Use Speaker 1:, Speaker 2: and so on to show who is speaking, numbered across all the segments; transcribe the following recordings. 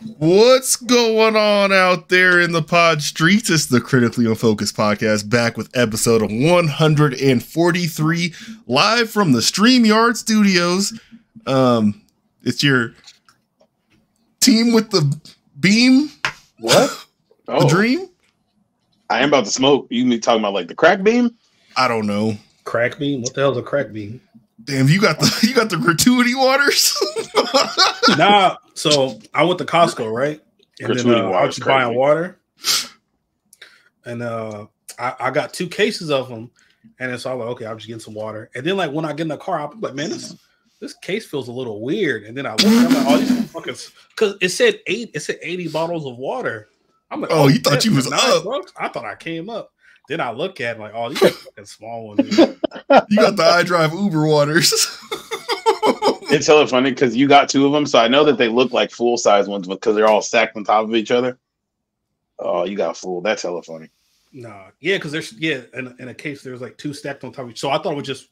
Speaker 1: What's going on out there in the pod streets? It's the Critically Unfocused podcast, back with episode of 143, live from the StreamYard studios. It's your team with the beam.
Speaker 2: What?
Speaker 1: The dream?
Speaker 2: I am about to smoke. You mean talking about like the crack beam?
Speaker 1: I don't know.
Speaker 3: Crack beam? What the hell's a crack beam?
Speaker 1: Damn, you got the gratuity waters?
Speaker 3: Nah, so I went to Costco, right? And then I was buying water. And I got 2 cases of them. And then so I'm like, okay, I'm just getting some water. And then like when I get in the car, I'm like, man, this case feels a little weird. And then I looked at like, all these fuckers, because it said 80 bottles of water. I'm like,
Speaker 1: oh, you thought you was up?
Speaker 3: Bucks? I thought I came up. Then I look at it like, oh, these are fucking small ones.
Speaker 1: You got the iDrive Uber waters.
Speaker 2: It's hella funny because you got 2 of them, so I know that they look like full size ones because they're all stacked on top of each other. Oh, you got full. That's hella funny.
Speaker 3: Nah, yeah, because there's in a case there's like 2 stacked on top of each. So I thought it was just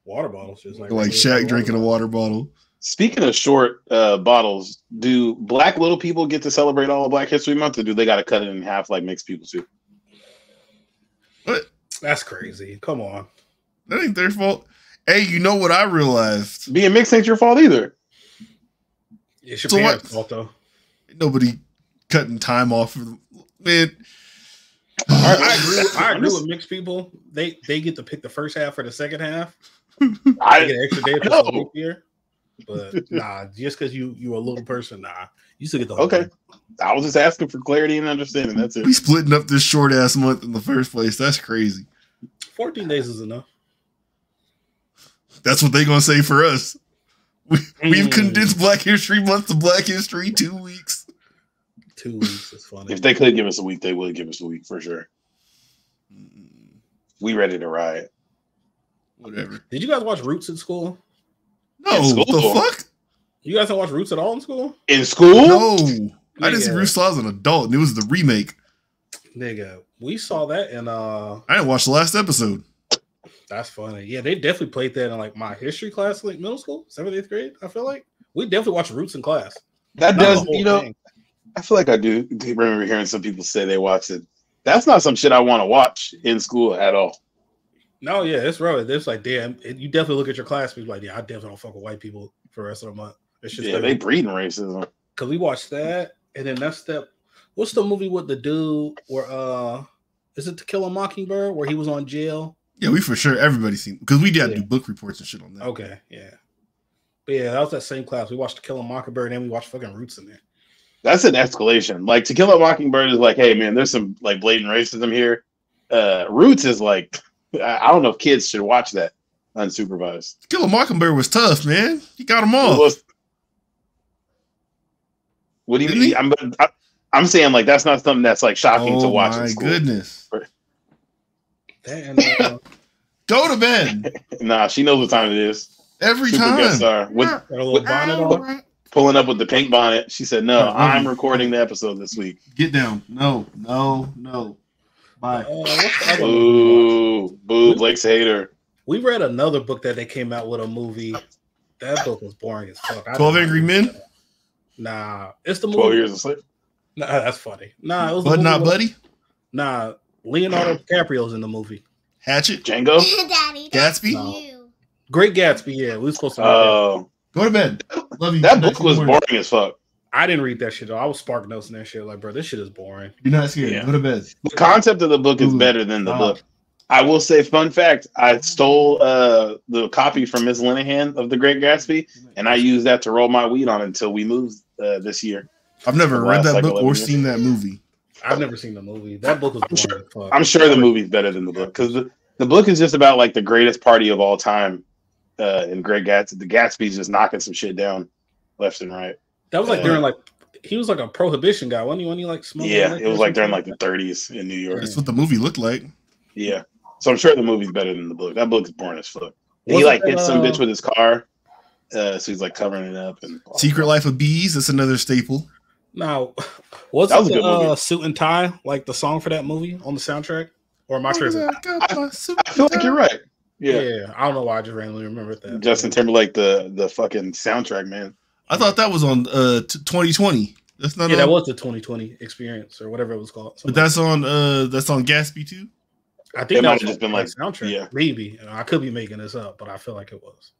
Speaker 3: water bottles, just like
Speaker 1: Shaq drinking a water bottle.
Speaker 2: Speaking of short bottles, do black little people get to celebrate all of Black History Month, or do they got to cut it in half like mixed people too?
Speaker 1: What?
Speaker 3: That's crazy. Come on.
Speaker 1: That ain't their fault. Hey, you know what I realized?
Speaker 2: Being mixed ain't your fault either.
Speaker 3: It's your parents' fault, though.
Speaker 1: Nobody cutting time off. Man.
Speaker 3: I agree with mixed people. They get to pick the first half or the second half.
Speaker 2: I
Speaker 3: get an extra day for some leap year. But nah, just because you a little person, nah. You still get the whole
Speaker 2: okay.
Speaker 3: thing.
Speaker 2: I was just asking for clarity and understanding. That's it.
Speaker 1: We splitting up this short ass month in the first place. That's crazy.
Speaker 3: 14 days is enough.
Speaker 1: That's what they gonna say for us. We've condensed Black History Month to Black History 2 weeks.
Speaker 3: 2 weeks is funny.
Speaker 2: If they could give us a week, they would give us a week for sure. We ready to riot.
Speaker 1: Whatever.
Speaker 3: Did you guys watch Roots in school?
Speaker 1: No, the fuck?
Speaker 3: You guys don't watch Roots at all in school?
Speaker 2: In school?
Speaker 1: No. I didn't see Roots till I was an adult, and it was the remake.
Speaker 3: Nigga, we saw that in
Speaker 1: I didn't watch the last episode.
Speaker 3: That's funny. Yeah, they definitely played that in like my history class, like middle school, 7th, 8th grade. I feel like we definitely watched Roots in class.
Speaker 2: That does, you know, thing. I feel like I do remember hearing some people say they watched it. That's not some shit I want to watch in school at all.
Speaker 3: No, yeah, it's real. It's like, damn, you definitely look at your classmates like, yeah, I definitely don't fuck with white people for the rest of the month. It's just
Speaker 2: they breeding racism.
Speaker 3: Because we watched that, and then that's that. What's the movie with the dude where is it To Kill a Mockingbird where he was on jail?
Speaker 1: Yeah, we for sure everybody's seen because we did do book reports and shit on that.
Speaker 3: Okay, yeah. But yeah, that was that same class. We watched To Kill a Mockingbird and we watched fucking Roots in there.
Speaker 2: That's an escalation. Like To Kill a Mockingbird is like, hey man, there's some like blatant racism here. Roots is like, I don't know if kids should watch that unsupervised.
Speaker 1: To Kill a Mockingbird was tough, man. He got them all.
Speaker 2: What do you mean? I'm saying like that's not something that's like shocking to watch.
Speaker 1: Oh my goodness. Go to bed.
Speaker 2: Nah, she knows what time it is.
Speaker 1: Every
Speaker 2: Super
Speaker 1: time.
Speaker 2: Guest star. With
Speaker 3: a little bonnet on.
Speaker 2: Pulling up with the pink bonnet. She said, no, I'm recording the episode this week.
Speaker 1: Get down. No. Bye.
Speaker 2: Boo, Blake's a hater.
Speaker 3: We read another book that they came out with a movie. That book was boring as fuck.
Speaker 1: 12 Angry Men?
Speaker 3: Nah, it's the movie.
Speaker 2: 12 Years a Slave?
Speaker 3: Nah, that's funny. Nah, it was
Speaker 1: But Not Buddy?
Speaker 3: Nah, Leonardo DiCaprio's in the movie.
Speaker 1: Hatchet?
Speaker 2: Django?
Speaker 4: Daddy,
Speaker 1: Gatsby?
Speaker 3: No. Great Gatsby, yeah. We were supposed to
Speaker 1: go to bed. Love you.
Speaker 2: That book was boring as fuck.
Speaker 3: I didn't read that shit though. I was spark notes and that shit. Like, bro, this shit is boring.
Speaker 1: You're not scared.
Speaker 2: Yeah.
Speaker 1: Go to bed.
Speaker 2: The concept of the book is better than the book. I will say, fun fact, I stole the copy from Miss Linehan of The Great Gatsby, and I used that to roll my weed on until we moved this year.
Speaker 1: I've never read that book or seen that movie.
Speaker 3: I've never seen the movie. That book was boring as fuck.
Speaker 2: I'm sure the movie's better than the book, because the book is just about like the greatest party of all time in Great Gatsby. The Gatsby's just knocking some shit down left and right.
Speaker 3: That was like during like he was like a prohibition guy, wasn't he? When he like smoking?
Speaker 2: Yeah, it was like during like the 30s in New York.
Speaker 1: That's what the movie looked like.
Speaker 2: Yeah, so I'm sure the movie's better than the book. That book is boring as fuck. He like hits some bitch with his car, so he's like covering it up. And
Speaker 1: Secret Life of Bees. That's another staple.
Speaker 3: Now, was it the Suit and Tie, like the song for that movie on the soundtrack? Or am I crazy?
Speaker 2: I feel like you're right.
Speaker 3: Yeah, I don't know why I just randomly remembered that.
Speaker 2: Justin Timberlake, the fucking soundtrack, man.
Speaker 1: I thought that was on 2020. That's not.
Speaker 3: Yeah, that was the 2020 experience or whatever it was called.
Speaker 1: But that's on Gatsby too.
Speaker 3: I think
Speaker 2: that might have just been like
Speaker 3: soundtrack.
Speaker 2: Yeah,
Speaker 3: maybe I could be making this up, but I feel like it was.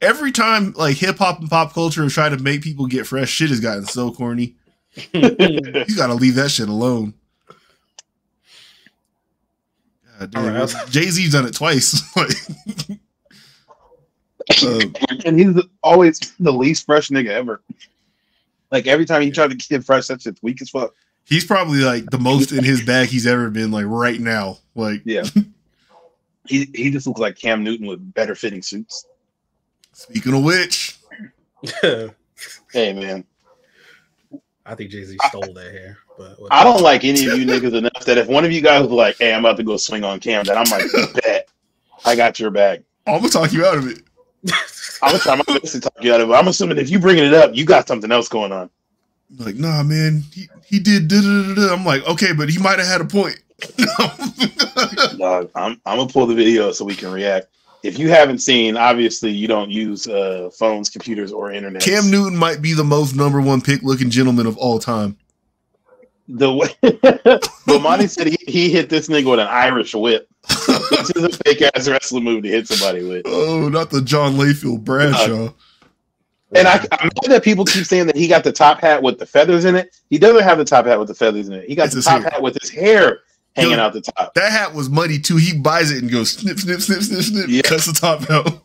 Speaker 1: Every time like hip hop and pop culture try to make people get fresh, shit has gotten so corny. You gotta leave that shit alone. God damn, right. Jay-Z's done it twice.
Speaker 2: And he's always the least fresh nigga ever. Like every time he tried to get fresh, that shit's weak as fuck.
Speaker 1: He's probably like the most in his bag he's ever been. Like right now, like
Speaker 2: yeah. He just looks like Cam Newton with better fitting suits.
Speaker 1: Speaking of which,
Speaker 2: hey man,
Speaker 3: I think Jay-Z stole that hair. But
Speaker 2: I don't like any of you niggas enough that if one of you guys was like, "Hey, I'm about to go swing on Cam," that I'm like, "Bet, I got your back."
Speaker 1: I'm gonna talk you out of it.
Speaker 2: I'm gonna try my best to talk you out of it. I'm assuming if you bringing it up, you got something else going on.
Speaker 1: Like, nah, man, he did. Da-da-da-da. I'm like, okay, but he might have had a point.
Speaker 2: No, I'm gonna pull the video so we can react. If you haven't seen, obviously you don't use phones, computers, or internet.
Speaker 1: Cam Newton might be the most #1 pick looking gentleman of all time.
Speaker 2: The way but Monty said he hit this nigga with an Irish whip. Which is a fake ass wrestling move to hit somebody with.
Speaker 1: Oh, not the John Layfield Bradshaw.
Speaker 2: And I'm mad that people keep saying that he got the top hat with the feathers in it. He doesn't have the top hat with the feathers in it. He got the top hat with his hair hanging out the top.
Speaker 1: That hat was muddy too. He buys it and goes snip, snip, snip, snip, snip. Yeah. Cuts the top out.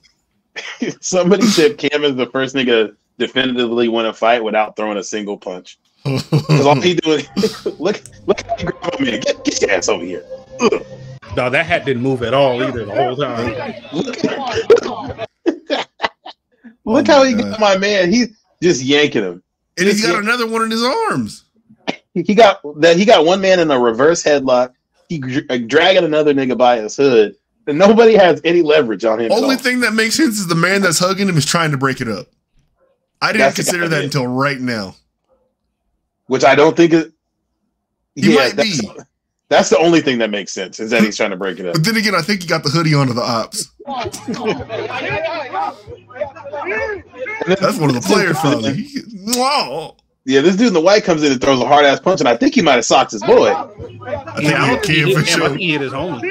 Speaker 2: Somebody said Cam is the first nigga to definitively win a fight without throwing a single punch. Because all he doing, look how you grab him, man. Get your ass over here. Ugh.
Speaker 3: No, that hat didn't move at all either the whole time.
Speaker 2: Look how he got my man. He's just yanking him.
Speaker 1: And he's got another one in his arms.
Speaker 2: He got one man in a reverse headlock. He dragging another nigga by his hood. And nobody has any leverage on him.
Speaker 1: Only thing that makes sense is the man that's hugging him is trying to break it up. I didn't consider that until right now.
Speaker 2: Which I don't think is.
Speaker 1: He might be.
Speaker 2: That's the only thing that makes sense is that he's trying to break it up.
Speaker 1: But then again, I think he got the hoodie onto the ops. That's one of the players, probably.
Speaker 2: Yeah, this dude in the white comes in and throws a hard ass punch, and I think he might have socked his boy.
Speaker 1: I think he
Speaker 3: hit his homie.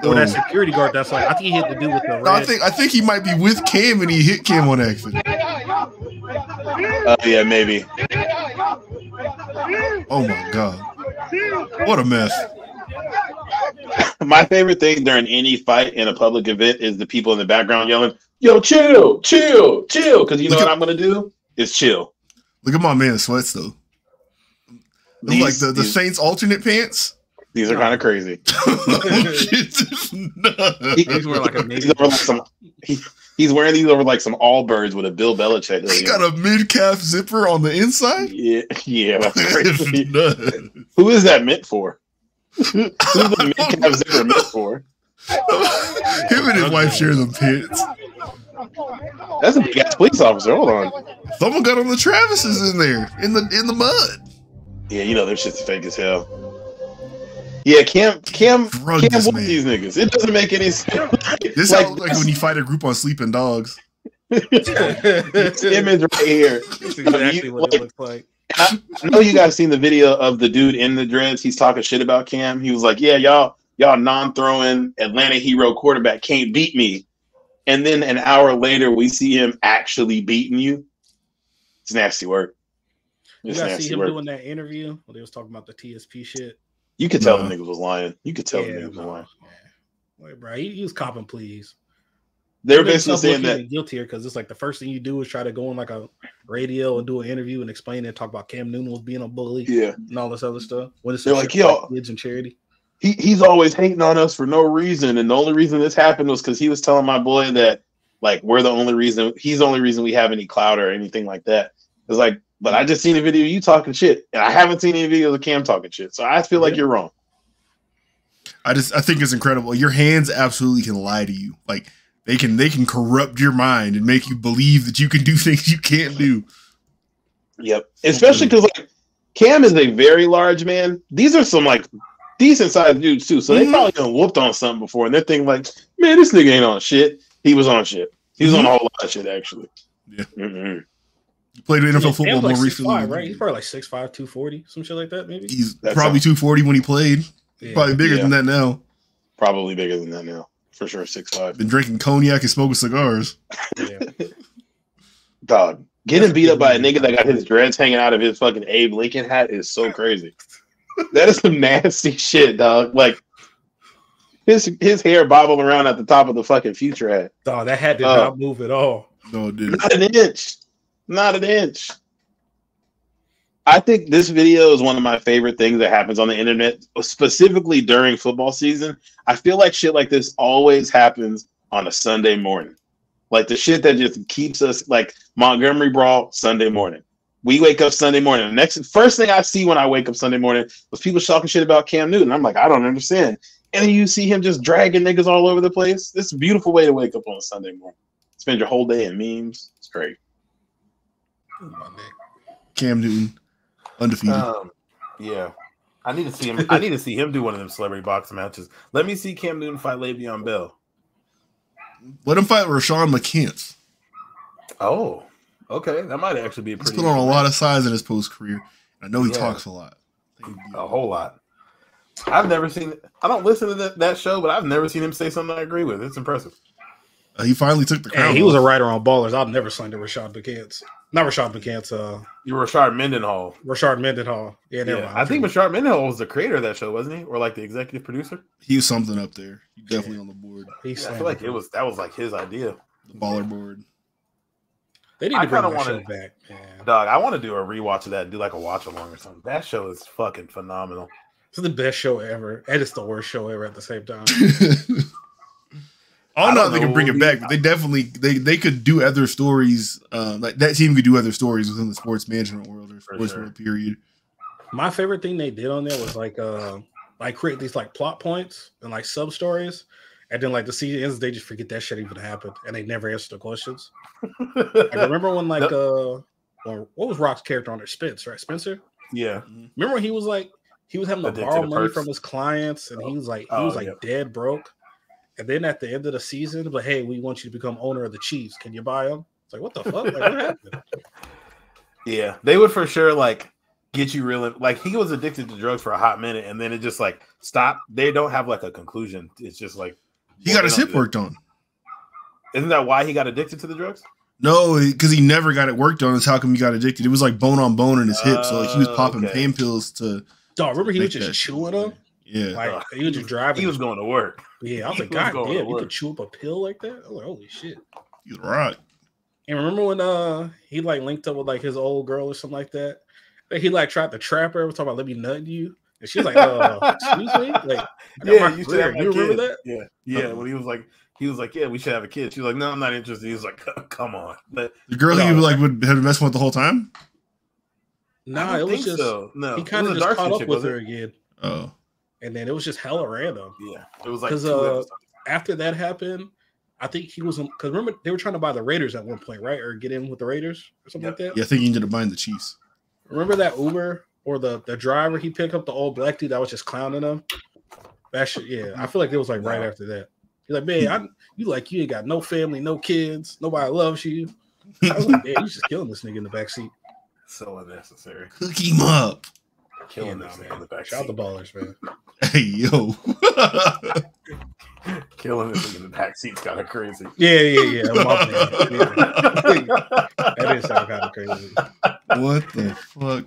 Speaker 3: Or that security guard. That's like I think he hit the dude with the red.
Speaker 1: No, I think he might be with Cam and he hit Cam on accident.
Speaker 2: Yeah, maybe.
Speaker 1: Oh my god. What a mess.
Speaker 2: My favorite thing during any fight in a public event is the people in the background yelling, "Yo, chill, chill, chill." Because you know what I'm going to do? Is chill.
Speaker 1: Look at my man sweats, though. Like the Saints alternate pants.
Speaker 2: These are kind of crazy.
Speaker 3: He's wearing like a Navy.
Speaker 2: He's wearing these over like some Allbirds with a Bill Belichick.
Speaker 1: He got a mid-calf zipper on the inside?
Speaker 2: Yeah, that's crazy. Who is that meant for? Who's the mid-calf zipper meant for?
Speaker 1: Him and his wife share the pants.
Speaker 2: That's a big ass police officer. Hold on.
Speaker 1: Someone got on the Travises in there, in the mud.
Speaker 2: Yeah, you know their shit's fake as hell. Yeah, Cam whooped these niggas. It doesn't make any sense.
Speaker 1: This sounds like when you fight a group on Sleeping Dogs.
Speaker 2: This image right here.
Speaker 3: That's exactly what it looks like.
Speaker 2: I know you guys seen the video of the dude in the dreads. He's talking shit about Cam. He was like, "Yeah, y'all non-throwing Atlanta hero quarterback can't beat me." And then an hour later, we see him actually beating you. It's nasty work.
Speaker 3: You guys see him doing that interview when they was talking about the TSP shit?
Speaker 2: You could tell the niggas was lying. You could tell the niggas was lying.
Speaker 3: Yeah. Wait, bro, he was copping please.
Speaker 2: They're basically saying that
Speaker 3: guilty here because it's like the first thing you do is try to go on like a radio and do an interview and explain and talk about Cam Newton was being a bully, and all this other stuff. When it's
Speaker 2: they're like, yo,
Speaker 3: kids and charity.
Speaker 2: He's always hating on us for no reason, and the only reason this happened was because he was telling my boy that like we're the only reason. He's the only reason we have any clout or anything like that. It's like, but I just seen a video of you talking shit, and I haven't seen any videos of Cam talking shit. So I feel like you're wrong.
Speaker 1: I think it's incredible. Your hands absolutely can lie to you. Like they can corrupt your mind and make you believe that you can do things you can't do.
Speaker 2: Yep. Especially because like Cam is a very large man. These are some like decent sized dudes too. So they probably done whooped on something before, and they're thinking like, man, this nigga ain't on shit. He was on shit. He was on a whole lot of shit actually.
Speaker 1: Yeah. Played NFL football
Speaker 3: like
Speaker 1: more recently.
Speaker 3: 6'5", right? He's probably like 6'5", 240, some shit like that, maybe.
Speaker 1: That's probably 240 when he played. Yeah. Probably bigger than that now.
Speaker 2: Probably bigger than that now. For sure, 6'5".
Speaker 1: Been drinking cognac and smoking cigars.
Speaker 3: Yeah.
Speaker 2: Dog, getting beat up by a nigga that got his dreads hanging out of his fucking Abe Lincoln hat is so crazy. That is some nasty shit, dog. Like, his hair bobbling around at the top of the fucking Future hat.
Speaker 3: Dog, that hat did not move at all.
Speaker 1: No, it didn't.
Speaker 2: Not an inch. Not an inch. I think this video is one of my favorite things that happens on the internet, specifically during football season. I feel like shit like this always happens on a Sunday morning. Like the shit that just keeps us, like Montgomery Brawl, Sunday morning. We wake up Sunday morning. The first thing I see when I wake up Sunday morning was people talking shit about Cam Newton. I'm like, I don't understand. And then you see him just dragging niggas all over the place. This is a beautiful way to wake up on a Sunday morning. Spend your whole day in memes. It's great.
Speaker 1: Cam Newton, undefeated.
Speaker 4: Yeah, I need to see him. I need to see him do one of them celebrity boxing matches. Let me see Cam Newton fight Le'Veon Bell.
Speaker 1: Let him fight Rashawn McCants.
Speaker 4: Oh, okay, that might actually be a pretty.
Speaker 1: He's put on a lot of size in his post career. I know he talks a lot.
Speaker 4: A whole lot. I've never seen. I don't listen to that show, but I've never seen him say something I agree with. It's impressive.
Speaker 1: He finally took the crown.
Speaker 3: He was a writer on Ballers. I've never signed to Rashad McCants. Not Rashad McCants.
Speaker 4: You're Rashard Mendenhall.
Speaker 3: Rashard Mendenhall. Yeah, never mind.
Speaker 4: I think Rashard Mendenhall was the creator of that show, wasn't he? Or like the executive producer?
Speaker 1: He was something up there. He's definitely on the board.
Speaker 4: I feel like that was like his idea.
Speaker 1: The baller board.
Speaker 3: They need to bring that show back. Yeah.
Speaker 4: Dog, I want to do a rewatch of that. Do like a watch along or something. That show is fucking phenomenal.
Speaker 3: It's the best show ever, and it's the worst show ever at the same time.
Speaker 1: I don't know if they can bring it back, but they definitely they could do other stories. Like that team could do other stories within the sports management world or sports world period. My
Speaker 3: favorite thing they did on there was like create these like plot points and like sub stories, and then like the season ends, they just forget that shit even happened, and they never answer the questions. I remember when like what was Rock's character on there? Spence, right? Spencer.
Speaker 4: Yeah.
Speaker 3: Remember when he was having to borrow money from his clients, and he was dead broke. And then at the end of the season, but hey, we want you to become owner of the Chiefs. Can you buy them? It's like, what the fuck? Like, what happened?
Speaker 4: Yeah, they would for sure like get you real. Like he was addicted to drugs for a hot minute, and then it just like stopped. They don't have like a conclusion. It's just like
Speaker 1: he got his hip worked on.
Speaker 4: Isn't that why he got addicted to the drugs?
Speaker 1: No, because he never got it worked on. That's how come he got addicted. It was like bone on bone in his hip, so like he was popping pain pills to.
Speaker 3: Dog, remember he was just chewing them?
Speaker 1: Yeah,
Speaker 3: like he was just driving.
Speaker 4: He was going to work.
Speaker 3: Yeah, I was like, God damn, you could chew up a pill like that? I was like, holy shit.
Speaker 1: You're right.
Speaker 3: And remember when he like linked up with like his old girl or something like that? Like, he like tried to trap her, was talking about let me nut you. And she was like, excuse me? Like,
Speaker 4: yeah, you should have
Speaker 3: you remember that?
Speaker 4: Yeah. Yeah. When he was like, yeah, we should have a kid. She was like, no, I'm not interested. He was like, come on. But
Speaker 1: the girl he like would have messed with the whole time?
Speaker 3: Nah, it was just
Speaker 4: no.
Speaker 3: He kind of just caught up with her again.
Speaker 1: Oh.
Speaker 3: And then it was just hella random.
Speaker 4: Yeah, it was like
Speaker 3: because after that happened, I think he was because remember they were trying to buy the Raiders at one point, right? Or get in with the Raiders or something like that.
Speaker 1: Yeah, I think he ended up buying the Chiefs.
Speaker 3: Remember that Uber or the driver he picked up the old black dude that was just clowning him? That shit, yeah. I feel like it was like right after that. He's like, man, you ain't got no family, no kids, nobody loves you. I was like, man, you just killing this nigga in the backseat.
Speaker 4: So unnecessary.
Speaker 1: Hook him up.
Speaker 4: Killing this nigga in the backseat.
Speaker 3: Shout out the Ballers, man.
Speaker 1: Hey, yo.
Speaker 4: Killing this nigga in the backseat's kind of crazy.
Speaker 3: Yeah. That is kind of crazy.
Speaker 1: What the fuck?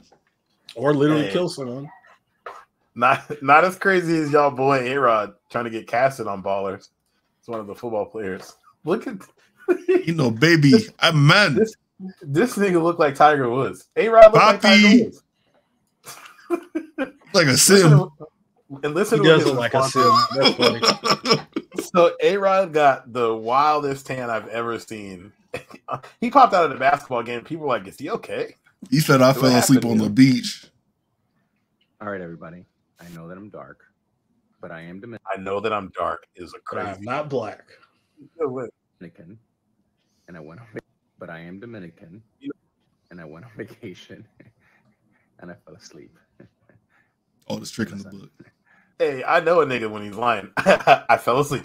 Speaker 3: Or literally kill someone.
Speaker 4: Not as crazy as y'all boy A-Rod trying to get casted on Ballers. It's one of the football players. Look at
Speaker 1: baby, I'm man.
Speaker 4: This nigga look like Tiger Woods. A-Rod look like Tiger Woods.
Speaker 1: Like a sim.
Speaker 3: Listen, he does look like a sim. That's funny.
Speaker 4: So A-Rod got the wildest tan I've ever seen. He popped out of the basketball game. People were like, is he okay?
Speaker 1: He said I fell asleep on the beach.
Speaker 5: All right, everybody. I know that I'm dark, but I am Dominican.
Speaker 4: I know that I'm dark is a crazy.
Speaker 3: I'm not black.
Speaker 5: Dominican, and I went on. But I am Dominican, and I went on vacation, and I fell asleep.
Speaker 1: Oh, the trick in the book.
Speaker 4: Hey, I know a nigga when he's lying. I fell asleep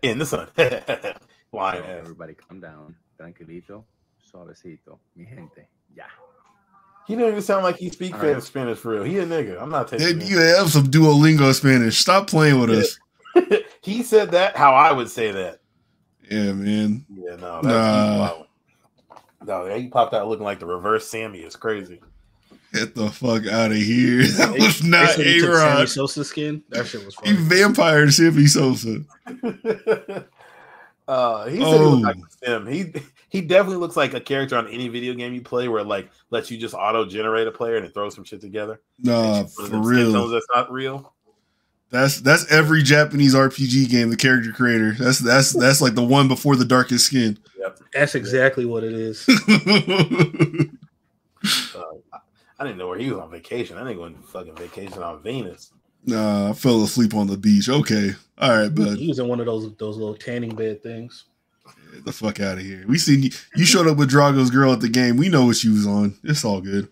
Speaker 4: in the sun. Lying.
Speaker 5: Everybody, calm down. Tranquilito. Suavecito, mi gente. Yeah.
Speaker 4: He don't even sound like he speaks Spanish for real. He a nigga. I'm not taking
Speaker 1: You have some Duolingo Spanish. Stop playing with us.
Speaker 4: He said that how I would say that.
Speaker 1: Yeah, man.
Speaker 4: Yeah, no, that's no, he popped out looking like the reverse Sammy. It's crazy.
Speaker 1: Get the fuck out of here. That was not A-Rod.
Speaker 3: Sammy Sosa skin. That shit was funny.
Speaker 1: He vampired Sammy Sosa.
Speaker 4: He said he looked like Sim. He definitely looks like a character on any video game you play where it like lets you just auto generate a player and it throws some shit together.
Speaker 1: Nah, for real.
Speaker 4: That's not real.
Speaker 1: That's every Japanese RPG game, the character creator. That's like the one before the darkest skin.
Speaker 4: Yep.
Speaker 3: That's exactly what it is.
Speaker 4: I didn't know where he was on vacation. I didn't go on fucking vacation on Venus.
Speaker 1: Nah, I fell asleep on the beach. Okay. All right, bud.
Speaker 3: He was in one of those little tanning bed things.
Speaker 1: Get the fuck out of here. We seen you showed up with Drago's girl at the game. We know what she was on. It's all good.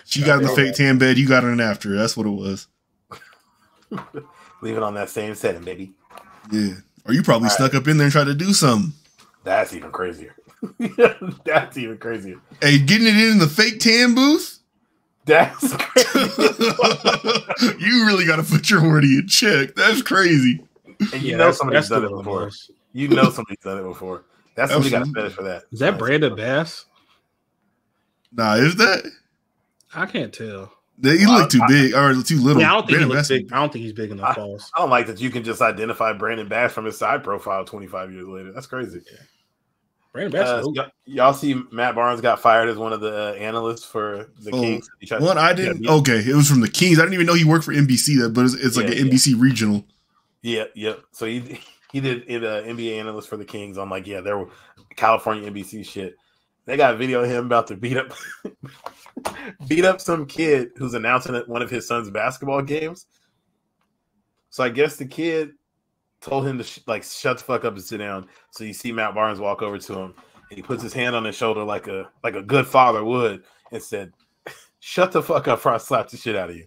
Speaker 1: She got in the fake tan bed. You got in after. That's what it was.
Speaker 4: Leave it on that same setting, baby.
Speaker 1: Yeah. Or you probably snuck up in there and tried to do something.
Speaker 4: That's even crazier. That's even crazier.
Speaker 1: Hey, getting it in the fake tan booth?
Speaker 4: That's crazy.
Speaker 1: You really got to put your horny in check. That's crazy.
Speaker 4: And you know somebody's done it before. You know somebody's done it before. That's somebody got a fetish for that.
Speaker 3: Is that Brandon Bass?
Speaker 1: Nah, is that?
Speaker 3: I can't tell.
Speaker 1: He look too big or too little.
Speaker 3: Yeah, I don't think he looks big. I don't think he's big enough.
Speaker 4: I don't like that you can just identify Brandon Bass from his side profile 25 years later. That's crazy. Yeah.
Speaker 3: Brandon Bass.
Speaker 4: Y'all see Matt Barnes got fired as one of the analysts for the Kings.
Speaker 1: I didn't. Okay, it was from the Kings. I didn't even know he worked for NBC. But it's like an NBC regional.
Speaker 4: Yeah. So he did NBA analyst for the Kings on there were California NBC shit. They got a video of him about to beat up some kid who's announcing one of his son's basketball games. So I guess the kid told him to shut the fuck up and sit down. So you see Matt Barnes walk over to him and he puts his hand on his shoulder like a good father would and said, "Shut the fuck up, or I slap the shit out of you."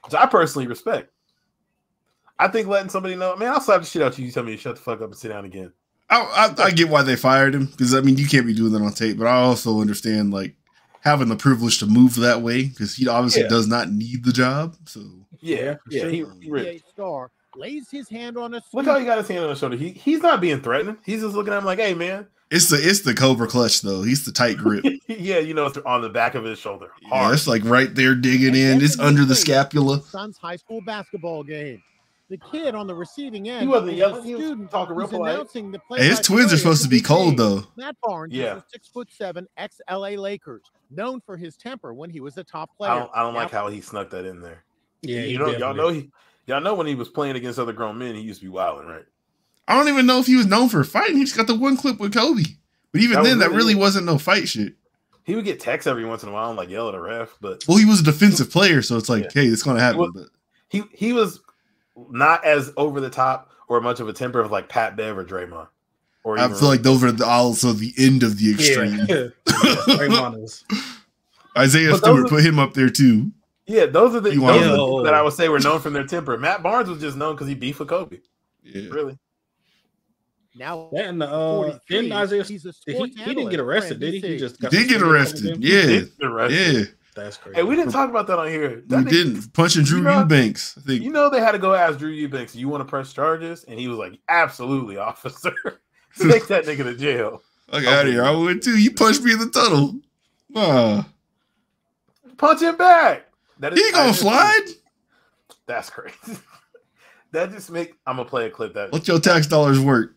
Speaker 4: Which I personally respect. I think letting somebody know, man, I'll slap the shit out of you. You tell me to shut the fuck up and sit down again.
Speaker 1: I get why they fired him because you can't be doing that on tape. But I also understand having the privilege to move that way because he obviously does not need the job. So
Speaker 4: he
Speaker 6: star lays his hand on a
Speaker 4: look how he got his hand on his shoulder. He's not being threatened. He's just looking at him like, "Hey, man."
Speaker 1: It's the Cobra clutch though. He's the tight grip.
Speaker 4: Yeah, it's on the back of his shoulder.
Speaker 1: Yeah, it's right there digging in. It's under the scapula.
Speaker 6: Son's high school basketball game. The kid on the receiving end.
Speaker 4: He wasn't yelling. He was talking real polite.
Speaker 1: Hey, his twins are supposed to be cold though.
Speaker 6: Matt Barnes is a 6'7" ex-LA Lakers, known for his temper when he was a top player.
Speaker 4: I don't like how he snuck that in there.
Speaker 3: Yeah,
Speaker 4: y'all know when he was playing against other grown men, he used to be wilding, right?
Speaker 1: I don't even know if he was known for fighting. He just got the one clip with Kobe. But even that really wasn't no fight shit.
Speaker 4: He would get texts every once in a while and yell at a ref, but
Speaker 1: he was a defensive player, so it's hey, it's gonna happen.
Speaker 4: He was not as over the top or much of a temper of Pat Bev or Draymond. Or
Speaker 1: I feel like those are also the end of the extreme.
Speaker 3: Yeah. Draymond is.
Speaker 1: Isaiah Stewart, put him up there too.
Speaker 4: Yeah, those are the that I would say were known from their temper. Matt Barnes was just known because he beefed with Kobe.
Speaker 1: Yeah,
Speaker 4: really.
Speaker 6: Now,
Speaker 3: and didn't Isaiah? He didn't get arrested, did he? He just
Speaker 1: did get arrested. Yeah.
Speaker 3: That's crazy.
Speaker 4: Hey, we didn't talk about that on here.
Speaker 1: We didn't. Punching Drew Eubanks. I think.
Speaker 4: They had to go ask Drew Eubanks, "You want to press charges?" And he was like, "Absolutely, officer. Take that nigga to jail."
Speaker 1: Fuck out of here. I would too. You punched me in the tunnel.
Speaker 4: Punch him back.
Speaker 1: He gonna slide?
Speaker 4: That's crazy. That just I'm gonna play a clip that.
Speaker 1: Let your tax dollars work.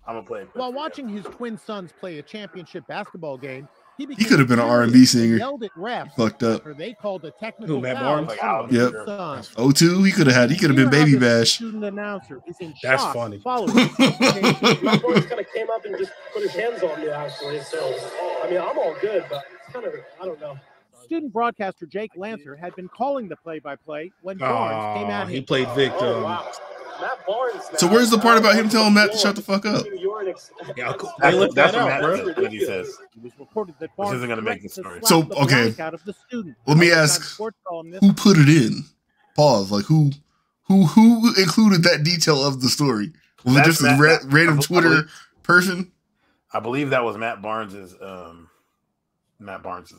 Speaker 4: I'm gonna play a clip.
Speaker 6: While watching his twin sons play a championship basketball game, he
Speaker 1: could have been an R&B singer.
Speaker 6: Yelled at refs.
Speaker 1: Fucked up.
Speaker 6: They called a technical
Speaker 3: Matt
Speaker 6: foul.
Speaker 3: Barnes?
Speaker 1: Yep. 02. He could have been Baby Bash.
Speaker 6: Student announcer is in
Speaker 3: That's
Speaker 6: shock
Speaker 3: funny.
Speaker 7: Matt Barnes kind of came up and just put his hands on me. Actually, so I'm all good, but it's kind of I don't know.
Speaker 6: Student broadcaster Jake Lancer had been calling the play-by-play when Barnes came at him.
Speaker 3: He played victim.
Speaker 7: Oh, wow. Matt Barnes.
Speaker 1: So where's the part about him telling Matt to shut the fuck up?
Speaker 4: That's what he says.
Speaker 6: It was reported that
Speaker 4: Barnes isn't going to make the story.
Speaker 1: So okay, let me ask: who put it in? Pause. Who included that detail of the story? Was it just a random Twitter person?
Speaker 4: I believe that was Matt Barnes's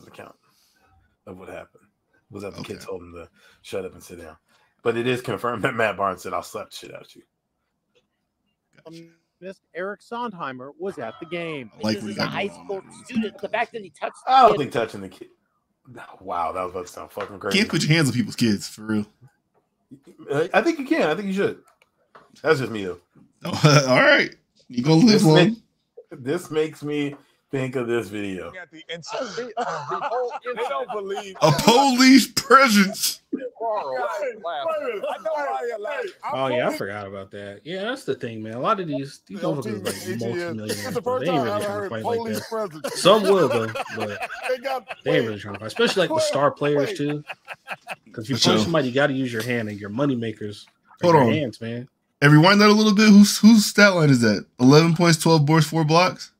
Speaker 4: account of what happened. Was that the kid told him to shut up and sit down? But it is confirmed that Matt Barnes said, "I'll slap the shit out of you."
Speaker 6: Eric Sondheimer was at the game.
Speaker 1: Like
Speaker 8: This is a high school student. The fact that he touched
Speaker 4: I don't think touching the kid. Wow, that was about to sound fucking crazy.
Speaker 1: Can't put your hands on people's kids for real.
Speaker 4: I think you can. I think you should. That's just me though.
Speaker 1: All right, you gonna live long.
Speaker 4: This makes me think of this video.
Speaker 9: They don't believe
Speaker 1: A police presence.
Speaker 3: Oh yeah, I forgot about that. Yeah, that's the thing, man. A lot of these motherfuckers like multi-millionaires. They ain't really trying to fight like that. Some will though, but they ain't really trying to fight. Especially like the star players too. Because if you punch somebody, you got to use your hand, and your money makers are your hands, man.
Speaker 1: And rewind that a little bit. Whose stat line is that? 11 points, 12 boards, 4 blocks.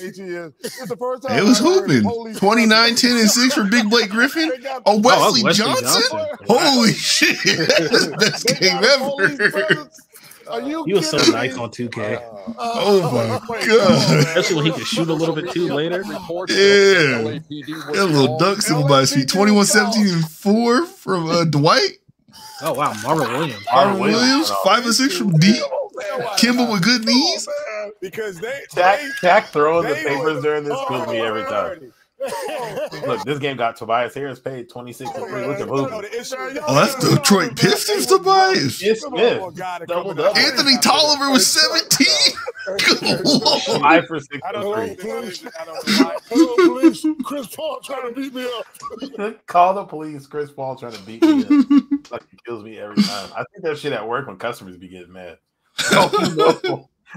Speaker 1: It was hooping. 29, 10, and 6 for Big Blake Griffin. Oh, Wesley Johnson? Holy shit. That's the best game ever.
Speaker 3: He was so nice on 2K.
Speaker 1: Oh my god.
Speaker 3: Especially when he could shoot a little bit too later.
Speaker 1: Yeah. That little dunk symbol by his feet. 21, 17, and 4 from Dwight.
Speaker 3: Oh wow, Marvin Williams.
Speaker 1: Marvin Williams, 5 and 6 from D. Kimball with good knees.
Speaker 9: Because
Speaker 4: Tack throwing the papers during this kills me every time. Look, this game got Tobias Harris paid 26 to 3. Look at moving.
Speaker 1: Oh, that's the Detroit Pistons, Tobias.
Speaker 4: It's Smith. Double.
Speaker 1: Anthony Tolliver was 17. Good lord.
Speaker 4: 5 for 6
Speaker 9: Chris Paul trying to beat me up.
Speaker 4: Call the police. Chris Paul trying to beat me up. Like, it kills me every time. I think that shit at work when customers be getting mad.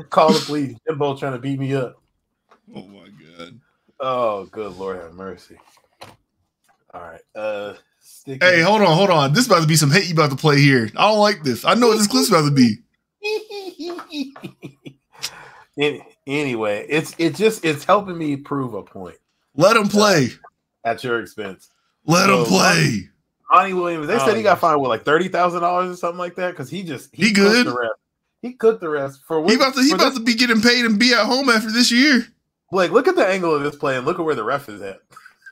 Speaker 4: Call the police. Jimbo trying to beat me up.
Speaker 1: Oh my god.
Speaker 4: Oh, good Lord have mercy. All right.
Speaker 1: Hey, hold on. This is about to be some hate you about to play here. I don't like this. I know what this clip's about to be.
Speaker 4: Anyway, it's helping me prove a point.
Speaker 1: Let him play.
Speaker 4: At your expense.
Speaker 1: Let him play.
Speaker 4: Monty Williams, they said he got fined with like $30,000 or something like that because he
Speaker 1: good.
Speaker 4: He cooked the rest for
Speaker 1: he about to be getting paid and be at home after this year.
Speaker 4: Blake, look at the angle of this play and look at where the ref is at.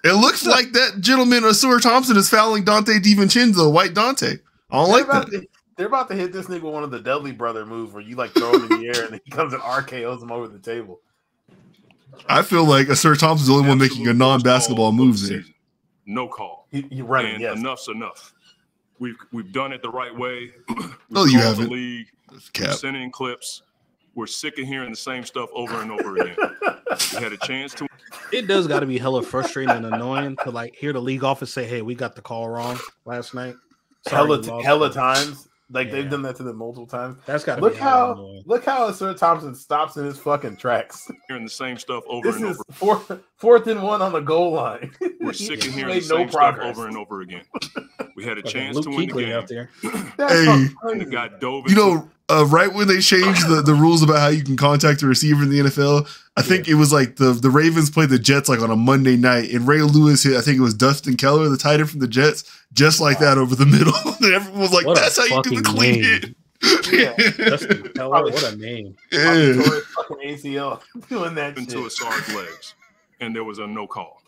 Speaker 1: It looks like that gentleman, Asur Thompson, is fouling Dante DiVincenzo, White Dante. I don't like that.
Speaker 4: They're about to hit this nigga with one of the Dudley brother moves where you like throw him in the air and then he comes and RKOs him over the table.
Speaker 1: I feel like Asur Thompson's the only one making a non-basketball move there.
Speaker 10: No call.
Speaker 4: You're right. Yes.
Speaker 10: Enough's enough. We've done it the right way.
Speaker 1: No, you haven't.
Speaker 10: The league. We're sending clips. We're sick of hearing the same stuff over and over again. We had a chance to.
Speaker 3: It does got to be hella frustrating and annoying to like hear the league office say, "Hey, we got the call wrong last night."
Speaker 4: Hella times. Like they've done that to them multiple times.
Speaker 3: That's got to
Speaker 4: look how Asur Thompson stops in his fucking tracks.
Speaker 10: Hearing the same stuff over and over.
Speaker 4: This is fourth and 1 on the goal line.
Speaker 10: We're sick of hearing the same stuff over and over again. We had a chance to win the game.
Speaker 3: Out there.
Speaker 1: Hey,
Speaker 10: and got dove
Speaker 1: right when they changed the rules about how you can contact a receiver in the NFL, I think it was like the Ravens played the Jets like on a Monday night, and Ray Lewis hit, I think it was Dustin Keller, the tight end from the Jets, just like that over the middle. And everyone was like, "That's how you do the clean hit."
Speaker 3: Yeah, Dustin Keller, what a name!
Speaker 4: Yeah, fucking ACL doing that
Speaker 10: into Asar's legs, and there was a no call.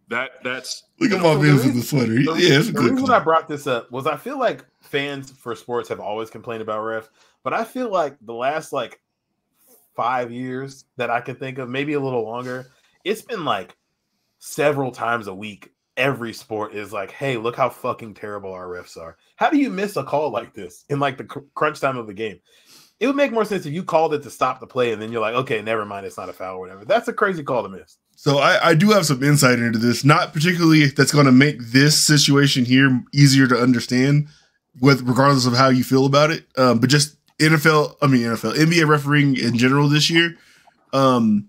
Speaker 10: That's
Speaker 1: look at my man with the sweater. It's a good.
Speaker 4: The reason I brought this up was I feel like fans for sports have always complained about refs, but I feel like the last 5 years that I can think of, maybe a little longer, it's been like several times a week. Every sport is like, hey, look how fucking terrible our refs are. How do you miss a call like this in like the crunch time of the game? It would make more sense if you called it to stop the play and then you're like, okay, never mind, it's not a foul or whatever. That's a crazy call to miss.
Speaker 1: So I do have some insight into this, not particularly that's going to make this situation here easier to understand, regardless of how you feel about it, but just NBA refereeing in general this year. I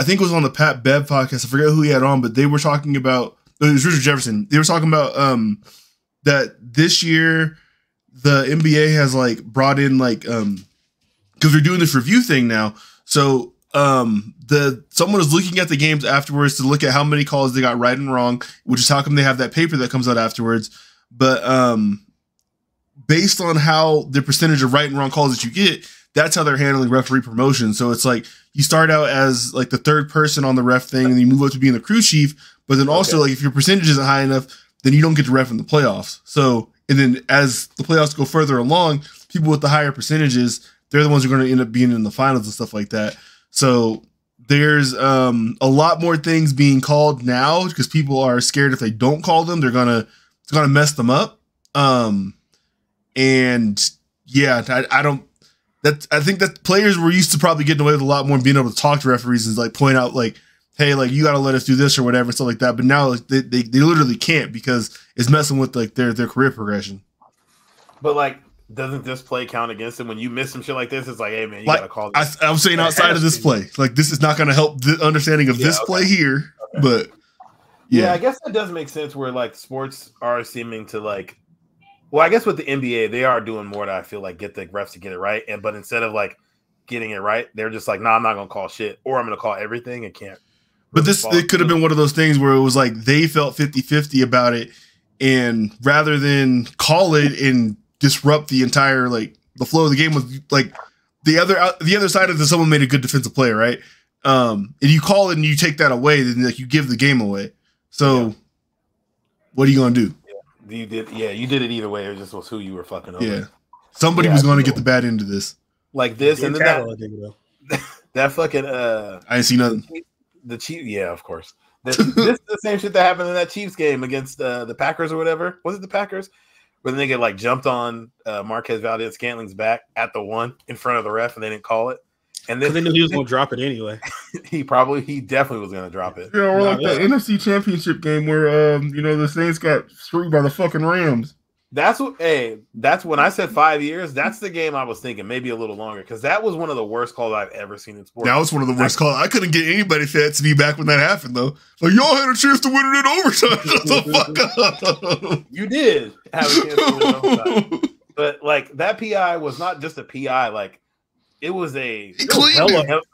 Speaker 1: think it was on the Pat Bev podcast. I forget who he had on, but they were talking about, it was Richard Jefferson. They were talking about that this year the NBA has brought in because they're doing this review thing now. So someone is looking at the games afterwards to look at how many calls they got right and wrong, which is how come they have that paper that comes out afterwards. But based on how the percentage of right and wrong calls that you get, that's how they're handling referee promotion. So it's like you start out as like the third person on the ref thing, and then you move up to being the crew chief. But then also, like, if your percentage isn't high enough, then you don't get to ref in the playoffs. So, and then as the playoffs go further along, people with the higher percentages, they're the ones who are going to end up being in the finals and stuff like that. So there's a lot more things being called now because people are scared if they don't call them, it's gonna mess them up. And yeah, I think that players were used to probably getting away with a lot more, being able to talk to referees and like point out like, hey, like you got to let us do this or whatever, stuff like that. But now like, they literally can't because it's messing with like their career progression.
Speaker 4: But like, doesn't this play count against him when you miss some shit like this? It's like, hey man, you
Speaker 1: like,
Speaker 4: gotta call.
Speaker 1: I'm saying outside of this play, like this is not going to help the understanding of this play here. Okay. But
Speaker 4: yeah, I guess that does make sense. Where like sports are seeming to like, well, I guess with the NBA they are doing more to I feel like get the refs to get it right, but instead of like getting it right, they're just like, nah, I'm not gonna call shit, or I'm gonna call everything and can't.
Speaker 1: But it could have been one of those things where it was like they felt 50-50 about it, and rather than call it and disrupt the entire like the flow of the game, was like the other side of someone made a good defensive play, right? And you call it and you take that away, then like you give the game away. So what are you gonna do?
Speaker 4: Yeah. You did it either way. It just was who you were fucking over.
Speaker 1: Yeah, somebody was going to get the bad end of this.
Speaker 4: Like this, and then that fucking
Speaker 1: I didn't see nothing.
Speaker 4: The Chiefs, yeah, of course. This is the same shit that happened in that Chiefs game against the Packers or whatever. Was it the Packers? Where the nigga like jumped on Marquez Valdez-Scantling's back at the one in front of the ref, and they didn't call it. And then
Speaker 3: they knew he was going to drop it anyway.
Speaker 4: he definitely was going to drop it.
Speaker 1: Yeah, or like the NFC Championship game where the Saints got screwed by the fucking Rams.
Speaker 4: That's when I said 5 years. That's the game I was thinking, maybe a little longer, because that was one of the worst calls I've ever seen in sports.
Speaker 1: That was one of the worst calls. I couldn't get anybody fat to be back when that happened, though. Like, y'all had a chance to win it in overtime. Shut the fuck up.
Speaker 4: You did have a chance to win it in overtime. But, like, that PI was not just a PI. Like, it was hella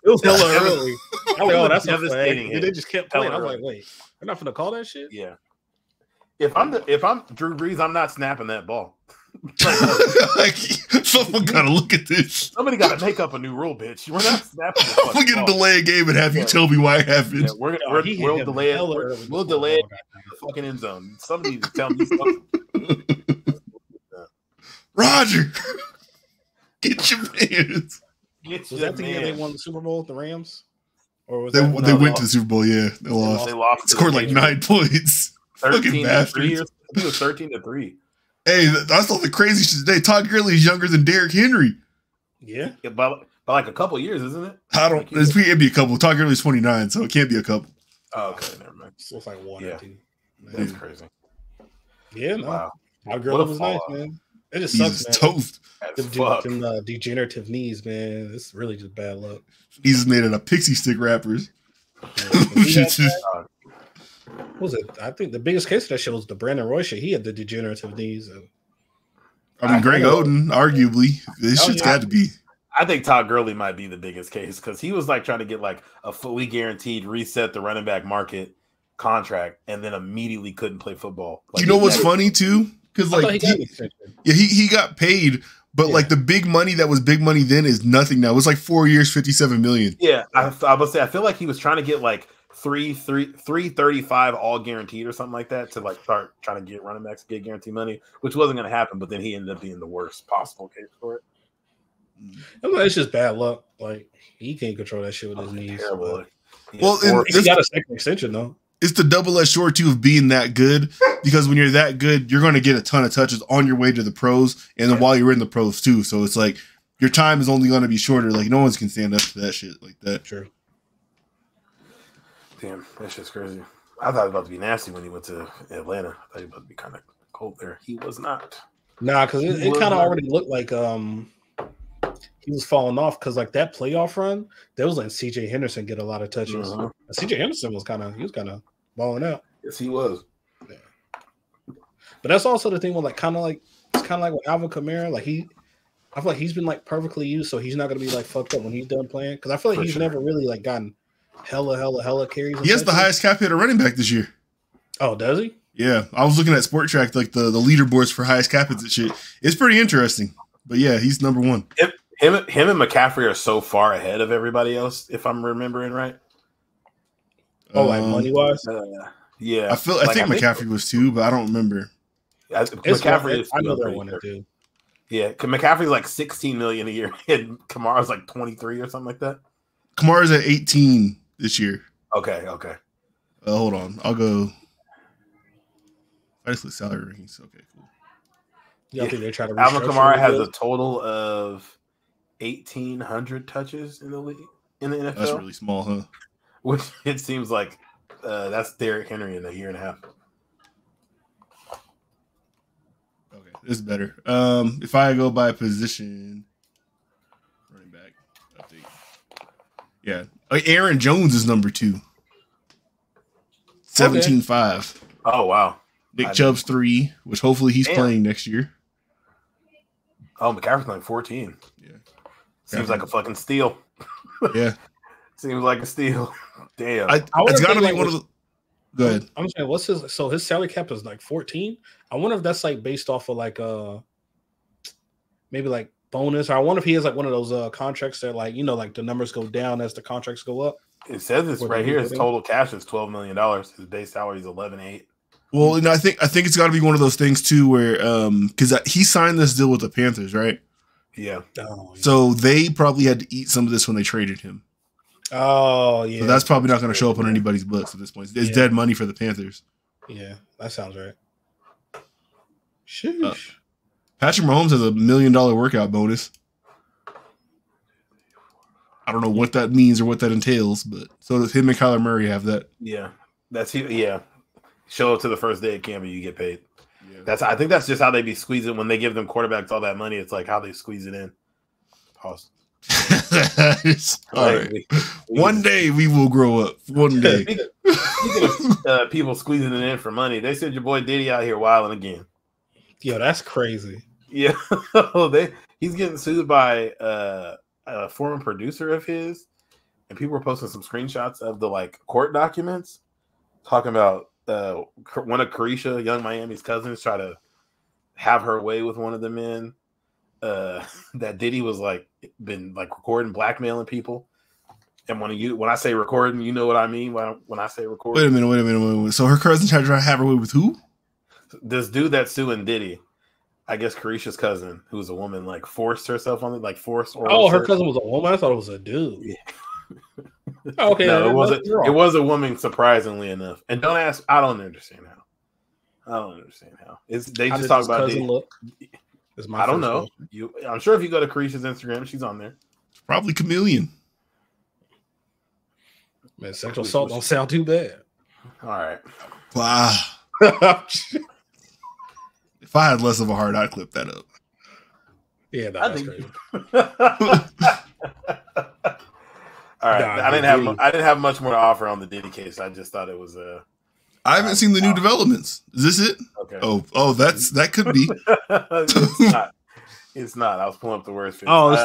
Speaker 3: early. Oh, that's
Speaker 4: devastating.
Speaker 3: They just kept playing. I was like, wait, they're not going to call that shit?
Speaker 4: Yeah. If I'm Drew Brees, I'm not snapping that ball.
Speaker 1: Like, someone gotta look at this.
Speaker 4: Somebody gotta make up a new rule, bitch. We're not snapping.
Speaker 1: We're gonna delay a game and have you tell me why it happened.
Speaker 4: Yeah, we'll delay it. We'll delay it in the fucking end zone. Somebody needs to tell me something.
Speaker 1: Roger, get your hands.
Speaker 3: Was that the year they won the Super Bowl with the Rams?
Speaker 1: Or was they went to the Super Bowl? Yeah, they lost. They lost. Scored like 9 points.
Speaker 4: 13-3. It was 13-3.
Speaker 1: Hey, I saw the crazy shit today. Todd Gurley is younger than Derrick Henry.
Speaker 3: Yeah,
Speaker 4: by like a couple years, isn't it?
Speaker 1: I don't. It'd be a couple. Todd Gurley's 29, so it can't be a couple.
Speaker 4: Oh, okay, never mind.
Speaker 3: So it's like 1 or 2.
Speaker 4: That's crazy.
Speaker 3: Yeah, no.
Speaker 4: Wow.
Speaker 3: Todd Gurley was nice, man. It just sucks, man.
Speaker 1: Toast.
Speaker 3: Them degenerative knees, man. It's really just bad luck.
Speaker 1: He's made it a pixie stick rappers.
Speaker 3: What was it? I think the biggest case of that shit was the Brandon Roy shit. He had the degenerative knees.
Speaker 1: I mean, Greg Oden, arguably. This shit's got to be.
Speaker 4: I think Todd Gurley might be the biggest case because he was like trying to get like a fully guaranteed reset the running back market contract and then immediately couldn't play football. Like,
Speaker 1: you know what's funny too? Because like he got paid, but like the big money that was big money then is nothing now. It was like 4 years, $57 million.
Speaker 4: Yeah, I would say I feel like he was trying to get like 335 all guaranteed or something like that to like start trying to get running backs to get guaranteed money, which wasn't going to happen. But then he ended up being the worst possible case for it.
Speaker 3: It's just bad luck. Like he can't control that shit with his knees.
Speaker 4: Terrible.
Speaker 1: Well,
Speaker 3: he got a second extension though.
Speaker 1: It's the double-edged sword too of being that good, because when you're that good, you're going to get a ton of touches on your way to the pros, and then while you're in the pros too. So it's like your time is only going to be shorter. Like no one's can stand up to that shit like that.
Speaker 3: True.
Speaker 4: Damn, that shit's crazy. I thought it was about to be nasty when he went to Atlanta. I thought he was about to be kind of cold there. He was not.
Speaker 3: Nah, because it kind of already looked like he was falling off because like that playoff run, there was like C.J. Henderson get a lot of touches. C.J. Henderson was kind of balling out.
Speaker 4: Yes, he was.
Speaker 3: Yeah. But that's also the thing with it's kind of like with Alvin Kamara. Like I feel like he's been like perfectly used, so he's not gonna be like fucked up when he's done playing. Because I feel like he's never really like gotten hella carries.
Speaker 1: He has the highest cap hit running back this year.
Speaker 3: Oh, does he?
Speaker 1: Yeah, I was looking at Sport Track, like the leaderboards for highest cap hits and shit. It's pretty interesting. But yeah, he's number one.
Speaker 4: Him and McCaffrey are so far ahead of everybody else, if I'm remembering right.
Speaker 3: Oh, like money wise?
Speaker 4: Yeah.
Speaker 1: I think McCaffrey was too, but I don't remember.
Speaker 4: McCaffrey is
Speaker 3: I know they're one or two.
Speaker 4: Yeah, McCaffrey's like 16 million a year, and Kamara's like 23 or something like that.
Speaker 1: Kamara's at 18 this year.
Speaker 4: Okay.
Speaker 1: Hold on, I'll go. I just look salary rankings. Okay, cool.
Speaker 3: Yeah, I think they try to.
Speaker 4: Alvin Kamara has a total of 1,800 touches in the league in the NFL.
Speaker 1: That's really small, huh?
Speaker 4: Which it seems like that's Derrick Henry in a year and a half.
Speaker 1: Okay, this is better. If I go by position, running back update. Yeah, Aaron Jones is number 2. 17.5.
Speaker 4: Oh wow.
Speaker 1: Nick Chubb's 3, which hopefully he's playing next year.
Speaker 4: Oh, McCaffrey's like 14.
Speaker 1: Yeah,
Speaker 4: seems like a fucking steal.
Speaker 1: Yeah,
Speaker 4: seems like a steal. Damn,
Speaker 1: it's got to be one of the. Go ahead.
Speaker 3: I'm saying, what's his? So his salary cap is like 14. I wonder if that's like based off of like maybe like bonus. Or I wonder if he has like one of those contracts that like like the numbers go down as the contracts go up.
Speaker 4: It says this right here. His total cash is $12 million. His base salary is 11.8.
Speaker 1: Well, I think it's got to be one of those things too, where because he signed this deal with the Panthers, right?
Speaker 4: Yeah.
Speaker 3: Oh, yeah.
Speaker 1: So they probably had to eat some of this when they traded him.
Speaker 3: Oh yeah.
Speaker 1: So that's probably not going to show up on anybody's books at this point. It's dead money for the Panthers.
Speaker 3: Yeah, that sounds right. Sheesh.
Speaker 1: Patrick Mahomes has $1 million workout bonus. I don't know what that means or what that entails, but so does him and Kyler Murray have that.
Speaker 4: Yeah, show up to the first day of camp and you get paid. Yeah. I think that's just how they be squeezing when they give them quarterbacks all that money. It's like how they squeeze it in. Pause.
Speaker 1: All right. One day we will grow up. One day.
Speaker 4: Speaking of people squeezing it in for money, they said your boy Diddy out here wilding again.
Speaker 3: Yo, that's crazy.
Speaker 4: Yeah, he's getting sued by a former producer of his, and people were posting some screenshots of the like court documents talking about one of Carisha, Young Miami's cousins, try to have her way with one of the men. That Diddy was been recording, blackmailing people. And when I say recording, you know what I mean when I say recording.
Speaker 1: Wait a minute. So her cousin tried to have her way with who?
Speaker 4: This dude that's suing Diddy, I guess Carisha's cousin, who's a woman, forced herself on it, forced.
Speaker 3: Oh, her cousin was a woman. I thought it was a dude.
Speaker 4: Yeah.
Speaker 3: Okay,
Speaker 4: no, it was a woman, surprisingly enough. And don't ask. I don't understand how. They just talk about Diddy. I don't know. I'm sure if you go to Carisha's Instagram, she's on there.
Speaker 1: It's probably Chameleon.
Speaker 3: Man, sexual assault don't sound too bad.
Speaker 4: All right.
Speaker 1: Wow. If I had less of a heart, I'd clip that up.
Speaker 3: Yeah, that's crazy.
Speaker 4: All right. I didn't have much more to offer on the Diddy case. I just thought it was
Speaker 1: I haven't seen the new developments. Is this it?
Speaker 4: Okay.
Speaker 1: Oh, that could be.
Speaker 4: It's not. I was pulling up the words.
Speaker 3: Oh, it's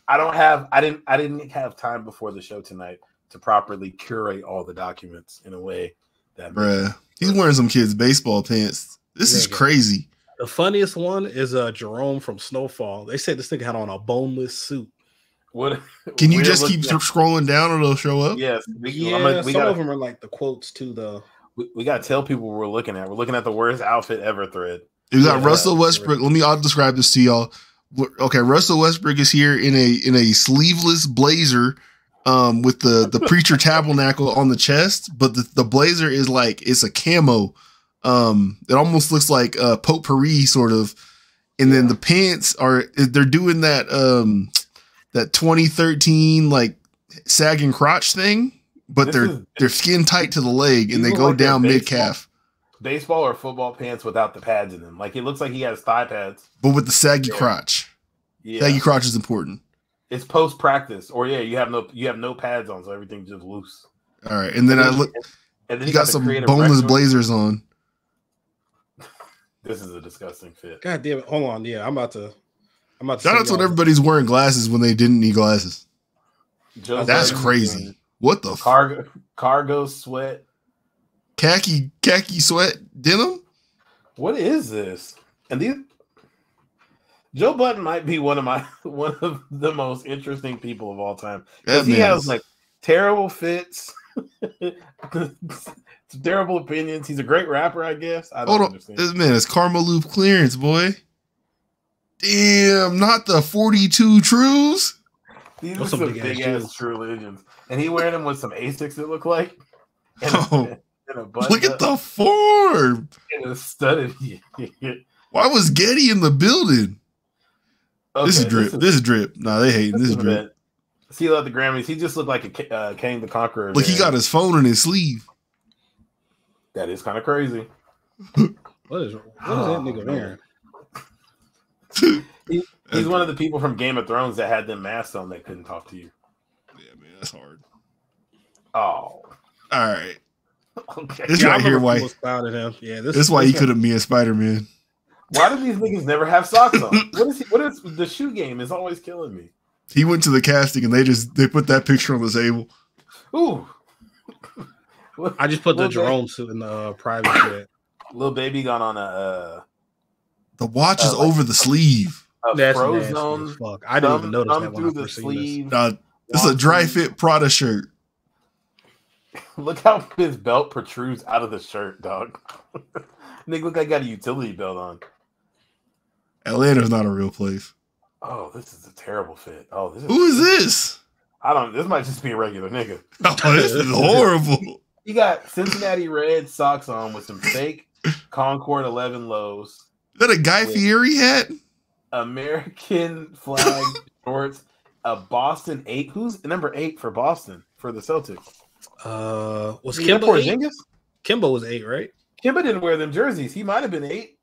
Speaker 4: I didn't have time before the show tonight to properly curate all the documents in a way that.
Speaker 1: Bruh, he's wearing some kids' baseball pants. This is crazy.
Speaker 3: The funniest one is Jerome from Snowfall. They said this nigga had on a boneless suit.
Speaker 4: What?
Speaker 1: Can you just keep scrolling down and it'll show up?
Speaker 4: Yes.
Speaker 3: Some of them are like the quotes too, though.
Speaker 4: We got to tell people what we're looking at. We're looking at the worst outfit ever thread.
Speaker 1: We got Russell Westbrook. I'll describe this to y'all. Okay, Russell Westbrook is here in a sleeveless blazer with the preacher tabernacle on the chest, but the blazer is it's a camo. It almost looks like potpourri sort of. And then the pants they're doing that 2013 sagging crotch thing. But they're skin tight to the leg and they go down mid calf.
Speaker 4: Baseball or football pants without the pads in them. It looks like he has thigh pads,
Speaker 1: but with the saggy crotch. Yeah. Saggy crotch is important.
Speaker 4: It's post practice, or you have no pads on, so everything's just loose.
Speaker 1: All right, and then and then you got some boneless blazers on.
Speaker 4: This is a disgusting fit.
Speaker 3: God damn it! Hold on, yeah, I'm about to.
Speaker 1: Shout out to when everybody's wearing glasses when they didn't need glasses. That's crazy. What the
Speaker 4: cargo sweat,
Speaker 1: khaki sweat denim?
Speaker 4: What is this? And Joe Budden might be one of the most interesting people of all time because he has like terrible fits, terrible opinions. He's a great rapper, I guess. I don't understand.
Speaker 1: This man is Karma Loop clearance, boy. Damn, not the 42 Trues.
Speaker 4: These are some big ass True Legends, and he wearing them with some Asics. It look like. And
Speaker 1: look at the form.
Speaker 4: And a studded.
Speaker 1: Why was Getty in the building? Okay, this is drip. This is drip. Nah, they hating. This is drip.
Speaker 4: See, at the Grammys, he just looked like a Kang the Conqueror.
Speaker 1: Look, he got his phone in his sleeve.
Speaker 4: That is kind of crazy.
Speaker 3: What is that nigga wearing?
Speaker 4: He's one of the people from Game of Thrones that had them masks on that couldn't talk to you.
Speaker 1: Yeah, man, that's hard.
Speaker 4: Oh,
Speaker 1: all right.
Speaker 4: Okay.
Speaker 1: This right here, why?
Speaker 3: Yeah,
Speaker 1: this is why he couldn't be a Spider-Man.
Speaker 4: Why do these niggas never have socks on? What is the shoe game is always killing me.
Speaker 1: He went to the casting and they put that picture on the table.
Speaker 4: Ooh.
Speaker 3: I just put the Jerome suit in the private jet.
Speaker 4: Little baby got on a
Speaker 1: the watch is over the sleeve.
Speaker 3: That's Frozone. Fuck. I didn't even notice that when I first seen this.
Speaker 1: This is a dry fit Prada shirt.
Speaker 4: Look how his belt protrudes out of the shirt, dog. Nigga look like I got a utility belt on.
Speaker 1: Atlanta's not a real place.
Speaker 4: Oh, this is a terrible fit. Oh,
Speaker 1: who is this?
Speaker 4: This might just be a regular nigga.
Speaker 1: Oh, this is horrible.
Speaker 4: He got Cincinnati red socks on with some fake Concord 11 lows.
Speaker 1: Is that a Guy Fieri hat?
Speaker 4: American flag shorts. A Boston 8. Who's number 8 for Boston for the Celtics?
Speaker 3: Was Kimba Porzingis? Kimba was 8, right?
Speaker 4: Kimba didn't wear them jerseys. He might have been 8.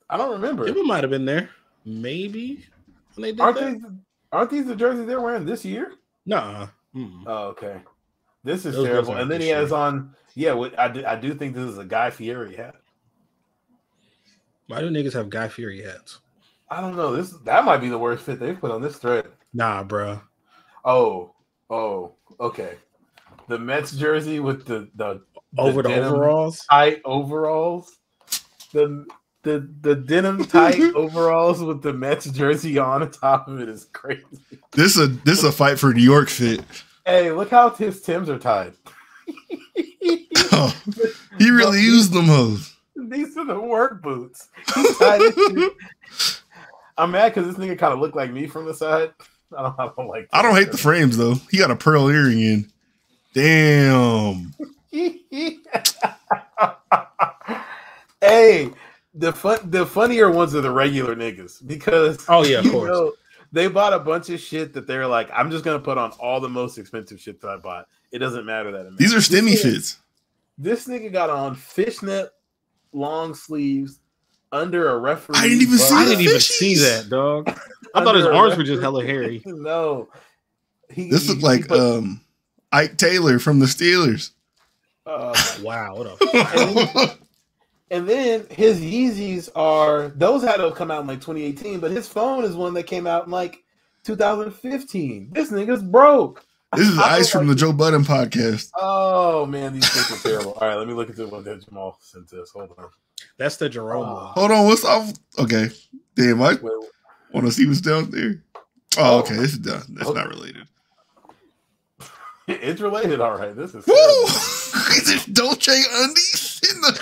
Speaker 4: I don't remember.
Speaker 3: Kimba might have been there. Maybe when they did
Speaker 4: aren't these the jerseys they're wearing this year?
Speaker 3: Nah.
Speaker 4: Oh, okay. This is terrible. And then he has on. Yeah, I do think this is a Guy Fieri hat.
Speaker 3: Why do niggas have Guy Fieri hats?
Speaker 4: I don't know. That might be the worst fit they've put on this thread.
Speaker 3: Nah, bro.
Speaker 4: Oh, okay. The Mets jersey with the
Speaker 3: over the overalls,
Speaker 4: tight overalls. The denim tight overalls with the Mets jersey on top of it is crazy.
Speaker 1: This is a fight for New York fit.
Speaker 4: Hey, look how his Timbs are tied.
Speaker 1: Oh, he really used them hoes.
Speaker 4: These are the work boots. He tied it. I'm mad because this nigga kind of looked like me from the side. I don't like.
Speaker 1: I don't hate the frames though. He got a pearl earring in. Damn.
Speaker 4: Hey, the funnier ones are the regular niggas because
Speaker 3: of course.
Speaker 4: They bought a bunch of shit that they're like, I'm just gonna put on all the most expensive shit that I bought. It doesn't matter that.
Speaker 1: These are stimmy fits.
Speaker 4: This nigga got on fishnet long sleeves under a referee.
Speaker 1: I didn't even
Speaker 3: see that, dog. I thought his arms were just hella hairy.
Speaker 4: No,
Speaker 1: this looked like Ike Taylor from the Steelers.
Speaker 3: Wow, what a
Speaker 4: and then his Yeezys those had to come out in like 2018, but his phone is one that came out in like 2015. This nigga's broke.
Speaker 1: This is Ice from the Joe Budden podcast.
Speaker 4: Oh man, these things are terrible. All right, let me look at the one that Jamal sent us. Hold on.
Speaker 3: That's the Jerome one.
Speaker 1: Hold on, what's off? Okay, damn, I want to see what's down there. Oh, okay, this is done. That's not related.
Speaker 4: It's related, all right. This is.
Speaker 1: Woo! Is it Dolce undies in the?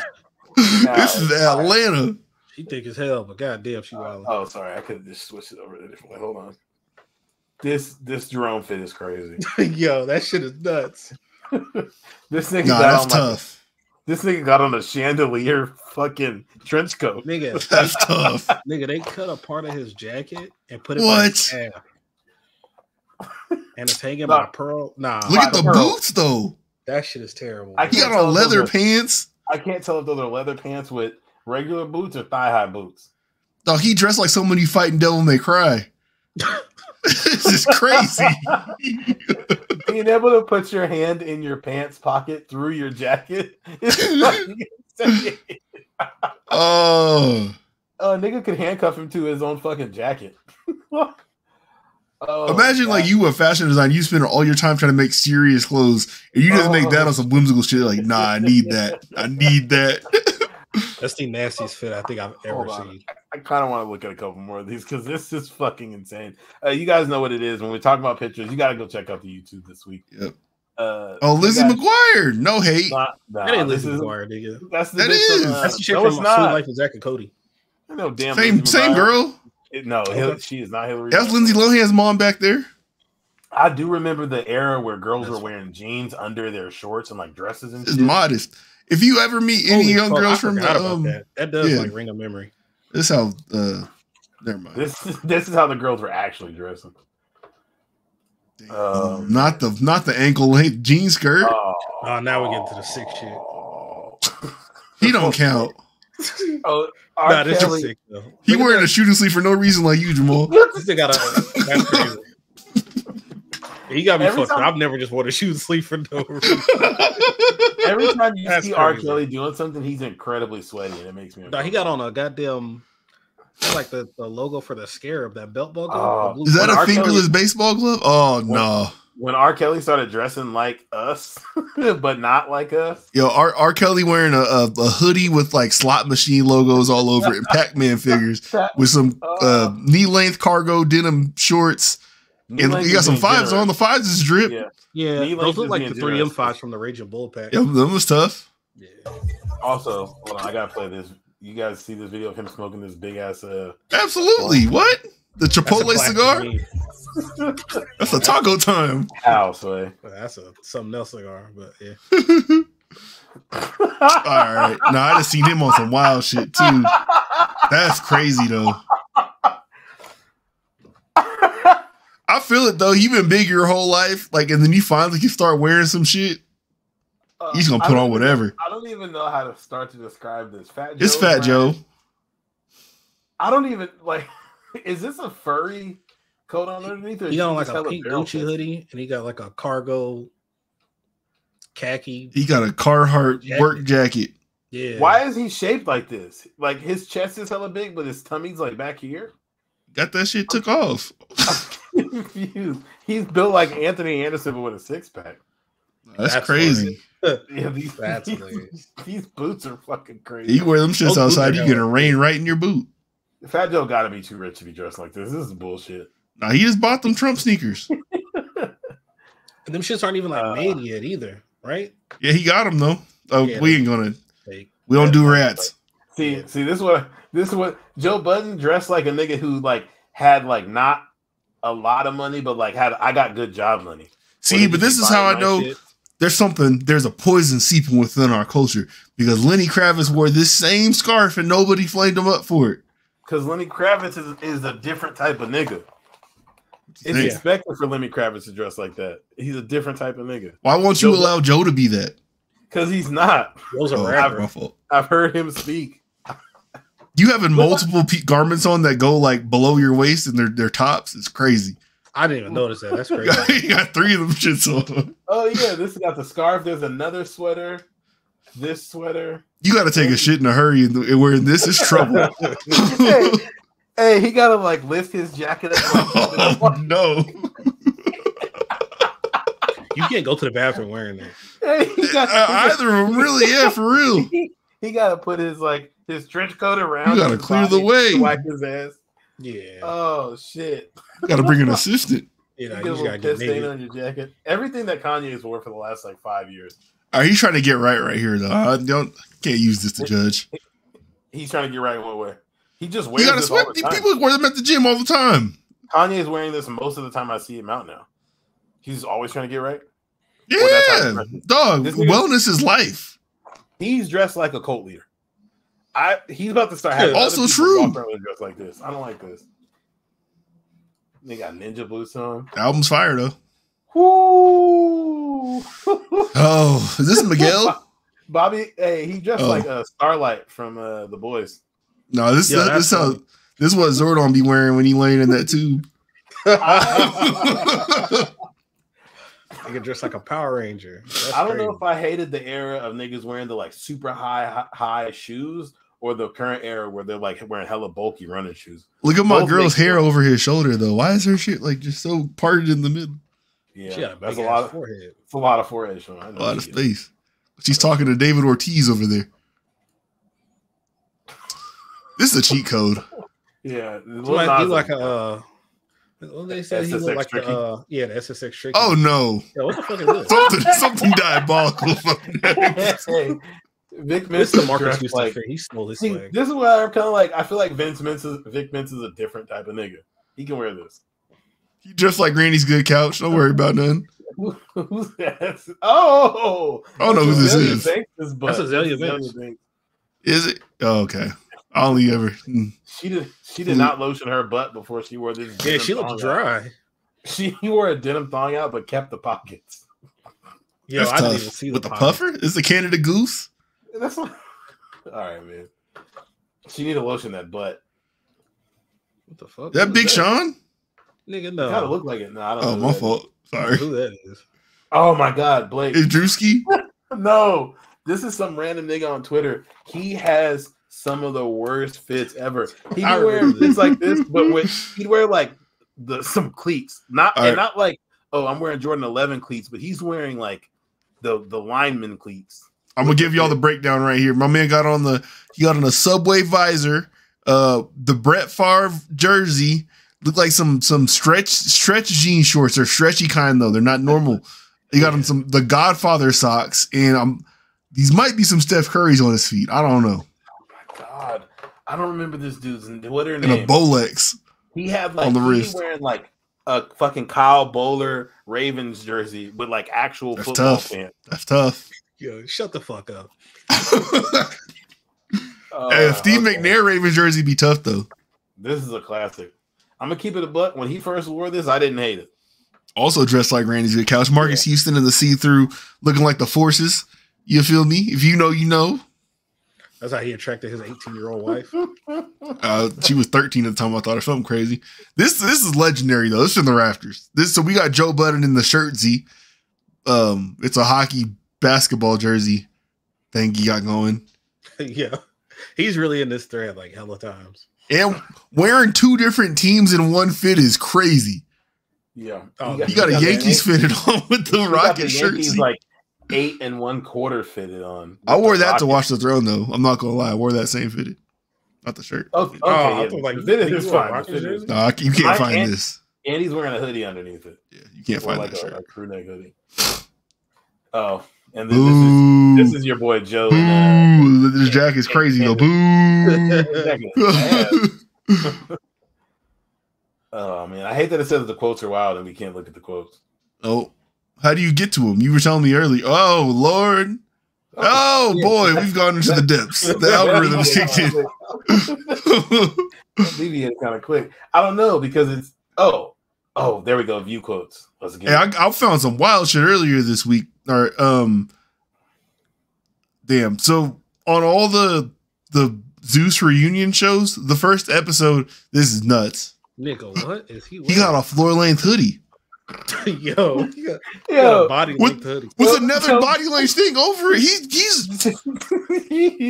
Speaker 1: This is Atlanta.
Speaker 3: She thick as hell, but goddamn, she wild.
Speaker 4: Oh, sorry, I could have just switched it over to a different way. Hold on. This Jerome fit is crazy.
Speaker 3: Yo, that shit is nuts.
Speaker 4: This nigga
Speaker 1: that's tough.
Speaker 4: This nigga got on a chandelier fucking trench coat.
Speaker 3: Nigga,
Speaker 1: that's tough.
Speaker 3: Nigga, they cut a part of his jacket and put it
Speaker 1: on
Speaker 3: his calf. And it's hanging by pearl. Nah.
Speaker 1: Look at the boots though.
Speaker 3: That shit is terrible.
Speaker 1: He got on leather pants. I
Speaker 4: can't tell if those are leather pants with regular boots or thigh-high boots.
Speaker 1: Dog, he dressed like someone you fight in Devil May Cry. This is crazy.
Speaker 4: Being able to put your hand in your pants pocket through your jacket is fucking insane.
Speaker 1: Oh.
Speaker 4: A nigga could handcuff him to his own fucking jacket.
Speaker 1: Imagine like you a fashion designer, you spend all your time trying to make serious clothes, and you just make that on some whimsical shit. Like, nah, I need that. I need that.
Speaker 3: That's the nastiest fit I think I've ever seen.
Speaker 4: I kind of want to look at a couple more of these because this is fucking insane. You guys know what it is when we're talking about pictures. You got to go check out the YouTube this week.
Speaker 1: Yep. Lizzie McGuire. No hate.
Speaker 3: That ain't Lizzie McGuire, nigga.
Speaker 4: That's the
Speaker 1: that is.
Speaker 3: That's the shit from Sweet Life of Zack and Cody.
Speaker 4: No damn.
Speaker 1: Same girl.
Speaker 4: She is not Hillary.
Speaker 1: That's Lindsay Lohan's mom back there.
Speaker 4: I do remember the era where girls were wearing jeans under their shorts and like dresses and shit.
Speaker 1: It's modest. If you ever meet any young girls from
Speaker 3: that does like ring a memory.
Speaker 1: This is how never mind.
Speaker 4: This is how the girls were actually dressing.
Speaker 1: Not the ankle length jean skirt.
Speaker 3: Oh, now we're getting to the sick shit.
Speaker 1: He don't count.
Speaker 3: Nah, this is sick though.
Speaker 1: He wearing a shooting sleeve for no reason like you, Jamal.
Speaker 3: This thing got a. That's crazy. He got me fucked up. I've never just worn a shooting sleeve for no reason.
Speaker 4: Every time you see R. Kelly doing something, he's incredibly sweaty, and it makes me.
Speaker 3: No, he got on a goddamn. Like the logo for the scarab, that belt buckle.
Speaker 1: Is that a fingerless baseball glove? Oh no!
Speaker 4: When R. Kelly started dressing like us, but not like us.
Speaker 1: Yo, R. Kelly wearing a hoodie with like slot machine logos all over it, and Pac-Man figures with some knee length cargo denim shorts, and you got some fives on. The fives is drip.
Speaker 3: Yeah. Those look like the 3M fives from the Raging Bull pack.
Speaker 1: Yeah, that was tough.
Speaker 3: Yeah.
Speaker 4: Also, hold on, I gotta play this. You guys see this video of him smoking this big ass?
Speaker 1: Absolutely. What? The Chipotle cigar? That's a taco time.
Speaker 4: How, Sway?
Speaker 3: That's a something else cigar, but yeah.
Speaker 1: All right. No, I just seen him on some wild shit too. That's crazy though. I feel it though. You've been big your whole life, like, and then you finally can start wearing some shit. He's gonna put on whatever.
Speaker 4: I don't even know how to start to describe this.
Speaker 1: It's Fat Joe.
Speaker 4: I don't even like. Is this a furry coat on underneath?
Speaker 3: He got on like a pink Gucci hoodie, and he got like a cargo khaki.
Speaker 1: He got a Carhartt work jacket.
Speaker 3: Yeah.
Speaker 4: Why is he shaped like this? Like his chest is hella big, but his tummy's like back here.
Speaker 1: Got that shit took off.
Speaker 4: I'm confused. He's built like Anthony Anderson, but with a six pack.
Speaker 1: That's crazy.
Speaker 4: Yeah, these boots are fucking crazy.
Speaker 1: You wear them shits outside, you get a rain right in your boot.
Speaker 4: Fat Joe gotta be too rich to be dressed like this. This is bullshit.
Speaker 1: Nah, he just bought them Trump sneakers.
Speaker 3: And them shits aren't even like made yet either, right?
Speaker 1: Yeah, he got them though. Oh,
Speaker 3: yeah,
Speaker 1: we ain't gonna. We don't do rats.
Speaker 4: See, this is what Joe Budden dressed like a nigga who like had like not a lot of money, but like I got good job money.
Speaker 1: See, but this is how I know. Shit? There's a poison seeping within our culture because Lenny Kravitz wore this same scarf and nobody flamed him up for it.
Speaker 4: Because Lenny Kravitz is a different type of nigga. It's expected for Lenny Kravitz to dress like that. He's a different type of nigga.
Speaker 1: Why won't you allow Joe to be that?
Speaker 4: Because he's not. I've heard him speak.
Speaker 1: You having multiple garments on that go like below your waist and they're tops? It's crazy.
Speaker 3: I didn't even notice that. That's crazy.
Speaker 1: You got 3 of them shits on.
Speaker 4: Oh yeah, this got the scarf. There's another sweater. This sweater.
Speaker 1: You got to take a shit in a hurry, and wearing this is trouble.
Speaker 4: hey, he got to like lift his jacket up.
Speaker 1: Oh no!
Speaker 3: You can't go to the bathroom wearing that.
Speaker 4: Hey,
Speaker 1: either of them, really? Yeah, for real.
Speaker 4: He got to put his trench coat around.
Speaker 1: You got to clear the way.
Speaker 4: To wipe his ass.
Speaker 3: Yeah.
Speaker 4: Oh shit!
Speaker 1: You got to bring an assistant.
Speaker 3: You know,
Speaker 4: you just got to get stain on your jacket. Everything that Kanye's wore for the last like 5 years.
Speaker 1: All right, he's trying to get right here though. I can't use this to judge.
Speaker 4: He's trying to get right in what way? He just wears this all the time.
Speaker 1: People wear them at the gym all the time.
Speaker 4: Kanye's wearing this most of the time I see him out now. He's always trying to get right.
Speaker 1: Yeah, dog. Wellness is life.
Speaker 4: He's dressed like a cult leader. He's about to start having
Speaker 1: also true.
Speaker 4: Walk around dressed like this. I don't like this. They got ninja boots on.
Speaker 1: The album's fire though.
Speaker 4: Woo!
Speaker 1: Oh, is this Miguel?
Speaker 4: Bobby, hey, he dressed like a Starlight from The Boys.
Speaker 1: No, this is what Zordon be wearing when he laying in that tube.
Speaker 3: He can dress like a Power Ranger.
Speaker 4: I don't know if I hated the era of niggas wearing the like super high shoes or the current era where they're like wearing hella bulky running shoes.
Speaker 1: Look at my girl's hair over his shoulder though. Why is her shit like just so parted in the middle?
Speaker 4: Yeah, that's a lot of forehead. It's a lot of forehead, Sean.
Speaker 1: A lot of space. She's talking to David Ortiz over there. This is a cheat code.
Speaker 4: Yeah,
Speaker 3: he like a. They said he looked like the the SSX Tricky.
Speaker 1: Oh no!
Speaker 3: Yeah, what the fuck is this?
Speaker 1: something diabolical.
Speaker 4: Hey, Vic Mensa,
Speaker 3: the Marcus Houston
Speaker 4: like,
Speaker 3: he stole this
Speaker 4: see,
Speaker 3: swag.
Speaker 4: This is why I'm kind of like, I feel like Vic Mensa is a different type of nigga. He can wear this.
Speaker 1: He dressed like Granny's good couch. Don't worry about nothing.
Speaker 4: Who's that? Oh,
Speaker 1: I don't know who this is.
Speaker 3: That's Azalea Banks.
Speaker 1: Is it? Oh, okay. I only ever.
Speaker 4: She did not lotion her butt before she wore this.
Speaker 3: Yeah, she looked dry.
Speaker 4: She wore a denim thong out, but kept the pockets.
Speaker 3: Yeah, I didn't even see
Speaker 1: with the puffer. Is the Canada Goose?
Speaker 4: That's what. All right, man. She need to lotion that butt.
Speaker 3: What the fuck?
Speaker 1: That Big Sean?
Speaker 3: Nigga, no.
Speaker 4: Kind of look like it. No, I don't know.
Speaker 1: Oh, my fault. Sorry.
Speaker 3: Who that is?
Speaker 4: Oh my God, Blake.
Speaker 1: Is Drewski?
Speaker 4: No, this is some random nigga on Twitter. He has some of the worst fits ever. He'd wear fits like this, but he'd wear like some cleats, not like, oh, I'm wearing Jordan 11 cleats, but he's wearing like the lineman cleats.
Speaker 1: I'm gonna give y'all the breakdown right here. My man got on a Subway visor, the Brett Favre jersey, looked like some stretch jean shorts. They're stretchy kind though. They're not normal. He got on the Godfather socks, and these might be some Steph Curry's on his feet. I don't know.
Speaker 4: God, I don't remember this dude's what are her
Speaker 1: and
Speaker 4: names?
Speaker 1: a Bolex.
Speaker 4: He had like
Speaker 1: on the wrist.
Speaker 4: Wearing like a fucking Kyle Bowler Ravens jersey with like actual football pants.
Speaker 1: That's tough.
Speaker 3: Yo, shut the fuck up.
Speaker 1: Hey, if Steve McNair Ravens jersey be tough though.
Speaker 4: This is a classic. I'm gonna keep it a buck. When he first wore this, I didn't hate it.
Speaker 1: Also dressed like Randy's good couch. Marcus Houston in the see-through, looking like the Forces. You feel me? If you know, you know.
Speaker 3: That's how he attracted his 18-year-old wife.
Speaker 1: She was 13 at the time. I thought, or something crazy. This is legendary though. This is in the rafters. So we got Joe Budden in the shirt Z. It's a hockey basketball jersey thing he got going.
Speaker 3: Yeah, he's really in this thread like hella times.
Speaker 1: And wearing two different teams in one fit is crazy.
Speaker 4: Yeah,
Speaker 1: he got a Yankees fitted on with the Rocket shirt.
Speaker 4: Like 8 1/4 fitted on.
Speaker 1: I wore that to watch the throne though. I'm not gonna lie. I wore that same fitted, not the shirt.
Speaker 4: Oh, okay. I thought like fitted is fine.
Speaker 1: No, you can't find this.
Speaker 4: And he's wearing a hoodie underneath it.
Speaker 1: Yeah, you can't find
Speaker 4: like
Speaker 1: that shirt.
Speaker 4: A crew neck hoodie. Oh, and then this is your boy Joe.
Speaker 1: This jacket is crazy though. Boo.
Speaker 4: Oh man, I hate that it says the quotes are wild and we can't look at the quotes.
Speaker 1: Oh, how do you get to them? You were telling me earlier. Oh Lord. Oh boy, we've gone into the depths. The algorithm kicked in.
Speaker 4: Deviated kind of quick. I don't know because it's there we go. View quotes. Let's get
Speaker 1: I found some wild shit earlier this week. Or damn. So on all the Zeus reunion shows, the first episode, this is nuts.
Speaker 3: Nigga, what is he?
Speaker 1: He got a floor length hoodie.
Speaker 3: Yo, he got a body length hoodie
Speaker 1: with another body length thing over it. He's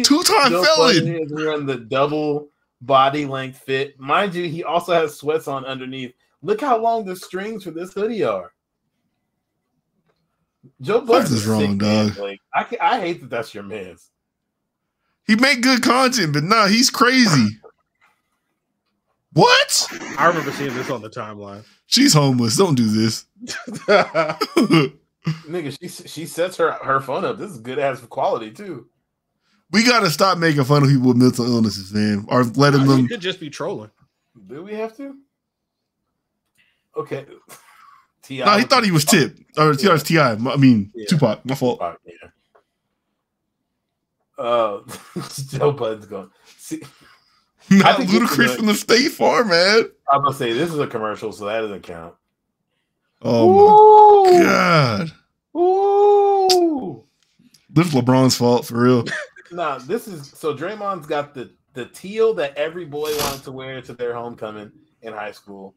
Speaker 1: 2-time felon.
Speaker 4: We're in the double body length fit, mind you. He also has sweats on underneath. Look how long the strings for this hoodie are. Joe Budden is wrong, dog. Like, I hate that that's your man's.
Speaker 1: He make good content, but nah, he's crazy. What?
Speaker 3: I remember seeing this on the timeline.
Speaker 1: She's homeless. Don't do this.
Speaker 4: Nigga, she sets her phone up. This is good ass quality too.
Speaker 1: We gotta stop making fun of people with mental illnesses, man. Or letting them.
Speaker 3: You could just be trolling.
Speaker 4: Do we have to? Okay.
Speaker 1: No, he thought he was Tip. Or T.I. was T.I. I mean, Tupac. My fault.
Speaker 4: Joe Budden's going. See,
Speaker 1: not Ludacris from the State Farm, man.
Speaker 4: I'm gonna say this is a commercial, so that doesn't count.
Speaker 1: Oh my God.
Speaker 4: Ooh.
Speaker 1: This is LeBron's fault for real.
Speaker 4: Nah, this is so Draymond's got the teal that every boy wanted to wear to their homecoming in high school.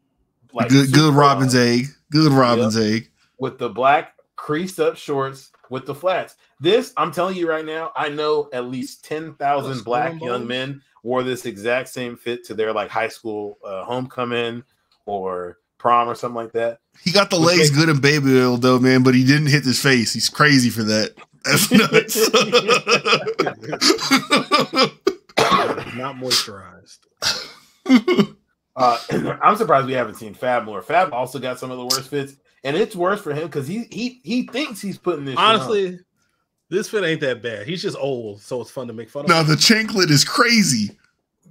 Speaker 4: Like
Speaker 1: good Robin's egg. Good Robin's egg.
Speaker 4: With the black creased up shorts with the flats. This, I'm telling you right now, I know at least 10,000 black young men wore this exact same fit to their like high school homecoming or prom or something like that.
Speaker 1: He got the legs good in baby oil though, man, but he didn't hit his face. He's crazy for that. That's nuts.
Speaker 3: Not moisturized.
Speaker 4: I'm surprised we haven't seen Fab more. Fab also got some of the worst fits, and it's worse for him because he thinks he's putting this.
Speaker 3: Honestly, this fit ain't that bad. He's just old, so it's fun to make fun of.
Speaker 1: Now the chanklet is crazy.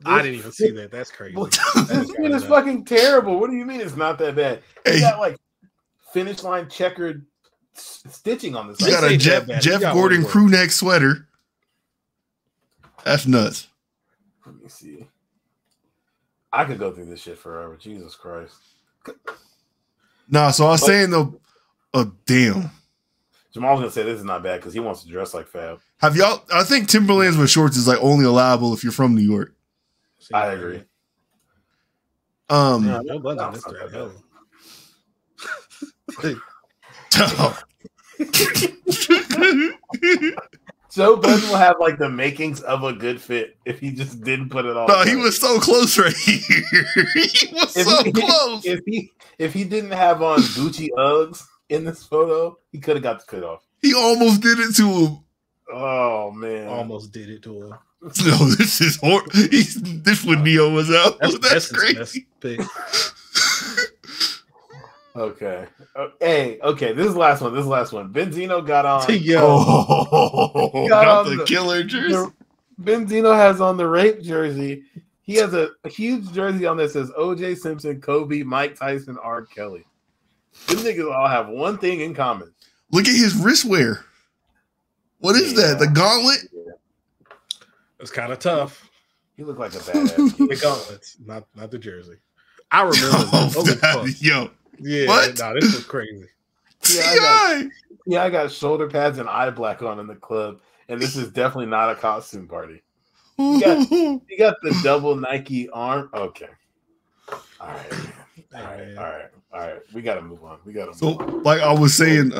Speaker 3: I didn't even see that. That's crazy.
Speaker 4: It's fucking terrible. What do you mean it's not that bad? He got like finish line checkered stitching on this.
Speaker 1: He got a Jeff Gordon crew neck sweater. That's nuts.
Speaker 4: Let me see. I could go through this shit forever. Jesus Christ.
Speaker 1: Nah, so I was saying though, oh damn.
Speaker 4: Jamal's gonna say this is not bad because he wants to dress like Fab.
Speaker 1: Have y'all? I think Timberlands with shorts is like only allowable if you're from New York.
Speaker 4: I agree.
Speaker 3: Yeah, no buttons on this thread. Hell.
Speaker 4: Joe Budden will have like the makings of a good fit if he just didn't put it on.
Speaker 1: No, he was so close right here. He was close.
Speaker 4: If he didn't have on Gucci Uggs in this photo, he could have got the cut off.
Speaker 1: He almost did it to him.
Speaker 4: Oh man,
Speaker 3: almost did it to him.
Speaker 1: No, this is horrible. This when Neo was out. That's crazy.
Speaker 4: Okay. Okay. This is the last one. Benzino got on.
Speaker 1: Got the killer jersey.
Speaker 4: Benzino has on the rape jersey. He has a huge jersey on that says O.J. Simpson, Kobe, Mike Tyson, R. Kelly. These niggas all have one thing in common.
Speaker 1: Look at his wristwear. What is that? The gauntlet?
Speaker 3: It's kind of tough.
Speaker 4: He looked like a badass kid.
Speaker 3: The gauntlets, not the jersey. I remember.
Speaker 1: Yo.
Speaker 3: Yeah,
Speaker 1: what?
Speaker 3: Nah, this was crazy.
Speaker 4: I got shoulder pads and eye black on in the club, and this is definitely not a costume party. You got the double Nike arm. Okay. All right. We gotta move on.
Speaker 1: So, like I was saying,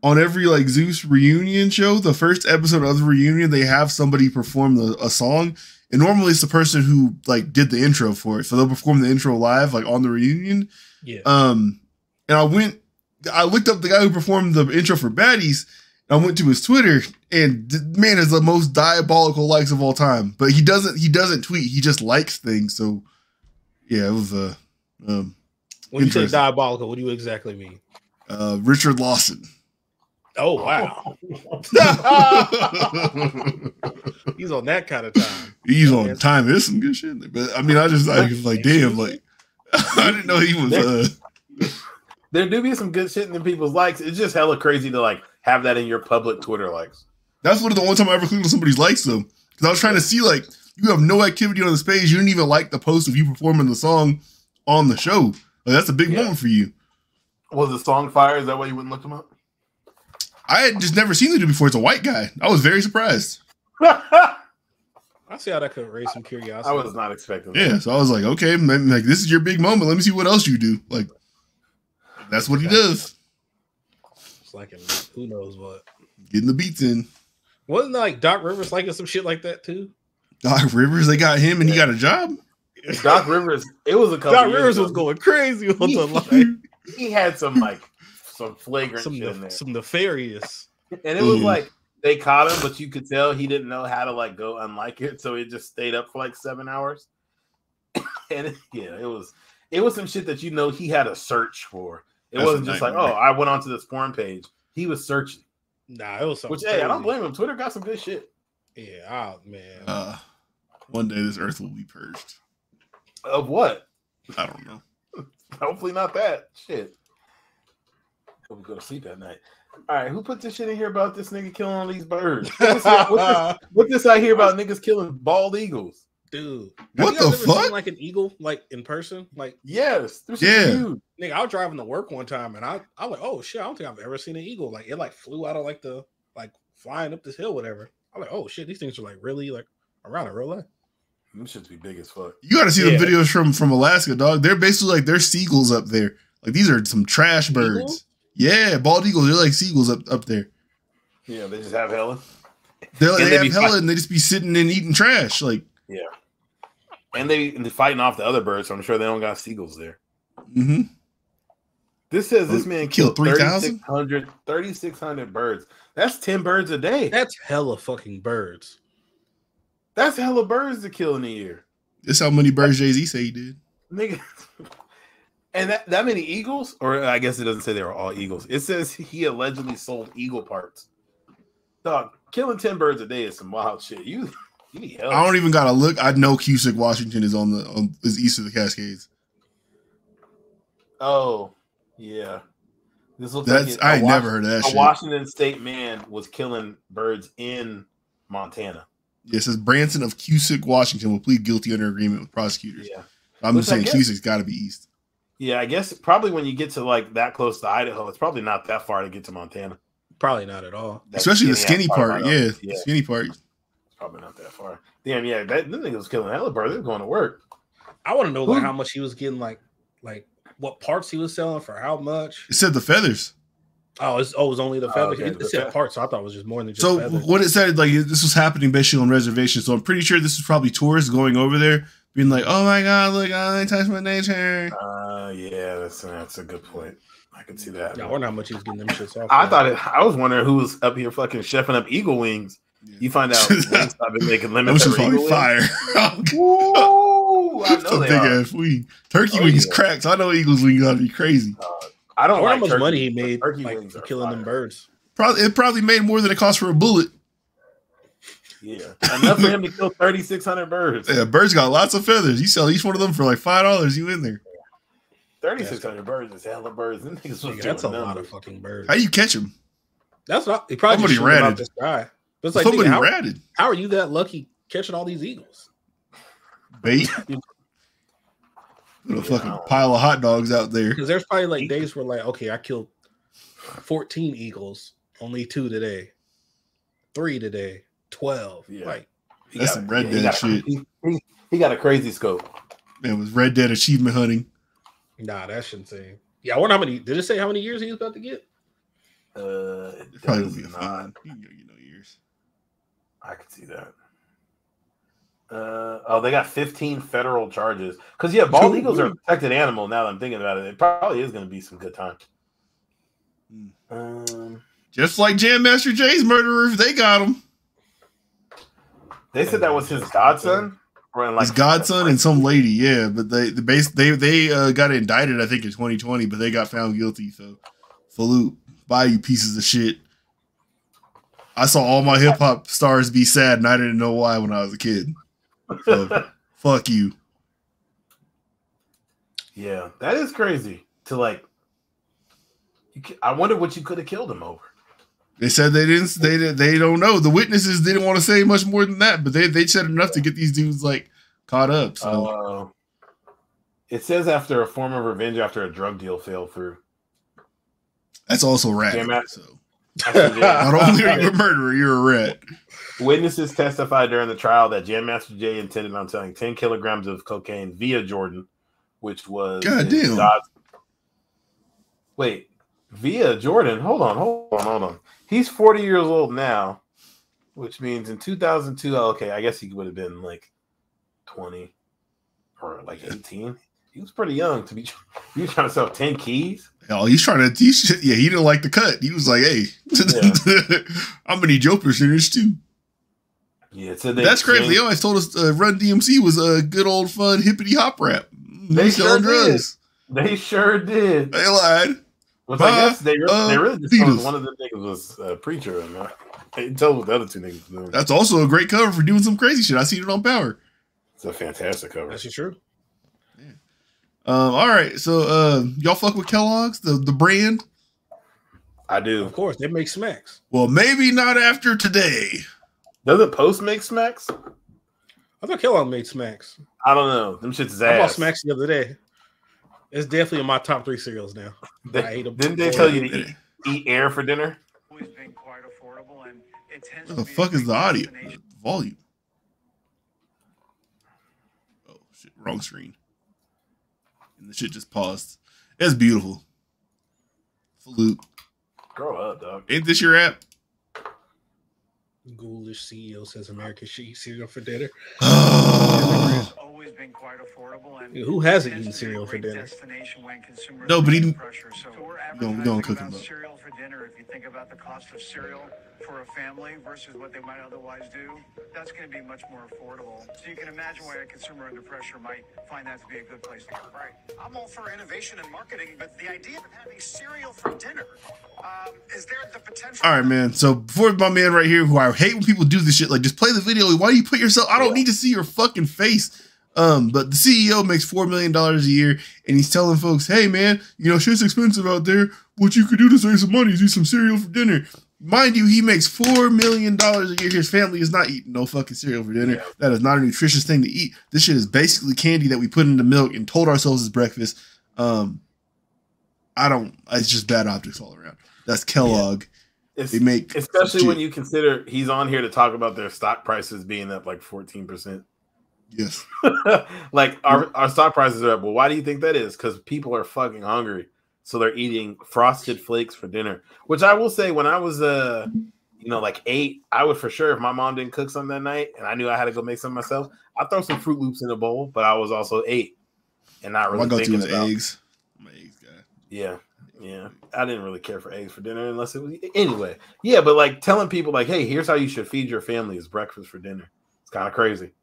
Speaker 1: on every like Zeus reunion show, the first episode of the reunion, they have somebody perform a song. And normally it's the person who like did the intro for it. So they'll perform the intro live, like on the reunion.
Speaker 3: Yeah.
Speaker 1: And I looked up the guy who performed the intro for Baddies. And I went to his Twitter, and man is the most diabolical likes of all time. But he doesn't tweet. He just likes things. So yeah, it was
Speaker 3: when you say diabolical, what do you exactly mean?
Speaker 1: Richard Lawson.
Speaker 3: Oh wow. He's on that kind of time.
Speaker 1: He's on time. There's some good shit. But I mean, I was like, damn, like I didn't know he was
Speaker 4: there do be some good shit in people's likes. It's just hella crazy to like have that in your public Twitter likes.
Speaker 1: That's literally the only time I ever clicked on somebody's likes though. Because I was trying to see like you have no activity on this page. You didn't even like the post of you performing the song on the show. Like, that's a big moment for you.
Speaker 4: Was the song fire? Is that why you wouldn't look him up?
Speaker 1: I had just never seen the dude before. It's a white guy. I was very surprised.
Speaker 3: I see how that could raise some curiosity.
Speaker 4: I was not expecting that.
Speaker 1: Yeah, so I was like, okay, man, like this is your big moment. Let me see what else you do. Like, that's what he does.
Speaker 3: It's like who knows what.
Speaker 1: Getting the beats in.
Speaker 3: Wasn't like Doc Rivers liking some shit like that too?
Speaker 1: Doc Rivers, they got him and he got a job.
Speaker 4: Doc Rivers, it was a couple.
Speaker 3: Doc Rivers was going crazy on the line.
Speaker 4: He had some flagrant shit in there.
Speaker 3: Some nefarious.
Speaker 4: And it was like they caught him, but you could tell he didn't know how to like go unlike it, so he just stayed up for like 7 hours. And it was some shit that he had a search for. It wasn't just like, I went onto this porn page. He was searching.
Speaker 3: Nah, it was something.
Speaker 4: Which, hey, I don't blame him. Twitter got some good shit.
Speaker 3: Yeah, man.
Speaker 1: One day this earth will be purged.
Speaker 4: Of what?
Speaker 1: I don't know.
Speaker 4: Hopefully not that. Shit. Hope we go to sleep at night. All right, who put this shit in here about this nigga killing all these birds? What's this I hear about niggas killing bald eagles?
Speaker 3: Dude.
Speaker 1: What the fuck?
Speaker 3: Seen, like an eagle, like in person? Like
Speaker 4: yes.
Speaker 1: Yeah.
Speaker 3: Nigga, I was driving to work one time and I was like, oh shit, I don't think I've ever seen an eagle. Like it like flew out of like the flying up this hill, whatever. I'm like, oh shit, these things are like really like around in real life.
Speaker 4: Them shits be big as fuck.
Speaker 1: You got to see the videos from Alaska, dog. They're basically like they're seagulls up there. Like these are some trash birds. Eagles? Yeah, bald eagles. They're like seagulls up there.
Speaker 4: Yeah, they just have hella.
Speaker 1: They have hella, and they just be sitting and eating trash. Like
Speaker 4: yeah, and they're fighting off the other birds. So I'm sure they don't got seagulls there.
Speaker 1: Mm-hmm.
Speaker 4: This says this man killed
Speaker 1: 3,600
Speaker 4: birds. That's 10 birds a day.
Speaker 3: That's hella fucking birds.
Speaker 4: That's hella birds to kill in a year.
Speaker 1: That's how many birds Jay-Z say he did.
Speaker 4: Nigga. And that many eagles? Or I guess it doesn't say they were all eagles. It says he allegedly sold eagle parts. Dog, killing 10 birds a day is some wild shit. You need help.
Speaker 1: I don't even gotta look. I know Cusick, Washington is is east of the Cascades.
Speaker 4: Oh, yeah. This looks
Speaker 1: I ain't never heard of that shit.
Speaker 4: A Washington State man was killing birds in Montana.
Speaker 1: Yeah, it says Branson of Cusick, Washington will plead guilty under agreement with prosecutors.
Speaker 4: Yeah.
Speaker 1: I'm just saying Cusick's got to be east.
Speaker 4: Yeah, I guess probably when you get to like that close to Idaho, it's probably not that far to get to Montana.
Speaker 3: Probably not at all.
Speaker 1: Especially the skinny part. Yeah, the skinny part.
Speaker 4: It's probably not that far. Damn, yeah, them niggas was killing hella birds. They were going to work.
Speaker 3: I want to know like how much he was getting, like what parts he was selling for how much.
Speaker 1: It said the feathers.
Speaker 3: Oh, it was only the feathers.
Speaker 1: Okay,
Speaker 3: it said parts, so I thought it was just more than just
Speaker 1: so
Speaker 3: feathers.
Speaker 1: What it said, like this was happening basically on reservations. So I'm pretty sure this is probably tourists going over there, being like, "Oh my god, look, I ain't touched my nature."
Speaker 4: Yeah, that's a good point. I can see that.
Speaker 3: Yeah, I wonder how much he was getting them shits off.
Speaker 4: I was wondering who was up here fucking chefing up eagle wings. Yeah. You find out Wingstop I've been making lemons.
Speaker 1: That was probably fire.
Speaker 4: Ooh, I know
Speaker 1: big ass wing. Turkey wings cracks. I know Eagles wings ought to be crazy.
Speaker 4: I don't
Speaker 3: know
Speaker 4: like
Speaker 3: how much money he made like killing them birds.
Speaker 1: It probably made more than it cost for a bullet.
Speaker 4: Yeah, enough for him to kill 3,600 birds.
Speaker 1: Yeah, birds got lots of feathers. You sell each one of them for like $5. You in there?
Speaker 4: 3,600 birds is hella birds.
Speaker 3: That's a lot of fucking birds.
Speaker 1: How do you catch them?
Speaker 3: That's not. He probably just
Speaker 1: ratted
Speaker 3: out this guy. But it's like,
Speaker 1: somebody ratted.
Speaker 3: How are you that lucky catching all these eagles?
Speaker 1: Bait. Put a fucking pile of hot dogs out there.
Speaker 3: Because there's probably like days where like, okay, I killed 14 eagles, only 2 today, 3 today, 12.
Speaker 4: Yeah.
Speaker 3: Like
Speaker 1: that's some Red Dead shit.
Speaker 4: He got a crazy scope.
Speaker 1: It was Red Dead achievement hunting.
Speaker 3: Nah, that's insane. Yeah, I wonder how many. Did it say how many years he was about to get?
Speaker 1: It probably would be a fine. You know, years.
Speaker 4: I could see that. They got 15 federal charges. Because yeah, bald eagles are a protected animal. Now that I'm thinking about it, it probably is going to be some good time.
Speaker 1: Just like Jam Master Jay's murderers, they got him.
Speaker 4: They said that was his godson.
Speaker 1: His godson and some lady, yeah, but they got indicted, I think, in 2020, but they got found guilty. So, salute, bye, you pieces of shit. I saw all my hip hop stars be sad, and I didn't know why when I was a kid. So, fuck you.
Speaker 4: Yeah, that is crazy. To like, I wonder what you could have killed him over.
Speaker 1: They said they didn't. They don't know. The witnesses didn't want to say much more than that, but they said enough to get these dudes like caught up. So
Speaker 4: it says after a form of revenge after a drug deal fell through.
Speaker 1: That's also rat. So
Speaker 4: actually,
Speaker 1: not only are you a murderer, you're a rat.
Speaker 4: Witnesses testified during the trial that Jam Master Jay intended on selling 10 kilograms of cocaine via Jordan, which was
Speaker 1: goddamn.
Speaker 4: Wait, via Jordan? Hold on. He's 40 years old now, which means in 2002, okay, I guess he would have been like 20 or like 18. He was pretty young to be. He was trying to sell 10 keys.
Speaker 1: Oh, he's trying to. He didn't like the cut. He was like, "Hey, I'm gonna need your percentage too."
Speaker 4: Yeah, so
Speaker 1: that's crazy. They always told us Run DMC was a good old fun hippity hop rap.
Speaker 4: They sure did. They sure did.
Speaker 1: They lied.
Speaker 4: Which I guess they really just told one of the niggas was a preacher, and they told what the other 2 niggas were doing.
Speaker 1: That's also a great cover for doing some crazy shit. I seen it on Power.
Speaker 4: It's a fantastic cover.
Speaker 3: That's true.
Speaker 1: Yeah. All right, so y'all fuck with Kellogg's, the brand?
Speaker 4: I do.
Speaker 3: Of course, they make smacks.
Speaker 1: Well, maybe not after today.
Speaker 4: Doesn't Post make smacks?
Speaker 3: I thought Kellogg made smacks.
Speaker 4: I don't know. Them shit's ass.
Speaker 3: I bought smacks the other day. It's definitely in my top 3 cereals now. I hate them.
Speaker 4: Didn't they tell you to eat air for dinner?
Speaker 1: Where the fuck is the audio? The volume. Oh shit! Wrong screen. And the shit just paused. That's beautiful. Salute.
Speaker 4: Grow up, dog.
Speaker 1: Ain't this your app?
Speaker 3: Ghoulish CEO says America should eat cereal for dinner.
Speaker 11: always been quite affordable. And
Speaker 3: who hasn't eaten cereal for dinner?
Speaker 1: No, but he
Speaker 11: don't
Speaker 1: cook about
Speaker 11: cereal for dinner. If you think about the cost of cereal for a family versus what they might otherwise do, that's going to be much more affordable. So you can imagine why a consumer under pressure might find that to be a good place to go.
Speaker 12: Right. I'm all for innovation and marketing, but the idea of having cereal for dinner, is there the potential?
Speaker 1: All right, man. So before my man right here, who I hate when people do this shit, like just play the video. Why do you put yourself? I don't need to see your fucking face. But the CEO makes $4 million a year, and he's telling folks, hey man, you know, shit's expensive out there. What you could do to save some money is eat some cereal for dinner. Mind you, he makes $4 million a year. His family is not eating no fucking cereal for dinner. Yeah. That is not a nutritious thing to eat. This shit is basically candy that we put into milk and told ourselves is breakfast. It's just bad optics all around. That's Kellogg.
Speaker 4: Yeah. Especially when you consider he's on here to talk about their stock prices being up like 14%.
Speaker 1: Yes.
Speaker 4: Like our stock prices are up. Well, why do you think that is? Because people are fucking hungry. So they're eating Frosted Flakes for dinner, which I will say when I was, like 8, I would for sure, if my mom didn't cook something that night and I knew I had to go make something myself, I'd throw some Fruit Loops in a bowl, but I was also 8 and not really thinking about
Speaker 1: eggs. I'm an eggs guy.
Speaker 4: Yeah. Yeah. I didn't really care for eggs for dinner unless it was, anyway. Yeah. But like telling people like, hey, here's how you should feed your family is breakfast for dinner. It's kind of crazy.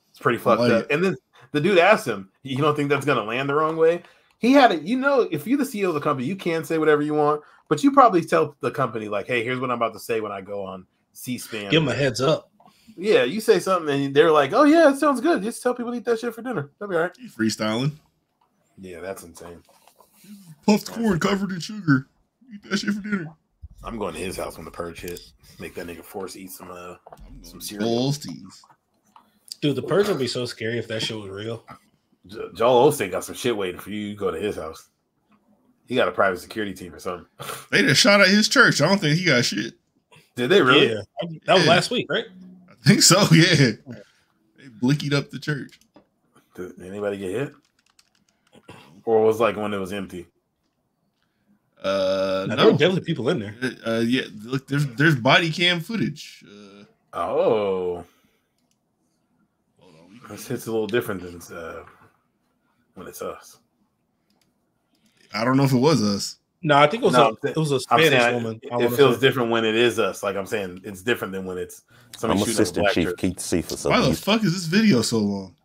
Speaker 4: It's pretty fucked up. And then the dude asked him, you don't think that's going to land the wrong way? He had it, if you're the CEO of the company, you can say whatever you want, but you probably tell the company, like, hey, here's what I'm about to say when I go on C-SPAN.
Speaker 3: Give them a heads up.
Speaker 4: Yeah, you say something and they're like, oh, yeah, it sounds good. Just tell people to eat that shit for dinner. That'll be all right.
Speaker 1: Freestyling.
Speaker 4: Yeah, that's insane.
Speaker 1: Puffed corn covered in sugar. Eat that shit for dinner.
Speaker 4: I'm going to his house when the purge hit. Make that nigga force eat some cereal.
Speaker 3: Dude, the purge would be so scary if that shit was real.
Speaker 4: Joel Osteen got some shit waiting for you. You go to his house. He got a private security team or something.
Speaker 1: They just shot at his church. I don't think he got shit.
Speaker 4: Did they really?
Speaker 3: Yeah. That was last week, right?
Speaker 1: I think so, yeah. They blinkied up the church.
Speaker 4: Did anybody get hit? Or was like when it was empty?
Speaker 3: No. There were definitely people in there.
Speaker 1: Yeah, look, there's body cam footage.
Speaker 4: Hold on. This hits a little different than when it's us.
Speaker 1: I don't know if it was us.
Speaker 3: No, I think it was a Spanish woman.
Speaker 4: It feels different when it is us. Like I'm saying, it's different than when it's somebody
Speaker 13: I'm Assistant Chief
Speaker 4: church.
Speaker 13: Keith Cephas.
Speaker 1: Why the fuck is this video so long?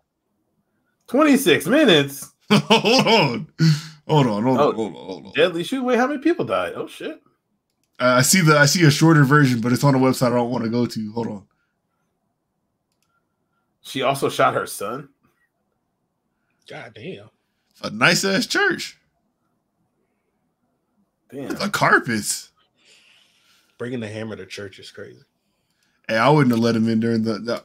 Speaker 4: 26 minutes.
Speaker 1: Hold on.
Speaker 4: Deadly shoot. Wait, how many people died? Oh shit.
Speaker 1: I see a shorter version, but it's on a website I don't want to go to. Hold on.
Speaker 4: She also shot her son.
Speaker 3: God damn.
Speaker 1: A nice ass church.
Speaker 4: Damn.
Speaker 1: The carpets.
Speaker 3: Bringing the hammer to church is crazy.
Speaker 1: Hey, I wouldn't have let him in during the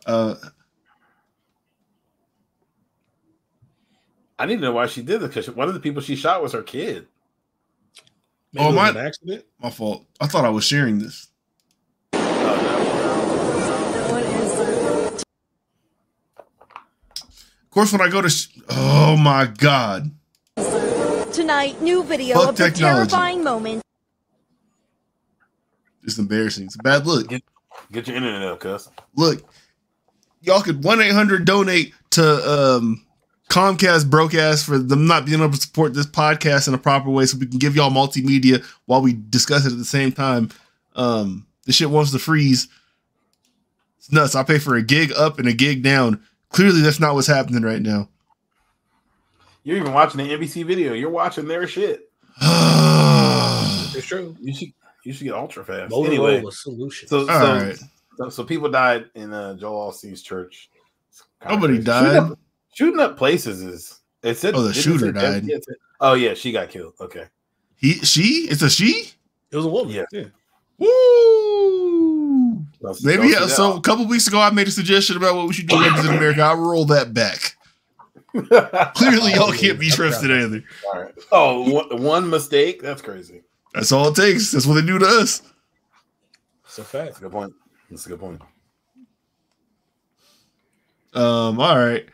Speaker 4: I need to know why she did this because one of the people she shot was her kid.
Speaker 3: Maybe it was an accident?
Speaker 1: My fault. I thought I was sharing this. Of course, when I go to oh my god.
Speaker 14: Tonight, new video
Speaker 1: Fuck
Speaker 14: of the
Speaker 1: technology.
Speaker 14: terrifying moment.
Speaker 1: It's embarrassing. It's a bad look.
Speaker 4: Get your internet up, cuz.
Speaker 1: Look, y'all could 1-800 donate to Comcast broke ass for them not being able to support this podcast in a proper way so we can give y'all multimedia while we discuss it at the same time. This shit wants to freeze. It's nuts. I pay for a gig up and a gig down. Clearly that's not what's happening right now.
Speaker 4: You're even watching the NBC video. You're watching their shit.
Speaker 3: It's true.
Speaker 4: You should get ultra fast.
Speaker 3: Motorola
Speaker 4: Anyway,
Speaker 3: solution.
Speaker 4: So people died in Joel Osteen's church.
Speaker 1: Nobody died.
Speaker 4: Shooting up places is it said
Speaker 1: the shooter died.
Speaker 4: Oh yeah, she got killed. Okay.
Speaker 1: It's a she?
Speaker 3: It was a woman.
Speaker 4: Yeah.
Speaker 1: Woo! Maybe so a couple weeks ago I made a suggestion about what we should do in America. I'll roll that back. Clearly y'all can't be trusted either.
Speaker 4: All right. Oh, one mistake? That's crazy.
Speaker 1: That's all it takes. That's what they do to us.
Speaker 3: It's a fact.
Speaker 4: That's a good point. That's a good point.
Speaker 1: All right.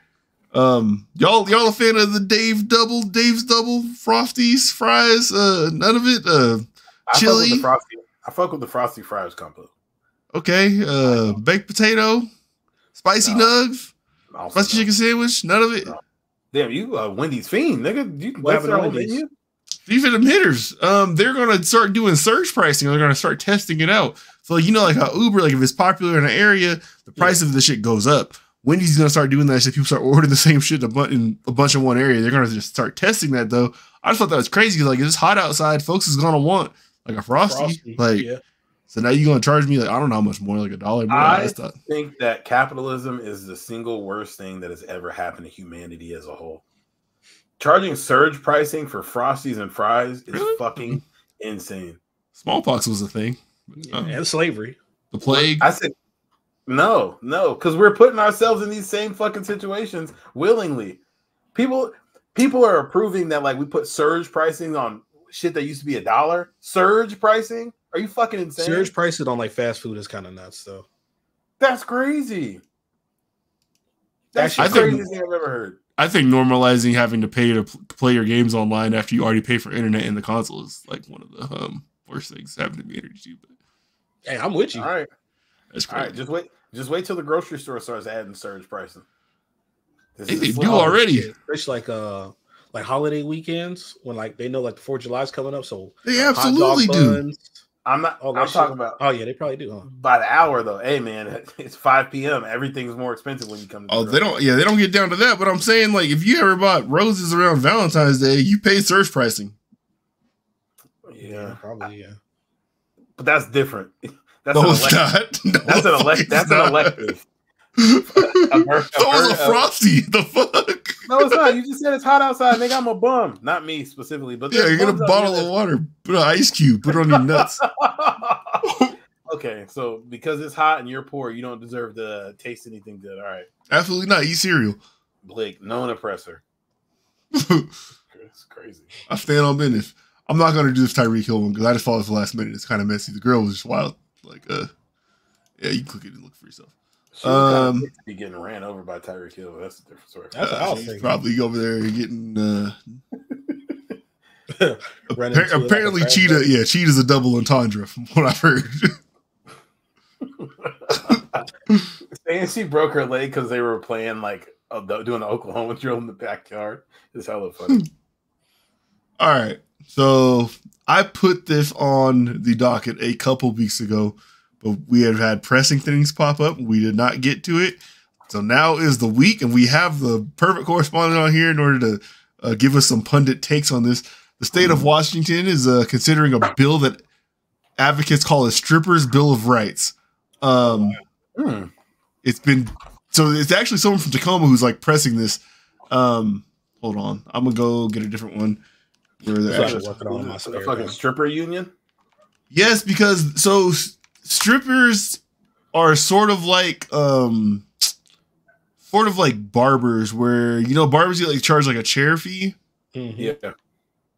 Speaker 1: Y'all a fan of the Dave's Double, Frosties, fries, none of it? Chili.
Speaker 4: I fuck with the Frosty fries combo.
Speaker 1: Okay. Baked potato, spicy nugs. Spicy chicken sandwich? None of it?
Speaker 4: Damn, you Wendy's fiend, nigga. You can
Speaker 3: What
Speaker 4: have
Speaker 3: happened
Speaker 4: their
Speaker 3: to
Speaker 4: own
Speaker 3: Wendy's?
Speaker 4: menu.
Speaker 1: Even them hitters, they're gonna start doing surge pricing. They're gonna start testing it out. So like how Uber, like if it's popular in an area, the price of the shit goes up. Wendy's gonna start doing that shit. People start ordering the same shit in a bunch of one area. They're gonna just start testing that though. I just thought that was crazy. Like it's hot outside, folks is gonna want like a Frosty. Like so now you're gonna charge me like I don't know how much more, like $1 more.
Speaker 4: I think that capitalism is the single worst thing that has ever happened to humanity as a whole. Charging surge pricing for Frosties and fries is fucking insane.
Speaker 1: Smallpox was a thing.
Speaker 3: And slavery.
Speaker 1: The plague.
Speaker 4: I said no, because we're putting ourselves in these same fucking situations willingly. People are approving that like we put surge pricing on shit that used to be $1. Surge pricing? Are you fucking insane?
Speaker 3: Surge prices on like fast food is kind of nuts though.
Speaker 4: That's crazy. That's the craziest thing I've ever heard.
Speaker 1: I think normalizing having to pay to play your games online after you already pay for internet in the console is like one of the worst things happening to me too. But
Speaker 3: hey, I'm with you.
Speaker 4: All right,
Speaker 1: that's crazy.
Speaker 4: All right, just wait till the grocery store starts adding surge pricing.
Speaker 1: Hey, they do already.
Speaker 3: It's like holiday weekends when like they know like the 4th of July is coming up, so
Speaker 1: they absolutely do.
Speaker 4: I'm talking about.
Speaker 3: Oh yeah, they probably do. Huh?
Speaker 4: By the hour though. Hey man, it's 5 p.m. Everything's more expensive when you come to
Speaker 1: they don't get down to that, but I'm saying like if you ever bought roses around Valentine's Day, you pay surge pricing.
Speaker 4: Yeah,
Speaker 3: probably, yeah.
Speaker 4: But that's different. That's
Speaker 1: no,
Speaker 4: an
Speaker 1: it's not. No,
Speaker 4: that's an elective. That's an elective.
Speaker 1: That was a Frosty. The fuck?
Speaker 4: No, it's not. You just said it's hot outside. Nigga, I'm a bum. Not me specifically, but
Speaker 1: yeah, you get a bottle of water, put an ice cube, put it on your nuts.
Speaker 4: Okay, so because it's hot and you're poor, you don't deserve to taste anything good. All right.
Speaker 1: Absolutely not. Eat cereal.
Speaker 4: Blake, known oppressor. It's crazy.
Speaker 1: I stand on business. I'm not going to do this Tyreek Hill one because I just followed the last minute. It's kind of messy. The girl was just wild. Like, yeah, you can click it and look for yourself.
Speaker 4: Be getting ran over by Tyreek Hill. That's a different story.
Speaker 1: She's probably over there getting. Apparently, Cheetah. Yeah, Cheetah's a double entendre from what I've heard.
Speaker 4: Saying she broke her leg because they were playing like doing the Oklahoma drill in the backyard is hella funny.
Speaker 1: All right, so I put this on the docket a couple weeks ago, but we had pressing things pop up. We did not get to it. So now is the week, and we have the perfect correspondent on here in order to give us some pundit takes on this. The state of Washington is considering a bill that advocates call a stripper's bill of rights. It's actually someone from Tacoma who's like pressing this. Hold on, I'm gonna go get a different one. Where they're actually
Speaker 4: working on my fucking stripper union.
Speaker 1: Yes, because strippers are sort of like barbers, where barbers get like charged like a chair fee.
Speaker 4: Mm-hmm. Yeah.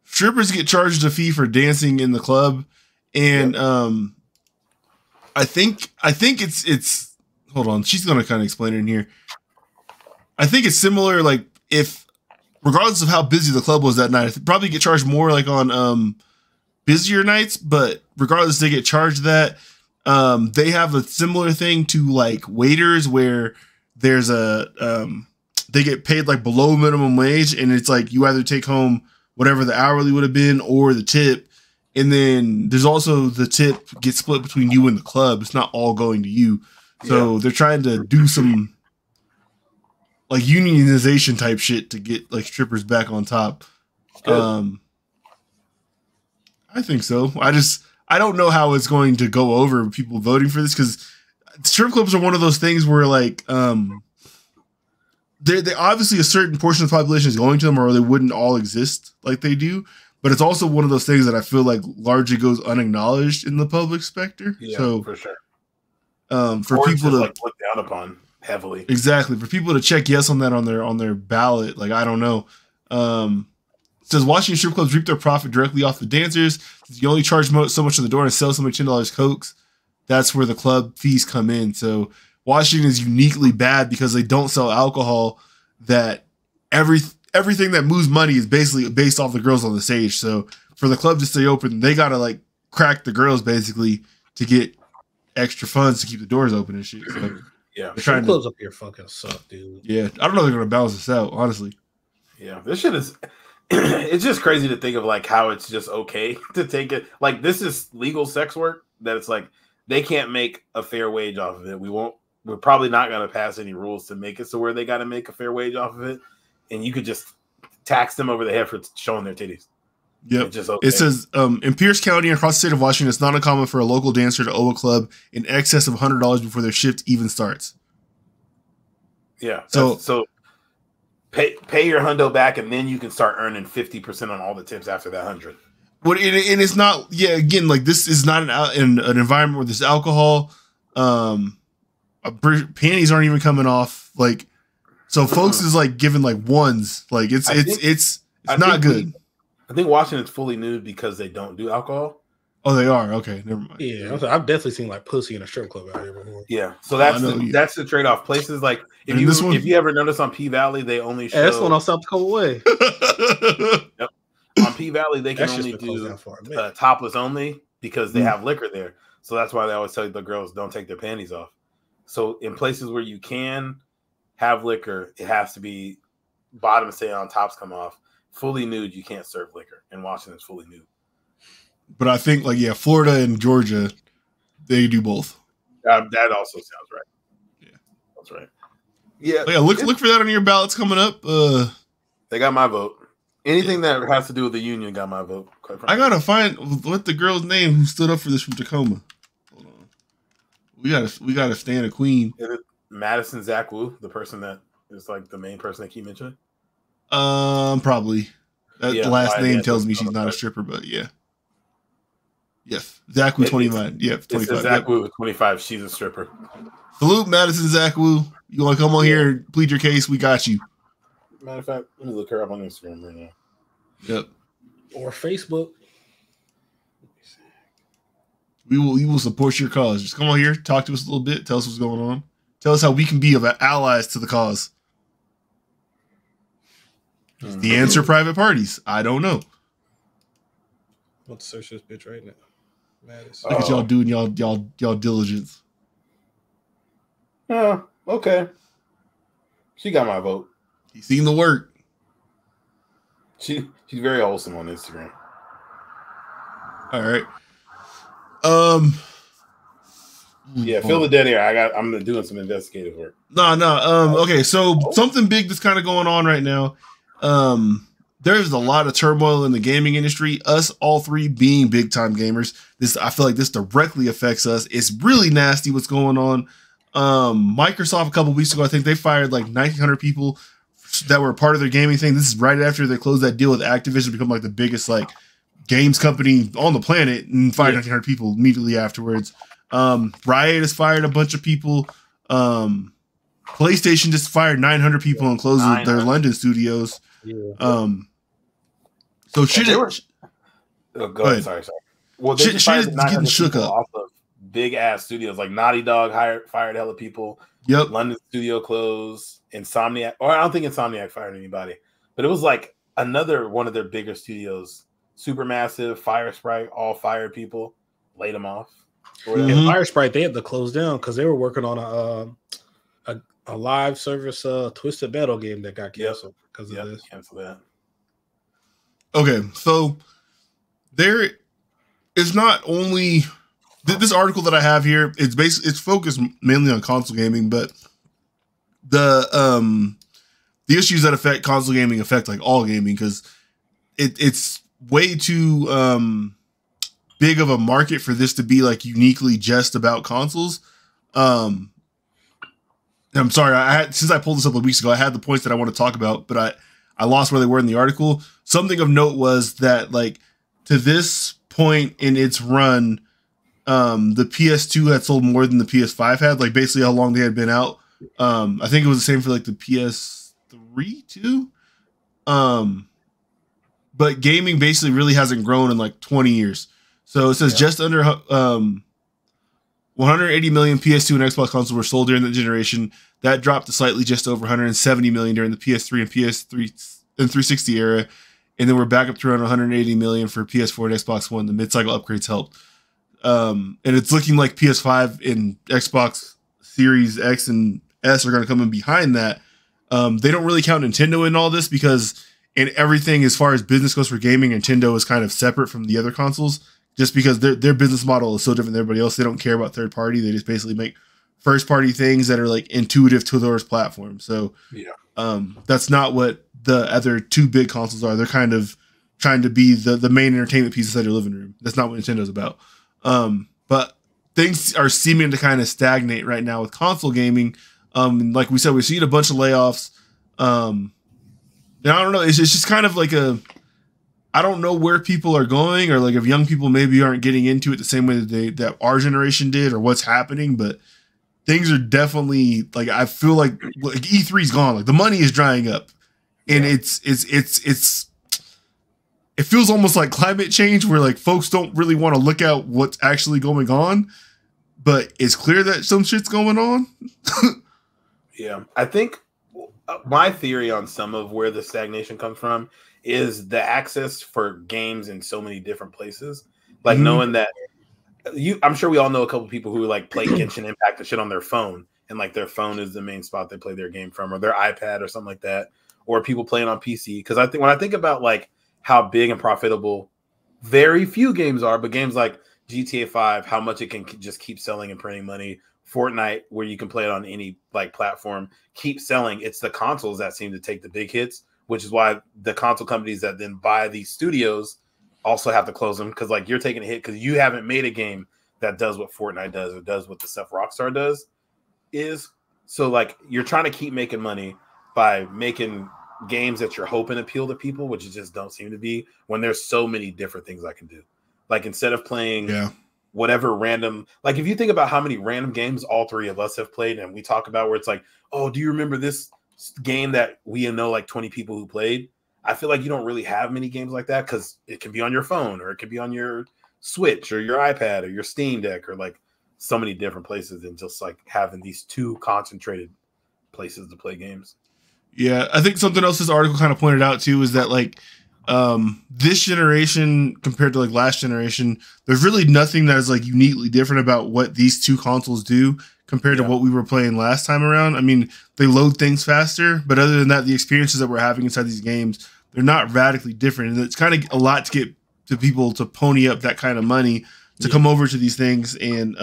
Speaker 1: Strippers get charged a fee for dancing in the club, and I think it's hold on, she's gonna kind of explain it in here. I think it's similar, like if regardless of how busy the club was that night, they probably get charged more like on busier nights, but regardless, they get charged that. They have a similar thing to like waiters where there's they get paid like below minimum wage, and it's like you either take home whatever the hourly would have been or the tip. And then there's also the tip gets split between you and the club. It's not all going to you. So they're trying to do some like unionization type shit to get like strippers back on top. I think so. I don't know how it's going to go over people voting for this, because strip clubs are one of those things where like they obviously a certain portion of the population is going to them, or they wouldn't all exist like they do. But it's also one of those things that I feel like largely goes unacknowledged in the public specter.
Speaker 4: Yeah,
Speaker 1: so
Speaker 4: for sure.
Speaker 1: For people to
Speaker 4: like look down upon heavily.
Speaker 1: Exactly. For people to check yes on that on their ballot, like I don't know. It says Washington strip clubs reap their profit directly off the dancers. You only charge so much on the door and sell somebody $10 cokes. That's where the club fees come in. So Washington is uniquely bad because they don't sell alcohol. That everything that moves money is basically based off the girls on the stage. So for the club to stay open, they gotta like crack the girls basically to get extra funds to keep the doors open and shit. So
Speaker 4: Yeah,
Speaker 3: the strip clubs up here fucking suck, dude.
Speaker 1: Yeah, I don't know if they're gonna balance this out, honestly.
Speaker 4: Yeah, this shit is. It's just crazy to think of like how it's just okay to take it. Like this is legal sex work that it's like they can't make a fair wage off of it. We're probably not gonna pass any rules to make it so where they got to make a fair wage off of it, and you could just tax them over the head for showing their titties.
Speaker 1: Yep.
Speaker 4: Just okay.
Speaker 1: It says in Pierce County and across the state of Washington, it's not uncommon for a local dancer to owe a club in excess of $100 before their shift even starts.
Speaker 4: Yeah.
Speaker 1: So
Speaker 4: pay your hundo back, and then you can start earning 50% on all the tips after that 100.
Speaker 1: What and it's not. Yeah, again, like this is not an environment where there's alcohol. Panties aren't even coming off. Like, so folks is like giving like ones. Like it's not good.
Speaker 4: I think Washington's fully nude because they don't do alcohol.
Speaker 1: Oh, they are? Okay, never mind.
Speaker 3: Yeah, I've definitely seen like pussy in a strip club out here before.
Speaker 4: Yeah, so that's the trade-off. Places like if you ever notice on P Valley, they only show.
Speaker 3: Hey, that's one on South Dakota Way.
Speaker 4: Yep. On P Valley, they can only do topless only because they have liquor there. So that's why they always tell the girls don't take their panties off. So in places where you can have liquor, it has to be bottom stay on, tops come off. Fully nude, you can't serve liquor. And Washington's fully nude.
Speaker 1: But I think, like, yeah, Florida and Georgia, they do both.
Speaker 4: That also sounds right.
Speaker 1: Yeah,
Speaker 4: that's right.
Speaker 1: Yeah, look for that on your ballots coming up.
Speaker 4: They got my vote. Anything that has to do with the union got my vote.
Speaker 1: I gotta find what the girl's name who stood up for this from Tacoma. Hold on, we gotta stand a queen.
Speaker 4: Is it Madison Zach Wu, the person that is like the main person they keep mentioning?
Speaker 1: Probably. That last name tells me she's not a stripper, but yeah. Yes. Zach Wu 29. Yep, 25.
Speaker 4: Zach Wu 25. She's a stripper.
Speaker 1: Salute, Madison Zach Wu. You want to come on here and plead your case? We got you.
Speaker 4: Matter of fact, let me look her up on Instagram right now.
Speaker 1: Yep.
Speaker 3: Or Facebook.
Speaker 1: We will support your cause. Just come on here, talk to us a little bit, tell us what's going on. Tell us how we can be of allies to the cause. The answer, private parties. I don't know.
Speaker 3: Let's search this bitch right now. Madison.
Speaker 1: Look at y'all doing y'all diligence.
Speaker 4: Oh, okay. She got my vote.
Speaker 1: He's seen the work.
Speaker 4: She's very wholesome on Instagram.
Speaker 1: All right.
Speaker 4: Yeah, fill the dead air. I'm doing some investigative work.
Speaker 1: No. Okay, so something big that's kind of going on right now. There's a lot of turmoil in the gaming industry. Us all three being big time gamers. I feel like this directly affects us. It's really nasty what's going on. Microsoft a couple weeks ago, I think they fired like 1,900 people that were part of their gaming thing. This is right after they closed that deal with Activision to become like the biggest like games company on the planet and fired 1,900 people immediately afterwards. Riot has fired a bunch of people. PlayStation just fired 900 people and closed their London studios.
Speaker 3: Yeah.
Speaker 1: So shit.
Speaker 4: Go ahead. Sorry. Well, they
Speaker 1: shit is getting shook up
Speaker 4: off of big ass studios like Naughty Dog fired hella people.
Speaker 1: Yep.
Speaker 4: London studio closed. Insomniac, or I don't think Insomniac fired anybody, but it was like another one of their bigger studios, Supermassive, Fire Sprite, all fired people, laid them off.
Speaker 3: And Fire Sprite, they had to close down because they were working on a live service Twisted Metal game that got canceled because of this.
Speaker 4: Cancel that.
Speaker 1: Okay, so there is not only this article that I have here. It's focused mainly on console gaming, but the issues that affect console gaming affect like all gaming because it's way too big of a market for this to be like uniquely just about consoles. I'm sorry, since I pulled this up a week ago, I had the points that I want to talk about, but I lost where they were in the article. Something of note was that like to this point in its run, the PS2 had sold more than the PS5 had, like basically how long they had been out. I think it was the same for like the PS3 too. But gaming basically really hasn't grown in like 20 years. So it says just under 180 million PS2 and Xbox consoles were sold during the generation. That dropped to slightly just over 170 million during the PS3 and PS3 and 360 era. And then we're back up to around 180 million for PS4 and Xbox One. The mid-cycle upgrades helped. And it's looking like PS5 and Xbox Series X and S are going to come in behind that. They don't really count Nintendo in all this because in everything as far as business goes for gaming, Nintendo is kind of separate from the other consoles just because their business model is so different than everybody else. They don't care about third party. They just basically make first party things that are like intuitive to their platform. So that's not what the other two big consoles are. They're kind of trying to be the main entertainment piece inside your living room. That's not what Nintendo's about. But things are seeming to kind of stagnate right now with console gaming. Like we said, we've seen a bunch of layoffs. And I don't know. It's just kind of like I don't know where people are going, or like if young people maybe aren't getting into it the same way that our generation did, or what's happening. But things are definitely like, I feel like E3's gone. Like the money is drying up, and it feels almost like climate change, where like folks don't really want to look at what's actually going on, but it's clear that some shit's going on.
Speaker 4: Yeah, I think my theory on some of where the stagnation comes from is the access for games in so many different places. Like knowing that I'm sure we all know a couple people who like play Genshin Impact and shit on their phone, and like their phone is the main spot they play their game from, or their iPad or something like that, or people playing on PC. Because I think when I think about like how big and profitable very few games are, but games like GTA 5, how much it can just keep selling and printing money. Fortnite, where you can play it on any like platform, keep selling. It's the consoles that seem to take the big hits, which is why the console companies that then buy these studios also have to close them, because like you're taking a hit because you haven't made a game that does what Fortnite does or does what the stuff Rockstar does. So like you're trying to keep making money by making games that you're hoping appeal to people, which just don't seem to be, when there's so many different things I can do. Like instead of playing whatever random, like if you think about how many random games all three of us have played, and we talk about where it's like, oh, do you remember this game that we know like 20 people who played? I feel like you don't really have many games like that, because it can be on your phone, or it could be on your Switch or your iPad or your Steam Deck, or like so many different places than just like having these two concentrated places to play games.
Speaker 1: Yeah, I think something else this article kind of pointed out too is that like this generation compared to like last generation, there's really nothing that is like uniquely different about what these two consoles do compared to what we were playing last time around. I mean, they load things faster, but other than that, the experiences that we're having inside these games, they're not radically different. And it's kind of a lot to get to people to pony up that kind of money to come over to these things. And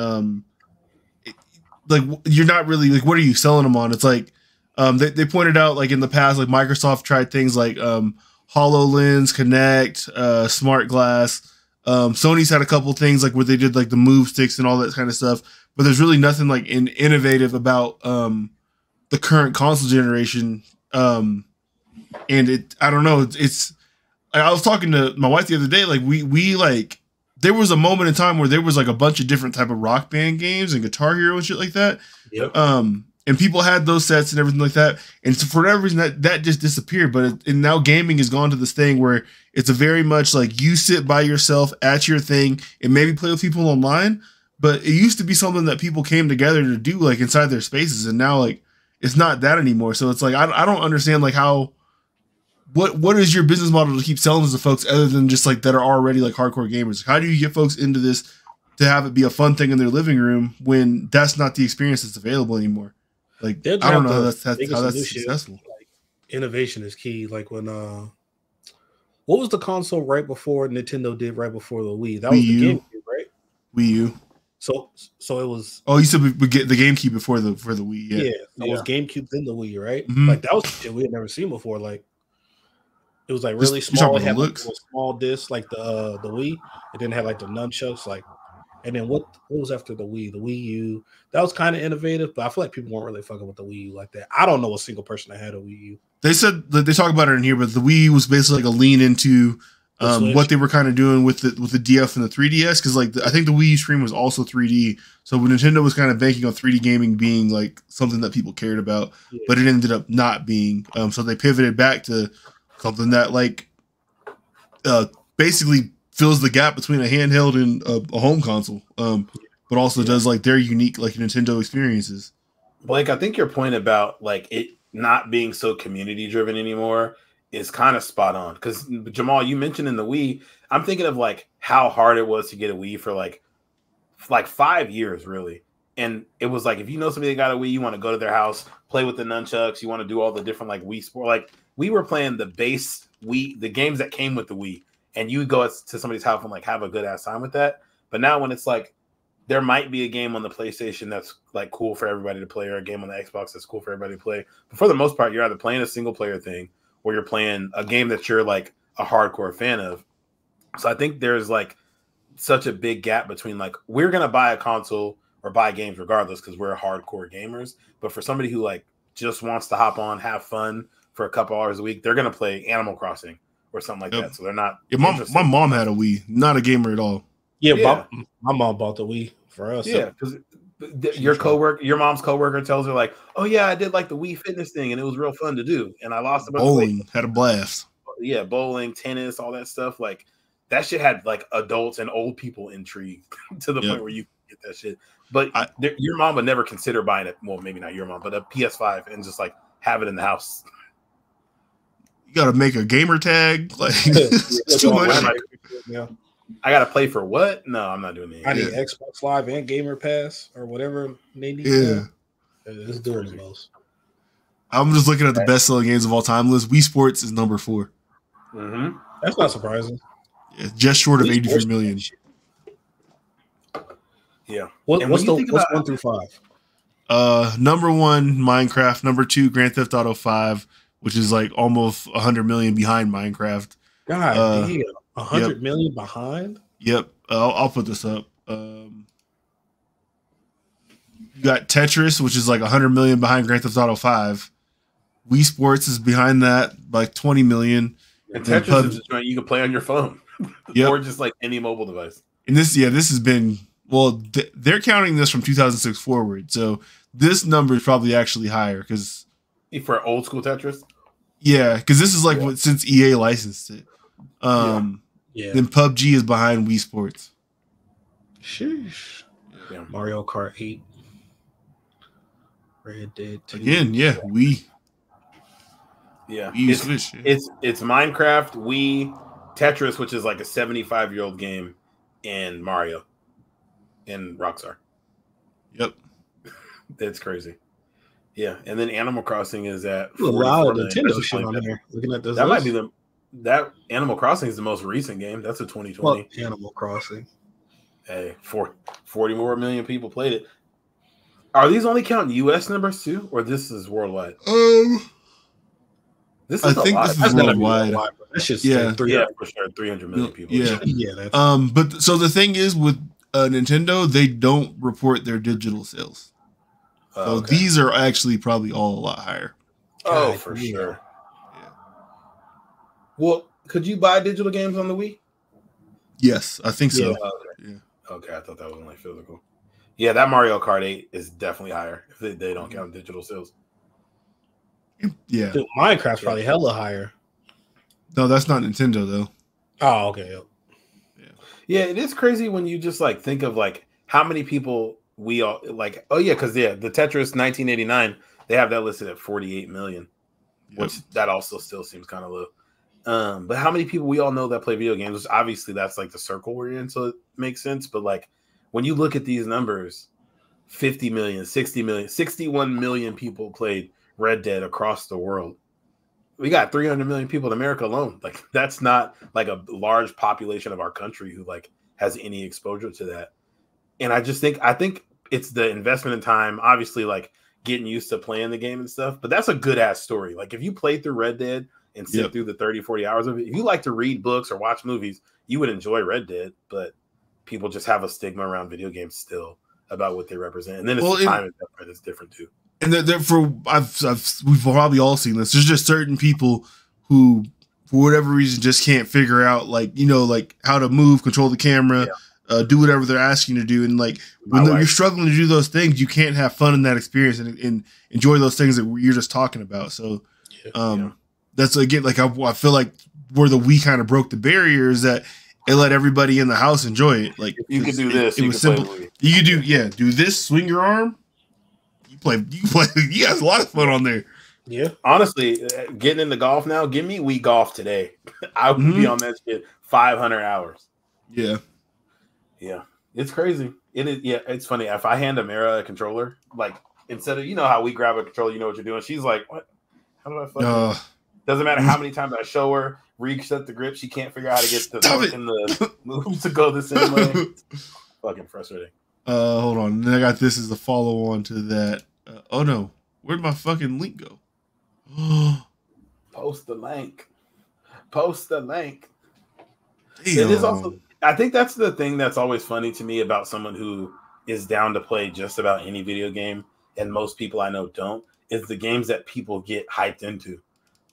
Speaker 1: like, you're not really like, what are you selling them on? It's like, they pointed out like in the past, like Microsoft tried things like HoloLens, Kinect, Smart Glass. Sony's had a couple things like where they did like the move sticks and all that kind of stuff, but there's really nothing like innovative about the current console generation. And I don't know. It's I was talking to my wife the other day. Like we like there was a moment in time where there was like a bunch of different type of Rock Band games and Guitar Hero and shit like that.
Speaker 4: Yep.
Speaker 1: And people had those sets and everything like that. And so for whatever reason, that just disappeared. But and now gaming has gone to this thing where it's a very much like you sit by yourself at your thing and maybe play with people online. But it used to be something that people came together to do like inside their spaces. And now like it's not that anymore. So it's like I don't understand like how what is your business model to keep selling this to folks other than just like that are already like hardcore gamers? How do you get folks into this to have it be a fun thing in their living room when that's not the experience that's available anymore? Like I don't know how that's successful.
Speaker 3: Like, innovation is key. Like when what was the console right before Nintendo did right before the Wii? That was the GameCube, right?
Speaker 1: Wii U.
Speaker 3: So it was.
Speaker 1: Oh, you said we get the GameCube before the Wii.
Speaker 3: Yeah, it was GameCube then the Wii, right? Mm-hmm. Like that was shit we had never seen before. Like it was like really small. It had like a small disc like the Wii. It didn't have like the nunchucks. Like, and then what was after the Wii? The Wii U. That was kind of innovative, but I feel like people weren't really fucking with the Wii U like that. I don't know a single person that had a Wii U.
Speaker 1: They said that they talk about it in here, but the Wii U was basically like a lean into what they were kind of doing with the DF and the 3DS, because like I think the Wii U screen was also 3D. So Nintendo was kind of banking on 3D gaming being like something that people cared about, but it ended up not being. So they pivoted back to something that like basically fills the gap between a handheld and a home console, but also does like their unique like Nintendo experiences.
Speaker 4: Blake, I think your point about like it not being so community driven anymore is kind of spot on. Because Jamal, you mentioned in the Wii, I'm thinking of like how hard it was to get a Wii for like 5 years really, And it was like, if you know somebody that got a Wii, you want to go to their house, play with the nunchucks, you want to do all the different like Wii sport. Like we were playing the base Wii, the games that came with the Wii, and you go to somebody's house and like have a good ass time with that. But now when it's like, there might be a game on the PlayStation that's like cool for everybody to play, or a game on the Xbox that's cool for everybody to play. But for the most part, you're either playing a single player thing or you're playing a game that you're like a hardcore fan of. So I think there's like such a big gap between like, we're going to buy a console or buy games regardless because we're hardcore gamers. But for somebody who like just wants to hop on, have fun for a couple hours a week, they're going to play Animal Crossing or something like that. So they're not.
Speaker 1: Yeah, my mom had a Wii, not a gamer at all.
Speaker 3: Yeah, my mom bought the Wii for us.
Speaker 4: Yeah, because your mom's coworker tells her like, "Oh yeah, I did like the Wii Fitness thing, and it was real fun to do, and I lost a bunch of weight."
Speaker 1: Had a blast.
Speaker 4: Yeah, bowling, tennis, all that stuff. Like that shit had like adults and old people intrigued to the point where you get that shit. But your mom would never consider buying it. Well, maybe not your mom, but a PS5 and just like have it in the house.
Speaker 1: You got to make a gamer tag. Like it's too much.
Speaker 3: Yeah.
Speaker 4: I gotta play for what? No, I'm not doing that.
Speaker 3: I need Xbox Live and Gamer Pass or whatever they need.
Speaker 1: Yeah,
Speaker 3: it's doing the most.
Speaker 1: I'm just looking at the best-selling games of all time list. Wii Sports is number 4.
Speaker 4: Mm-hmm.
Speaker 3: That's not surprising.
Speaker 1: Yeah, just short of 83 million.
Speaker 4: Yeah.
Speaker 3: What's 1 through 5?
Speaker 1: Number 1, Minecraft. Number 2, Grand Theft Auto 5, which is like almost 100 million behind Minecraft.
Speaker 3: God damn. 100 million behind?
Speaker 1: Yep. I'll put this up. You got Tetris, which is like 100 million behind Grand Theft Auto 5. Wii Sports is behind that by 20 million.
Speaker 4: And Tetris is just you can play on your phone. Or just like any mobile device.
Speaker 1: And this has been, well, they're counting this from 2006 forward. So this number is probably actually higher because
Speaker 4: for old school Tetris.
Speaker 1: Yeah, because this is like since EA licensed it. Then PUBG is behind Wii Sports.
Speaker 3: Sheesh. Yeah. Mario Kart 8. Red Dead 2.
Speaker 1: Again, Wii.
Speaker 4: Yeah.
Speaker 1: Wii
Speaker 4: it's
Speaker 1: Switch,
Speaker 4: it's Minecraft, Wii, Tetris, which is like a 75-year-old game, and Mario and Rockstar.
Speaker 1: Yep.
Speaker 4: That's crazy. Yeah. And then Animal Crossing is at
Speaker 3: a lot of Nintendo shit on there. Looking at this
Speaker 4: that might be that Animal Crossing is the most recent game. That's a 2020.
Speaker 3: Well, Animal Crossing.
Speaker 4: Hey, 40 more million people played it. Are these only counting U.S. numbers too, or this is worldwide?
Speaker 1: This is this is worldwide.
Speaker 3: That's just
Speaker 4: for sure, 300 million people.
Speaker 1: Yeah. But so the thing is with Nintendo, they don't report their digital sales. So these are actually probably all a lot higher.
Speaker 4: Oh, for sure. Well, could you buy digital games on the Wii?
Speaker 1: Yes, I think so.
Speaker 4: Okay, I thought that was only physical. Yeah, that Mario Kart 8 is definitely higher if they don't count digital sales.
Speaker 1: Yeah.
Speaker 3: Dude, Minecraft's probably hella higher.
Speaker 1: No, that's not Nintendo though.
Speaker 3: Oh, okay.
Speaker 4: Yeah, it is crazy when you just like think of like how many people we all like. Oh yeah, because the Tetris 1989 they have that listed at 48 million, which that also still seems kind of low. But how many people we all know that play video games? Which obviously that's like the circle we're in, so it makes sense. But like when you look at these numbers, 50 million, 60 million, 61 million people played Red Dead across the world. We got 300 million people in America alone. Like that's not like a large population of our country who like has any exposure to that. And I think it's the investment in time, obviously like getting used to playing the game and stuff, but that's a good ass story. Like if you played through Red Dead and sit through the 30, 40 hours of it, if you like to read books or watch movies, you would enjoy Red Dead, but people just have a stigma around video games still about what they represent. And then it's the time that's different too.
Speaker 1: And we've probably all seen this. There's just certain people who, for whatever reason, just can't figure out like how to move, control the camera, do whatever they're asking you to do. And like when you're struggling to do those things, you can't have fun in that experience and enjoy those things that you're just talking about. So that's again like I feel like where the Wii kind of broke the barrier is that it let everybody in the house enjoy it. Like
Speaker 4: you can do this.
Speaker 1: It was simple. You could do this, swing your arm. You play. You guys a lot of fun on there.
Speaker 3: Yeah.
Speaker 4: Honestly, getting into golf now, give me Wii Golf today. I would be on that shit 500 hours.
Speaker 1: Yeah.
Speaker 4: Yeah. It's crazy. It is. Yeah, it's funny. If I hand Amira a controller, like instead of how we grab a controller, you know what you're doing. She's like, what? How do I fucking? Doesn't matter how many times I show her, reset the grip. She can't figure out how to get the moves to go the same way. Fucking frustrating.
Speaker 1: Hold on. Then I got this as a follow on to that. Oh no, where'd my fucking link go?
Speaker 4: Post the link. Post the link.
Speaker 1: Damn.
Speaker 4: It is also. I think that's the thing that's always funny to me about someone who is down to play just about any video game, and most people I know don't. Is the games that people get hyped into.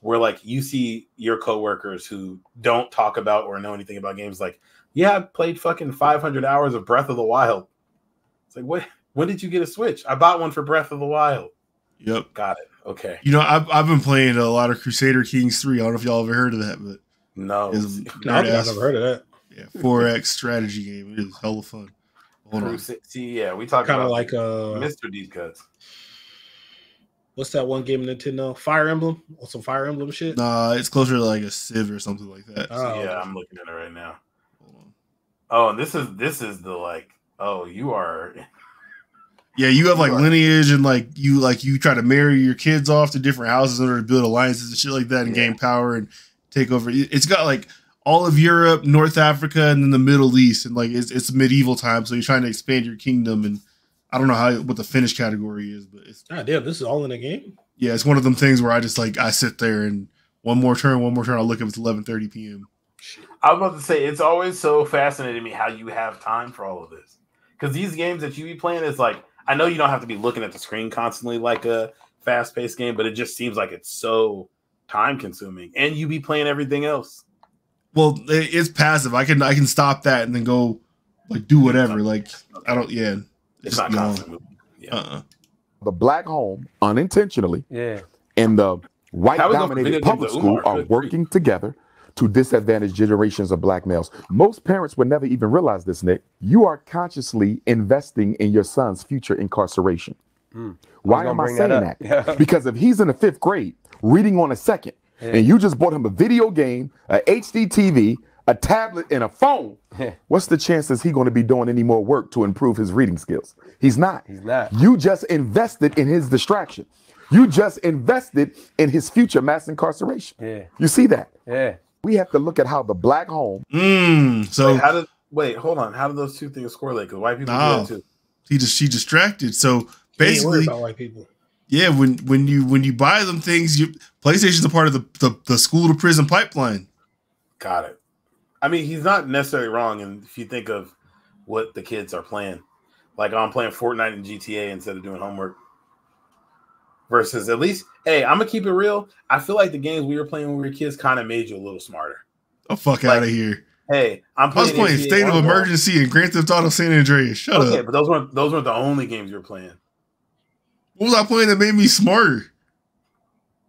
Speaker 4: Where like you see your coworkers who don't talk about or know anything about games, like, yeah, I played fucking 500 hours of Breath of the Wild. It's like, what? When did you get a Switch? I bought one for Breath of the Wild.
Speaker 1: Yep,
Speaker 4: got it. Okay.
Speaker 1: I've been playing a lot of Crusader Kings 3. I don't know if y'all ever heard of that, but
Speaker 4: no,
Speaker 3: I've never heard of that.
Speaker 1: Yeah, 4X strategy game. It is hella fun. Hold on.
Speaker 4: See, yeah, we talk
Speaker 3: kind of
Speaker 4: about
Speaker 3: like
Speaker 4: Mr. Deep Cuts.
Speaker 3: What's that one game Nintendo? Fire Emblem? Or some Fire Emblem shit?
Speaker 1: Nah, it's closer to like a Civ or something like that.
Speaker 4: Oh, yeah, I'm looking at it right now. Hold on. Oh, and this is the like. Oh, you are.
Speaker 1: Yeah, you have like lineage and like you try to marry your kids off to different houses in order to build alliances and shit like that and gain power and take over. It's got like all of Europe, North Africa, and then the Middle East, and like it's medieval time. So you're trying to expand your kingdom, and I don't know what the finish category is, but it's
Speaker 3: damn, this is all in the game.
Speaker 1: Yeah, it's one of them things where I just like I sit there and one more turn. I'll look up. It's 11:30 p.m.
Speaker 4: I was about to say it's always so fascinating to me how you have time for all of this, because these games that you be playing is like, I know you don't have to be looking at the screen constantly like a fast-paced game, but it just seems like it's so time-consuming, and you be playing everything else.
Speaker 1: Well, it's passive. I can stop that and then go like do whatever. Like I don't. Yeah,
Speaker 4: it's not constant.
Speaker 1: Yeah.
Speaker 13: The black home unintentionally.
Speaker 15: Yeah.
Speaker 13: And the white-dominated public school are working together to disadvantage generations of black males. Most parents would never even realize this, Nick. You are consciously investing in your son's future incarceration. Why am I saying that?
Speaker 15: Yeah.
Speaker 13: Because if he's in the 5th grade, reading on a second, and you just bought him a video game, a HD TV, a tablet, and a phone, what's the chances he's going to be doing any more work to improve his reading skills? He's not.
Speaker 15: He's not.
Speaker 13: You just invested in his distraction. You just invested in his future mass incarceration.
Speaker 15: Yeah.
Speaker 13: You see that?
Speaker 15: Yeah.
Speaker 13: We have to look at how the black home.
Speaker 1: So
Speaker 4: wait, hold on. How do those two things correlate? Because white people do that too.
Speaker 1: She distracted. So basically,
Speaker 3: about white people.
Speaker 1: Yeah, when you buy them things, PlayStation's a part of the school to prison pipeline.
Speaker 4: Got it. I mean, he's not necessarily wrong, and if you think of what the kids are playing, like I'm playing Fortnite and GTA instead of doing homework. Versus at least, hey, I'm gonna keep it real. I feel like the games we were playing when we were kids kind of made you a little smarter.
Speaker 1: Oh, fuck out of here!
Speaker 4: Hey,
Speaker 1: I was playing State of Emergency and Grand Theft Auto San Andreas. Shut up.
Speaker 4: Okay, but those weren't the only games you were playing.
Speaker 1: What was I playing that made me smarter?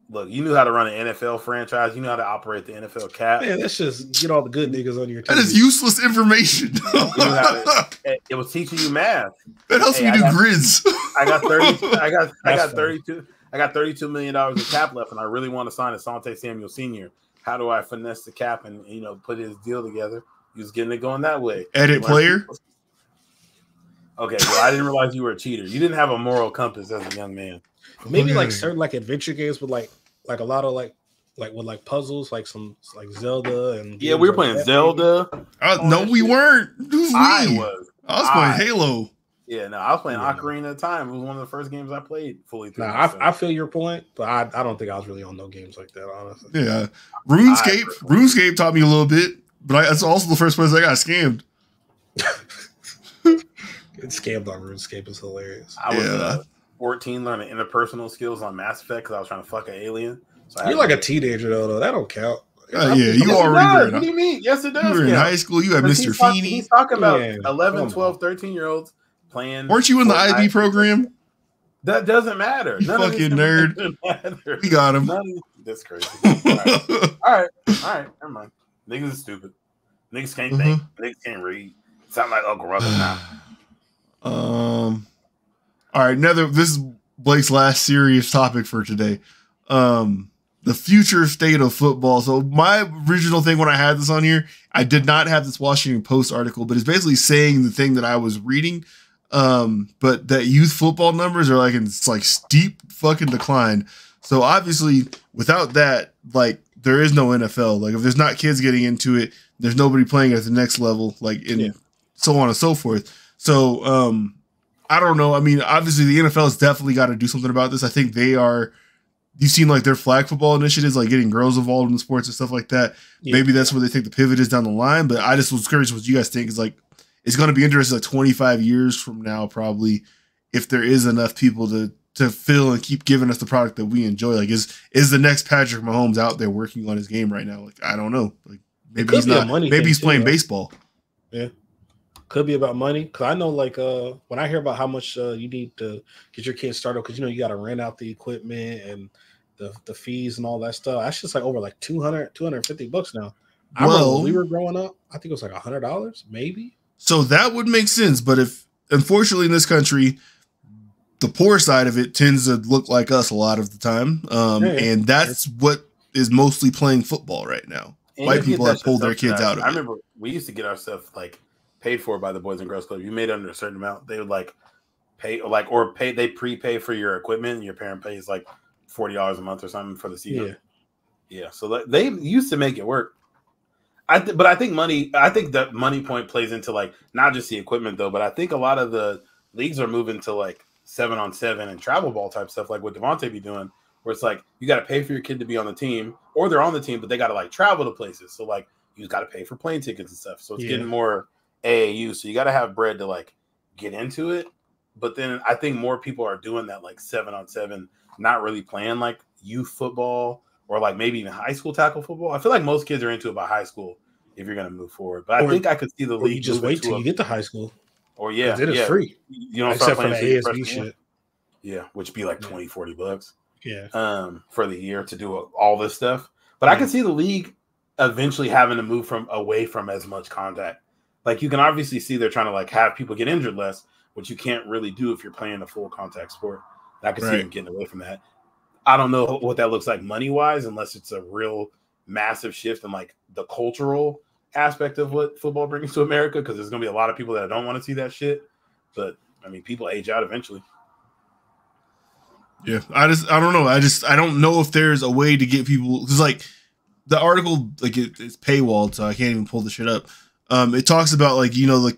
Speaker 4: Look, you knew how to run an NFL franchise. You knew how to operate the NFL cap.
Speaker 3: Man, that's just get all the good niggas on your team.
Speaker 1: That is useless information.
Speaker 4: It was teaching you math.
Speaker 1: That helps me do grids.
Speaker 4: I got $32 million of cap left, and I really want to sign Asante Samuel Sr. How do I finesse the cap and put his deal together? He was getting it going that way.
Speaker 1: Edit player.
Speaker 4: Okay, well, I didn't realize you were a cheater. You didn't have a moral compass as a young man.
Speaker 3: Maybe like certain like adventure games with like a lot of like with like puzzles, like some like Zelda and
Speaker 4: we were playing Zelda.
Speaker 1: No, we weren't.
Speaker 4: I was
Speaker 1: playing Halo.
Speaker 4: Yeah, no, I was playing Ocarina of Time. It was one of the first games I played fully through.
Speaker 3: I feel your point, but I don't think I was really on no games like that, honestly.
Speaker 1: Yeah, RuneScape taught me a little bit, but that's also the first place I got scammed.
Speaker 3: Getting scammed on RuneScape is hilarious.
Speaker 4: I was 14 learning interpersonal skills on Mass Effect because I was trying to fuck an alien. So
Speaker 3: you're like a teenager though. That don't count.
Speaker 1: You already.
Speaker 4: What do you mean? Yes, it does.
Speaker 1: You were in high school. You had Mr. Feeney.
Speaker 4: He's talking about 11, 12, 13-year-olds playing.
Speaker 1: Weren't you in the IB program?
Speaker 4: That doesn't matter.
Speaker 1: You fucking nerd. We got him.
Speaker 4: That's crazy. All right. Never mind. Niggas is stupid. Niggas can't think. Niggas can't read. Sound like Uncle Russell now.
Speaker 1: All right, this is Blake's last serious topic for today. The the future state of football. So my original thing when I had this on here, I did not have this Washington Post article, but it's basically saying the thing that I was reading. But that youth football numbers are like in like steep fucking decline. So obviously without that, like there is no NFL. Like if there's not kids getting into it, there's nobody playing at the next level, like in so on and so forth. So I don't know. I mean, obviously the NFL has definitely got to do something about this. I think they are. You've seen like their flag football initiatives, like getting girls involved in the sports and stuff like that. Yeah. Maybe that's where they think the pivot is down the line. But I just was curious what you guys think. Is like it's going to be interesting like 25 years from now, probably, if there is enough people to fill and keep giving us the product that we enjoy. Like is the next Patrick Mahomes out there working on his game right now? Like I don't know. Like maybe he's not. Maybe he's playing baseball.
Speaker 3: Yeah. Could be about money, because I know, like, when I hear about how much you need to get your kids started, because you got to rent out the equipment and the fees and all that stuff. That's just like over like $250 now. I remember when we were growing up, I think it was like $100, maybe.
Speaker 1: So that would make sense, but if unfortunately in this country, the poor side of it tends to look like us a lot of the time, and that's what is mostly playing football right now.
Speaker 4: And
Speaker 1: white people have pulled their kids out of it.
Speaker 4: I remember we used to get our stuff like paid for by the Boys and Girls Club. You made it under a certain amount, they would like pay they prepay for your equipment, and your parent pays like $40 a month or something for the season. Yeah. So they used to make it work. But I think the money point plays into like not just the equipment though, but I think a lot of the leagues are moving to like 7-on-7 and travel ball type stuff, like what Devontae be doing, where it's like you got to pay for your kid to be on the team, or they're on the team, but they got to like travel to places. So like you got to pay for plane tickets and stuff. So it's getting more AAU. So you got to have bread to like get into it. But then I think more people are doing that like 7-on-7, not really playing like youth football or like maybe even high school tackle football. I feel like most kids are into it by high school if you're going to move forward. But I think I could see the league.
Speaker 3: You just wait till you get to high school.
Speaker 4: Or it
Speaker 3: is free.
Speaker 4: You don't
Speaker 3: except
Speaker 4: start
Speaker 3: for
Speaker 4: playing
Speaker 3: the ASB shit.
Speaker 4: Yeah, which be like $20-$40.
Speaker 3: Yeah.
Speaker 4: For the year to do all this stuff. But I can see the league eventually having to move away from as much contact. Like you can obviously see they're trying to like have people get injured less, which you can't really do if you're playing a full contact sport. I can see them getting away from that. I don't know what that looks like money wise, unless it's a real massive shift in like the cultural aspect of what football brings to America, because there's gonna be a lot of people that don't want to see that shit. But I mean, people age out eventually.
Speaker 1: Yeah, I don't know. I don't know if there's a way to get people, because like the article, like it's paywalled, so I can't even pull the shit up. It talks about like like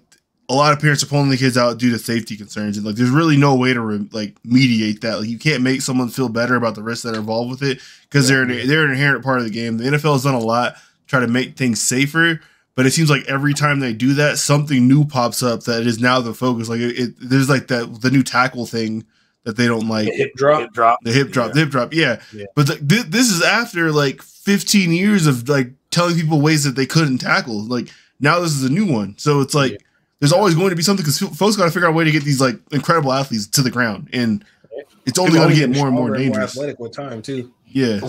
Speaker 1: a lot of parents are pulling the kids out due to safety concerns, and like there's really no way to like mediate that. Like you can't make someone feel better about the risks that are involved with it, because they're an inherent part of the game. The NFL has done a lot to try to make things safer, but it seems like every time they do that, something new pops up that is now the focus. Like there's like the new tackle thing that they don't like.
Speaker 3: The hip drop.
Speaker 1: Yeah. But this is after like 15 years of like telling people ways that they couldn't tackle. Like now this is a new one. So it's like there's always going to be something, because folks got to figure out a way to get these like incredible athletes to the ground, and it's only going to get more and more dangerous.
Speaker 3: More athletic with time too.
Speaker 1: Yeah.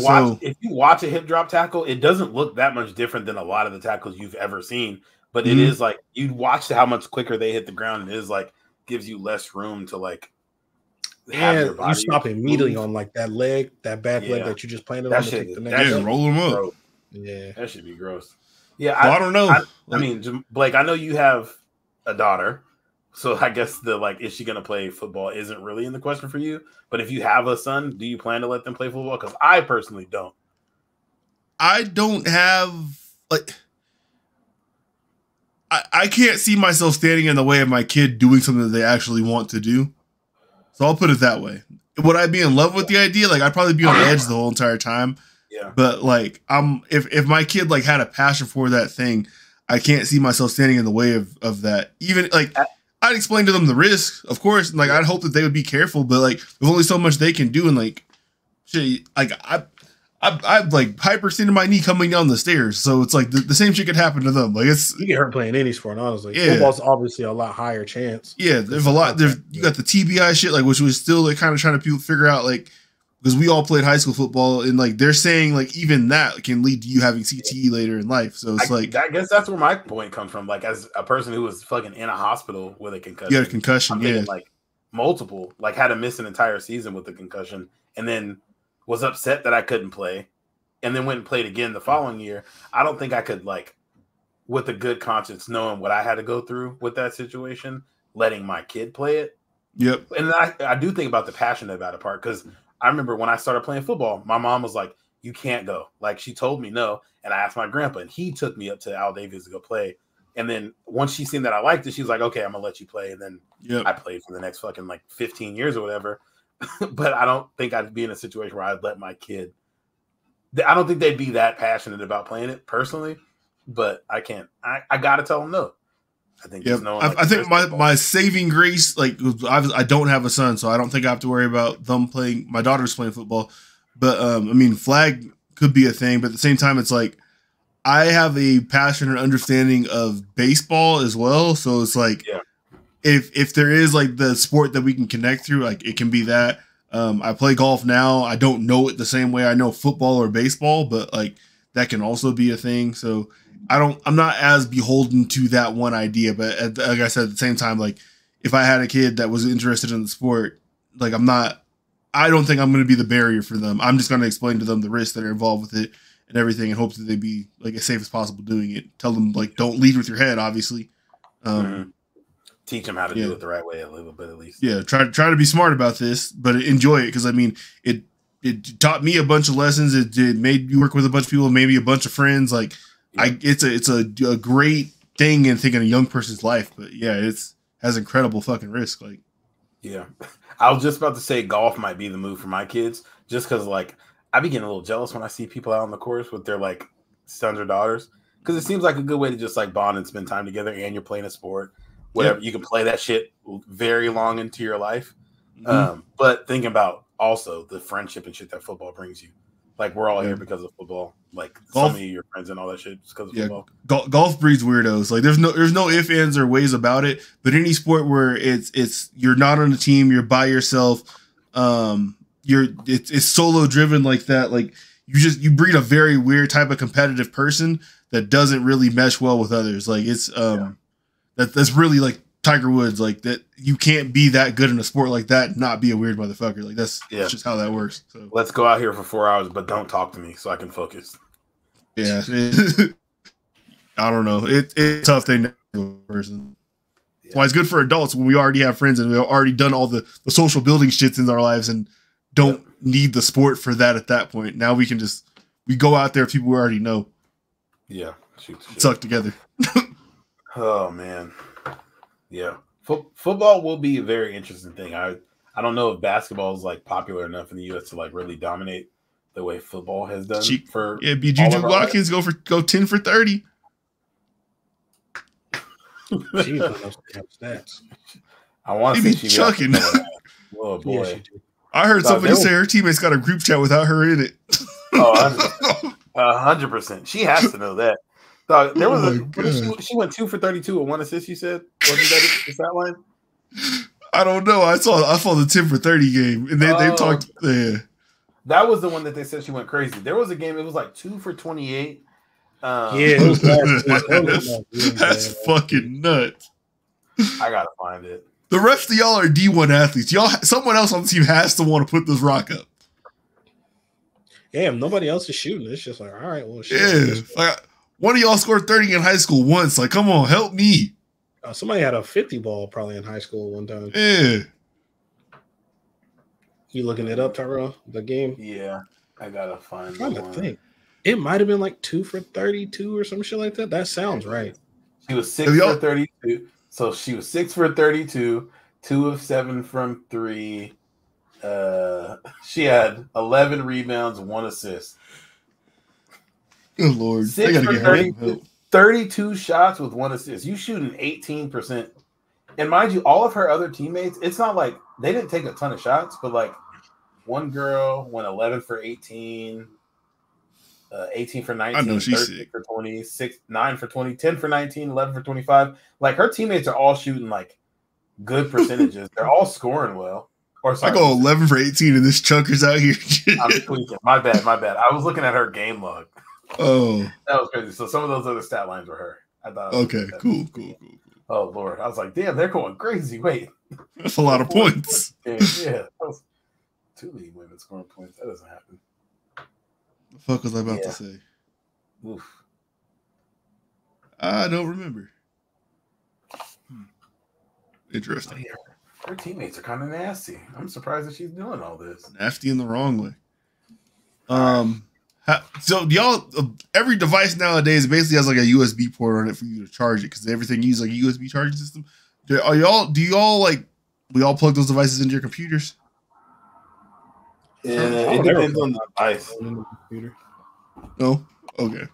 Speaker 4: If you watch a hip drop tackle, it doesn't look that much different than a lot of the tackles you've ever seen. But it is like you watch how much quicker they hit the ground, and it is like gives you less room to like.
Speaker 3: And you stop immediately on like that leg, that bad leg that you just planted on.
Speaker 1: Roll them up.
Speaker 4: Gross.
Speaker 3: Yeah,
Speaker 4: that should be gross. Yeah,
Speaker 1: I don't know.
Speaker 4: I mean, Blake, I know you have a daughter, so I guess the like, is she going to play football isn't really in the question for you. But if you have a son, do you plan to let them play football? Because I personally don't.
Speaker 1: I don't have like. I can't see myself standing in the way of my kid doing something that they actually want to do. So I'll put it that way. Would I be in love with the idea? Like I'd probably be on edge the whole entire time.
Speaker 4: Yeah.
Speaker 1: But like if my kid like had a passion for that thing, I can't see myself standing in the way of that. Even like I'd explain to them the risk, of course, and like I'd hope that they would be careful, but like there's only so much they can do, and like shit, like I like hyperextended my knee coming down the stairs, so it's like the same shit could happen to them. Like
Speaker 3: you get hurt playing any sport, honestly. Football's obviously a lot higher chance.
Speaker 1: Yeah, there's a lot. You got the TBI shit, like which was still like kind of trying to figure out, like because we all played high school football, and like they're saying like even that can lead to you having CTE later in life. So it's
Speaker 4: I guess that's where my point comes from. Like as a person who was fucking in a hospital with a concussion,
Speaker 1: you had a concussion,
Speaker 4: I'm thinking, like multiple, like had to miss an entire season with a concussion, and then was upset that I couldn't play, and then went and played again the following year, I don't think I could, like, with a good conscience, knowing what I had to go through with that situation, letting my kid play it.
Speaker 1: Yep.
Speaker 4: And I do think about the passion about it part, because I remember when I started playing football, my mom was like, you can't go. Like, she told me no, and I asked my grandpa, and he took me up to Al Davies to go play. And then once she seen that I liked it, she was like, okay, I'm going to let you play. And then I played for the next fucking, like, 15 years or whatever. But I don't think I'd be in a situation where I'd let my kid. I don't think they'd be that passionate about playing it personally, but I can't. I got to tell them no. I think
Speaker 1: I think my saving grace, like, I don't have a son, so I don't think I have to worry about them playing. My daughter's playing football, but I mean, flag could be a thing, but at the same time, it's like I have a passion and understanding of baseball as well. So it's like, if there is like the sport that we can connect through, like it can be that. I play golf now. I don't know it the same way I know football or baseball, but like that can also be a thing. So I'm not as beholden to that one idea, but like I said, at the same time, like if I had a kid that was interested in the sport, like I don't think I'm going to be the barrier for them. I'm just going to explain to them the risks that are involved with it and everything, and hope that they be like as safe as possible doing it. Tell them, like, don't lead with your head, obviously.
Speaker 4: Teach them how to do it the right way a little bit, at least.
Speaker 1: Yeah. Try to be smart about this, but enjoy it. Cause I mean, it taught me a bunch of lessons. It made you work with a bunch of people, maybe a bunch of friends. Like it's a great thing in thinking a young person's life, but has incredible fucking risk. Like,
Speaker 4: yeah, I was just about to say golf might be the move for my kids, just because like I be getting a little jealous when I see people out on the course with their like sons or daughters, because it seems like a good way to just like bond and spend time together, and you're playing a sport, whatever. You can play that shit very long into your life. But thinking about also the friendship and shit that football brings you, like we're all here because of football. Like golf, some of your friends and all that shit just because of football.
Speaker 1: Golf breeds weirdos. Like there's no ifs, ands, or ways about it. But any sport where it's you're not on a team, you're by yourself, it's solo driven like that. Like you breed a very weird type of competitive person that doesn't really mesh well with others. Like it's that's really like Tiger Woods. Like that you can't be that good in a sport like that and not be a weird motherfucker. Like that's just how that works. So
Speaker 4: let's go out here for 4 hours, but don't talk to me so I can focus.
Speaker 1: Yeah, I don't know. It's a tough thing to do in person. That's why it's good for adults when we already have friends and we've already done all the social building shits in our lives and don't need the sport for that at that point. Now we can we go out there with people we already know.
Speaker 4: Yeah,
Speaker 1: suck together.
Speaker 4: Oh man, yeah. Football will be a very interesting thing. I don't know if basketball is like popular enough in the U.S. to like really dominate the way football has done.
Speaker 1: Juju Watkins go 10 for 30.
Speaker 3: Stats.
Speaker 4: I want to
Speaker 1: be
Speaker 4: see
Speaker 1: chucking.
Speaker 4: Oh boy.
Speaker 1: I heard somebody say her teammates got a group chat without her in it.
Speaker 4: 100%. She has to know that. Dog, there was she went 2 for 32 and 1 assist. You said wasn't that the stat line?
Speaker 1: I don't know. I saw the 10 for 30 game, and they talked. Yeah,
Speaker 4: that was the one that they said she went crazy. There was a game. It was like 2 for 28.
Speaker 1: That's fucking nuts.
Speaker 4: I gotta find it.
Speaker 1: The rest of y'all are D1 athletes. Someone else on the team has to want to put this rock up.
Speaker 3: Yeah, if nobody else is shooting, it's just like, all right, well, shit.
Speaker 1: Yeah, like one of y'all scored 30 in high school once. Like, come on, help me.
Speaker 3: Somebody had a 50 ball probably in high school one time.
Speaker 1: Yeah.
Speaker 3: You looking it up, Tyrell? The game?
Speaker 4: Yeah, I gotta find.
Speaker 3: I'm trying to think. It might have been like 2 for 32 or some shit like that. That sounds right.
Speaker 4: She was 6 for 32. So she was 6 for 32, 2 of 7 from 3. She had 11 rebounds, 1 assist.
Speaker 1: Good Lord.
Speaker 4: 6 for 32 shots with 1 assist. You shooting 18%. And mind you, all of her other teammates, it's not like they didn't take a ton of shots, but like one girl went 11 for 18, 18 for 19,
Speaker 1: I know she's
Speaker 4: 13 for 20, 9 for 20, 10 for 19, 11 for 25. Like her teammates are all shooting like good percentages. They're all scoring well. Or sorry,
Speaker 1: I go 11 for 18 and this chunker's out here.
Speaker 4: I'm tweaking. My bad. I was looking at her game log.
Speaker 1: Oh.
Speaker 4: That was crazy. So some of those other stat lines were her. I thought.
Speaker 1: Okay, cool.
Speaker 4: Oh, Lord. I was like, damn, they're going crazy. Wait.
Speaker 1: That's a lot of points.
Speaker 4: Yeah. That was 2 league women scoring points. That doesn't happen.
Speaker 1: The fuck was I about to say?
Speaker 4: Oof.
Speaker 1: I don't remember. Interesting.
Speaker 4: Oh, yeah. Her teammates are kind of nasty. I'm surprised that she's doing all this.
Speaker 1: Nasty in the wrong way. So y'all, every device nowadays basically has like a USB port on it for you to charge it because everything uses like a USB charging system. Do y'all we all plug those devices into your computers?
Speaker 4: Yeah, it depends on the device.
Speaker 1: No? Okay.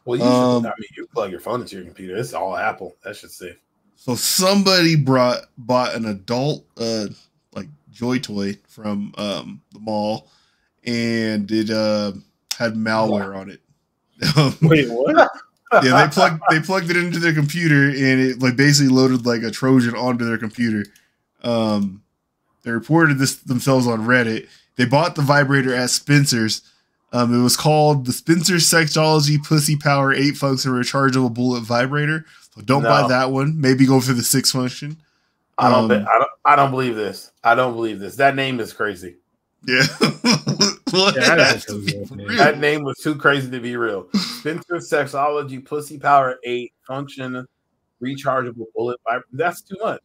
Speaker 4: Well, you you plug your phone into your computer. It's all Apple. That shit's safe.
Speaker 1: So somebody bought an adult like Joy Toy from the mall, and it had malware on it.
Speaker 3: Wait, what?
Speaker 1: Yeah, they plugged it into their computer, and it like basically loaded like a Trojan onto their computer. They reported this themselves on Reddit. They bought the vibrator at Spencer's. It was called the Spencer's Sexology Pussy Power 8 Function Rechargeable Bullet Vibrator. So don't buy that one. Maybe go for the 6 function.
Speaker 4: I don't believe this. I don't believe this. That name is crazy.
Speaker 1: Yeah.
Speaker 4: That name was too crazy to be real. Spencer's Sexology Pussy Power 8 Function Rechargeable Bullet Vibrator. That's too much.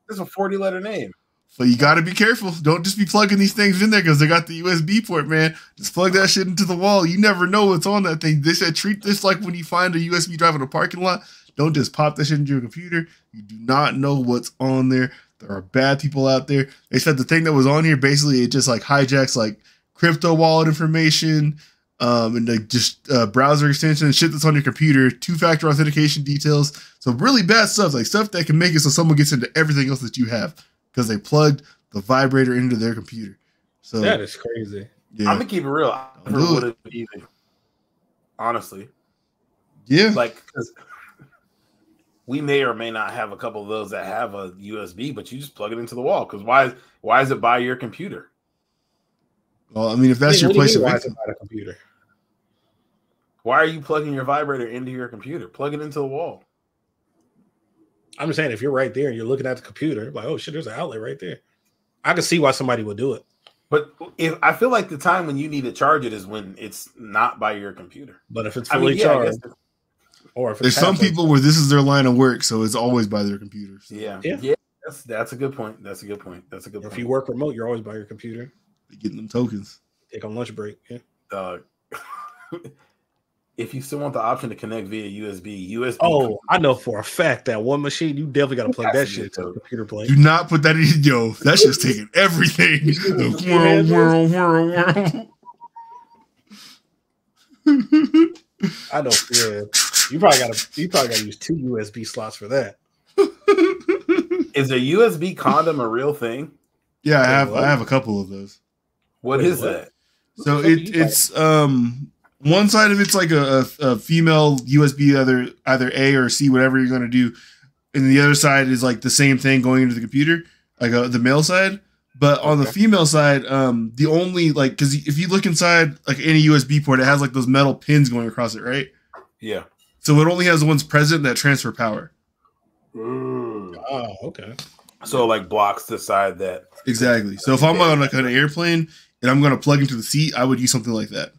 Speaker 4: That's a 40-letter name.
Speaker 1: So you got to be careful. Don't just be plugging these things in there because they got the USB port, man. Just plug that shit into the wall. You never know what's on that thing. They said treat this like when you find a USB drive in a parking lot. Don't just pop that shit into your computer. You do not know what's on there. There are bad people out there. They said the thing that was on here, basically, it just like hijacks like crypto wallet information and like just browser extension and shit that's on your computer, 2-factor authentication details. So really bad stuff, like stuff that can make it so someone gets into everything else that you have. Because they plugged the vibrator into their computer. So
Speaker 3: that is crazy.
Speaker 1: Yeah.
Speaker 4: I'm gonna keep it real. I never would have either. Honestly.
Speaker 1: Yeah.
Speaker 4: Like, because we may or may not have a couple of those that have a USB, but you just plug it into the wall. Because why is it by your computer?
Speaker 1: Well, I mean, if that's your place
Speaker 3: why is it by the computer?
Speaker 4: Why are you plugging your vibrator into your computer? Plug it into the wall.
Speaker 3: I'm just saying, if you're right there and you're looking at the computer, like, oh shit, there's an outlet right there. I can see why somebody would do it.
Speaker 4: But if I feel like the time when you need to charge it is when it's not by your computer.
Speaker 3: But if it's fully charged, or if
Speaker 1: there's some people where this is their line of work, so it's always by their computer. So.
Speaker 4: Yeah. That's a good point. That's a good point.
Speaker 3: If you work remote, you're always by your computer.
Speaker 1: You're getting them tokens.
Speaker 3: Take on lunch break. Yeah.
Speaker 4: If you still want the option to connect via USB.
Speaker 3: Oh, I know for a fact that one machine, you definitely got to plug that shit to the computer plate.
Speaker 1: Do not put that in. Yo, that's just taking everything.
Speaker 3: I know. Yeah, you probably got to use 2 USB slots for that.
Speaker 4: Is a USB condom a real thing?
Speaker 1: Yeah, I have a couple of those.
Speaker 4: What is that?
Speaker 1: So it's one side of it's like a female USB, either A or C, whatever you're going to do. And the other side is like the same thing going into the computer, like the male side. But on the female side, the only like, because if you look inside like any USB port, it has like those metal pins going across it, right?
Speaker 4: Yeah.
Speaker 1: So it only has the ones present that transfer power.
Speaker 3: Oh, okay.
Speaker 4: So like blocks the side that.
Speaker 1: Exactly. So if I'm on like an airplane and I'm going to plug into the seat, I would use something like that.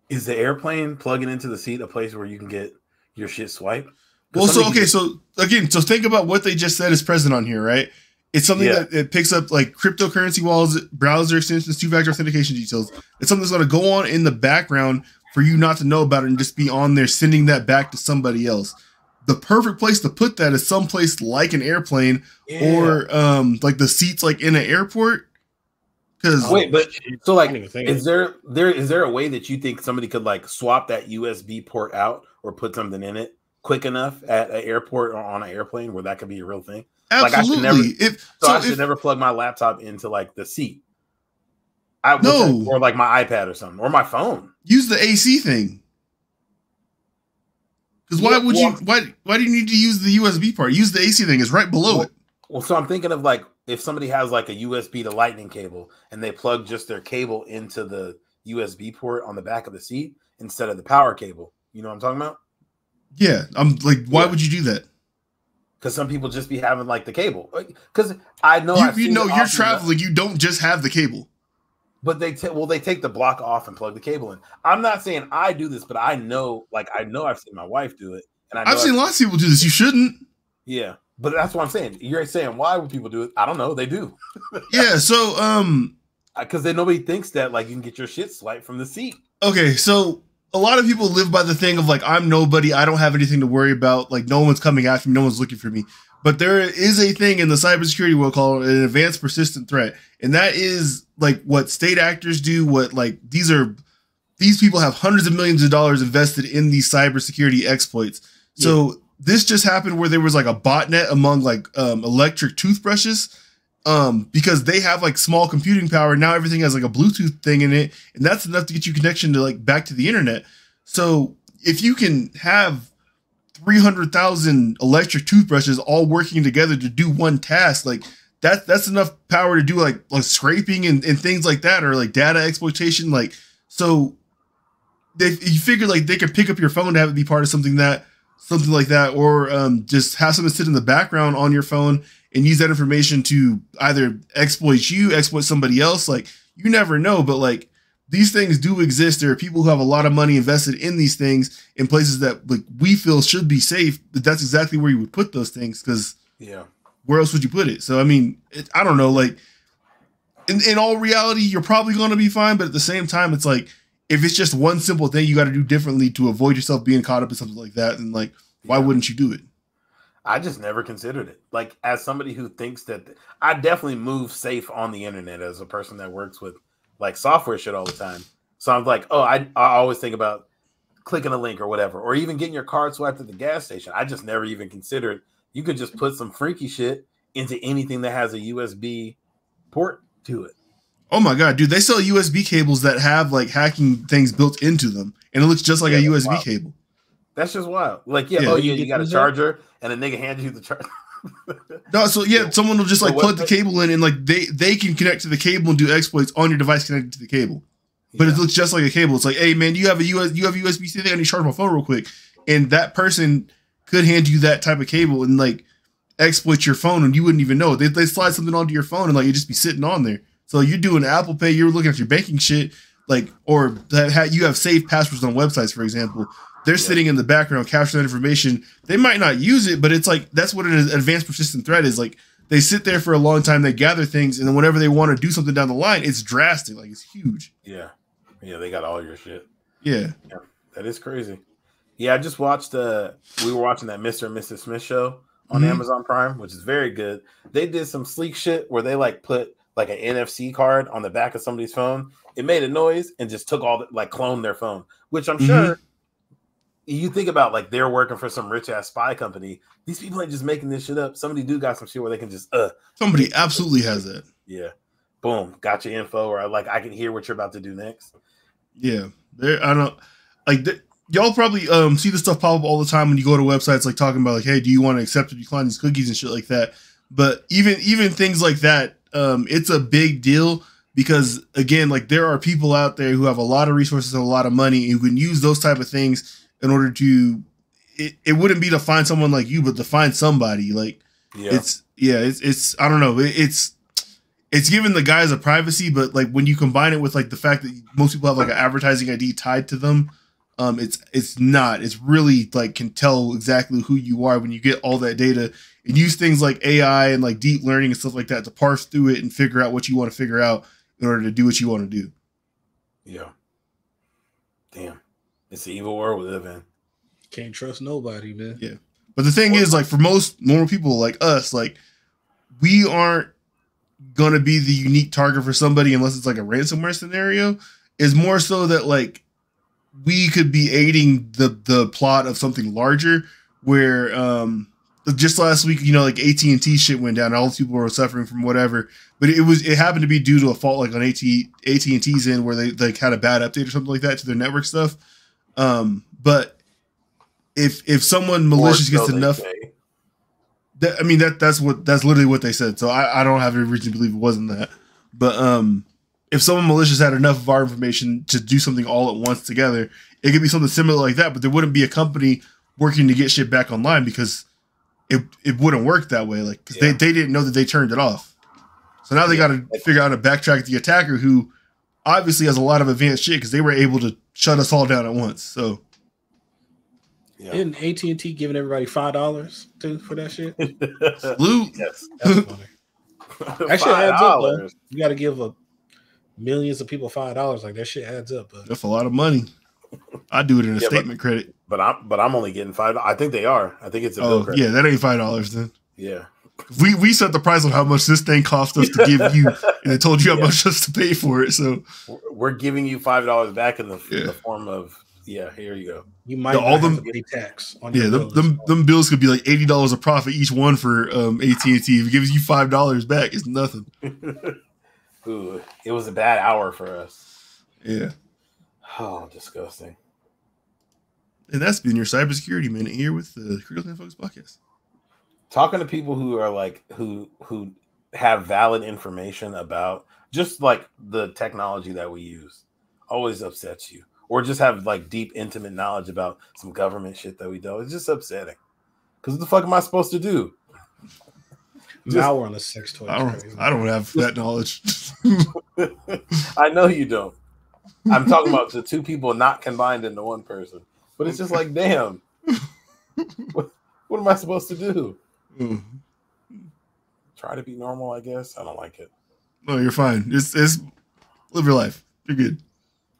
Speaker 4: Is the airplane plugging into the seat a place where you can get your shit swiped?
Speaker 1: Well, so think about what they just said is present on here, right? It's something that it picks up like cryptocurrency wallets, browser extensions, 2-factor authentication details. It's something that's going to go on in the background for you not to know about it and just be on there sending that back to somebody else. The perfect place to put that is someplace like an airplane or like the seats like in an airport.
Speaker 4: Wait, but so like, is there a way that you think somebody could like swap that USB port out or put something in it quick enough at an airport or on an airplane where that could be a real thing?
Speaker 1: Absolutely.
Speaker 4: Like I should never plug my laptop into like the seat. Or like my iPad or something or my phone.
Speaker 1: Use the AC thing. Because why do you need to use the USB part? Use the AC thing. It's right below it.
Speaker 4: Well, so I'm thinking of like if somebody has like a USB to lightning cable and they plug just their cable into the USB port on the back of the seat instead of the power cable. You know what I'm talking about?
Speaker 1: Yeah. I'm like, why would you do that?
Speaker 4: Because some people just be having like the cable. Because I know
Speaker 1: you're traveling. You don't just have the cable.
Speaker 4: But they take the block off and plug the cable in. I'm not saying I do this, but I know I've seen my wife do it, and
Speaker 1: I've seen lots of people do this. You shouldn't.
Speaker 4: Yeah, but that's what I'm saying. You're saying why would people do it? I don't know. They do.
Speaker 1: Yeah. So
Speaker 4: because nobody thinks that like you can get your shit swiped from the seat.
Speaker 1: Okay, so a lot of people live by the thing of like, I'm nobody, I don't have anything to worry about, like no one's coming after me, no one's looking for me. But there is a thing in the cybersecurry world called an advanced persistent threat. And that is like what state actors do, what like these people have hundreds of millions of dollars invested in these cybersecurity exploits. So this just happened where there was like a botnet among like electric toothbrushes. Because they have like small computing power. Now everything has like a Bluetooth thing in it, and that's enough to get you connection to like back to the internet. So if you can have 300,000 electric toothbrushes all working together to do one task, like that's enough power to do like scraping and things like that, or like data exploitation. Like, so you figure like they could pick up your phone to have it be part of something like that, or just have something sit in the background on your phone and use that information to either exploit somebody else. Like, you never know, but like these things do exist. There are people who have a lot of money invested in these things in places that like we feel should be safe, but that's exactly where you would put those things. Cause where else would you put it? So, I mean, I don't know, like in all reality, you're probably going to be fine. But at the same time, it's like, if it's just one simple thing you got to do differently to avoid yourself being caught up in something like that, then like, why wouldn't you do it?
Speaker 4: I just never considered it. Like, as somebody who thinks that I definitely move safe on the internet as a person that works with like software shit all the time. So I'm like, oh, I always think about clicking a link or whatever, or even getting your card swiped at the gas station. I just never even considered you could just put some freaky shit into anything that has a USB port to it.
Speaker 1: Oh my God, dude, they sell USB cables that have like hacking things built into them, and it looks just like a USB cable.
Speaker 4: That's just wild. Like, you got a charger, and a nigga hands you the charger.
Speaker 1: No, so someone will just like plug the cable in, and like they can connect to the cable and do exploits on your device connected to the cable. But it looks just like a cable. It's like, hey man, you have USB-C thing? I need to charge my phone real quick. And that person could hand you that type of cable and like exploit your phone, and you wouldn't even know. They slide something onto your phone, and like it just be sitting on there. So you're doing Apple Pay, you're looking at your banking shit, like, or that you have saved passwords on websites, for example. They're sitting in the background capturing that information. They might not use it, but it's like, that's what an advanced persistent threat is. Like, they sit there for a long time, they gather things, and then whenever they want to do something down the line, it's drastic. Like, it's huge.
Speaker 4: Yeah. Yeah, they got all your shit.
Speaker 1: Yeah.
Speaker 4: That is crazy. Yeah, I just watched, we were watching that Mr. and Mrs. Smith show on Amazon Prime, which is very good. They did some sleek shit where they like put like an NFC card on the back of somebody's phone. It made a noise and just took all the, like, cloned their phone, which I'm sure you think about, like, they're working for some rich ass spy company. These people ain't just making this shit up. Somebody do got some shit where they can just
Speaker 1: somebody absolutely has that.
Speaker 4: Yeah. Boom. Got your info, or like I can hear what you're about to do next.
Speaker 1: Yeah. I don't like y'all probably see this stuff pop up all the time when you go to websites like talking about like, hey, do you want to accept or decline these cookies and shit like that. But even things like that, it's a big deal because again, like there are people out there who have a lot of resources and a lot of money who can use those type of things in order to, it wouldn't be to find someone like you, but to find somebody like, it's I don't know. It's giving the guys a privacy, but like when you combine it with like the fact that most people have like an advertising ID tied to them, it's really like can tell exactly who you are when you get all that data and use things like AI and like deep learning and stuff like that to parse through it and figure out what you want to figure out in order to do what you want to do.
Speaker 4: Yeah. Damn. It's the evil world we live in.
Speaker 3: Can't trust nobody, man.
Speaker 1: Yeah. But the thing is, like, for most normal people like us, like, we aren't going to be the unique target for somebody unless it's like a ransomware scenario. Is more so that, like, we could be aiding the plot of something larger where just last week, you know, like AT&T shit went down. All these people were suffering from whatever. But it happened to be due to a fault like on AT&T's end where they like had a bad update or something like that to their network stuff. But if someone malicious gets enough, that's literally what they said. So I don't have any reason to believe it wasn't that. But if someone malicious had enough of our information to do something all at once together, it could be something similar like that. But there wouldn't be a company working to get shit back online because it wouldn't work that way. Like, cause they didn't know that they turned it off. So now they got to figure out how to backtrack the attacker who obviously has a lot of advanced shit because they were able to shut us all down at once. So,
Speaker 3: yeah. Isn't AT&T giving everybody $5 too for that shit?
Speaker 1: Salute.
Speaker 3: Yes, that's funny. That shit adds up, though. You got to give millions of people $5. Like that shit adds up. But
Speaker 1: that's a lot of money. I do it in a statement credit.
Speaker 4: But I'm only getting $5. I think they are. I think it's a bill credit.
Speaker 1: Yeah, that ain't $5 then.
Speaker 4: Yeah.
Speaker 1: We set the price on how much this thing cost us to give you, and it told you how much us to pay for it. So
Speaker 4: we're giving you $5 back in the form of here you go.
Speaker 3: You might have to pay tax on your bills.
Speaker 1: them bills could be like $80 a profit each one for AT&T. If it gives you $5 back, it's nothing.
Speaker 4: Ooh, it was a bad hour for us.
Speaker 1: Yeah.
Speaker 4: Oh, disgusting.
Speaker 1: And that's been your cybersecurity minute here with the Critically Unfocused podcast.
Speaker 4: Talking to people who are like who have valid information about just like the technology that we use always upsets you, or just have like deep, intimate knowledge about some government shit that we do. It's just upsetting. Because what the fuck am I supposed to do?
Speaker 3: Malware on the sex toy.
Speaker 1: I don't have that knowledge.
Speaker 4: I know you don't. I'm talking about the two people not combined into one person. But it's just like, damn. What am I supposed to do? Try to be normal, I guess. I don't like it.
Speaker 1: No, you're fine. It's live your life. You're good.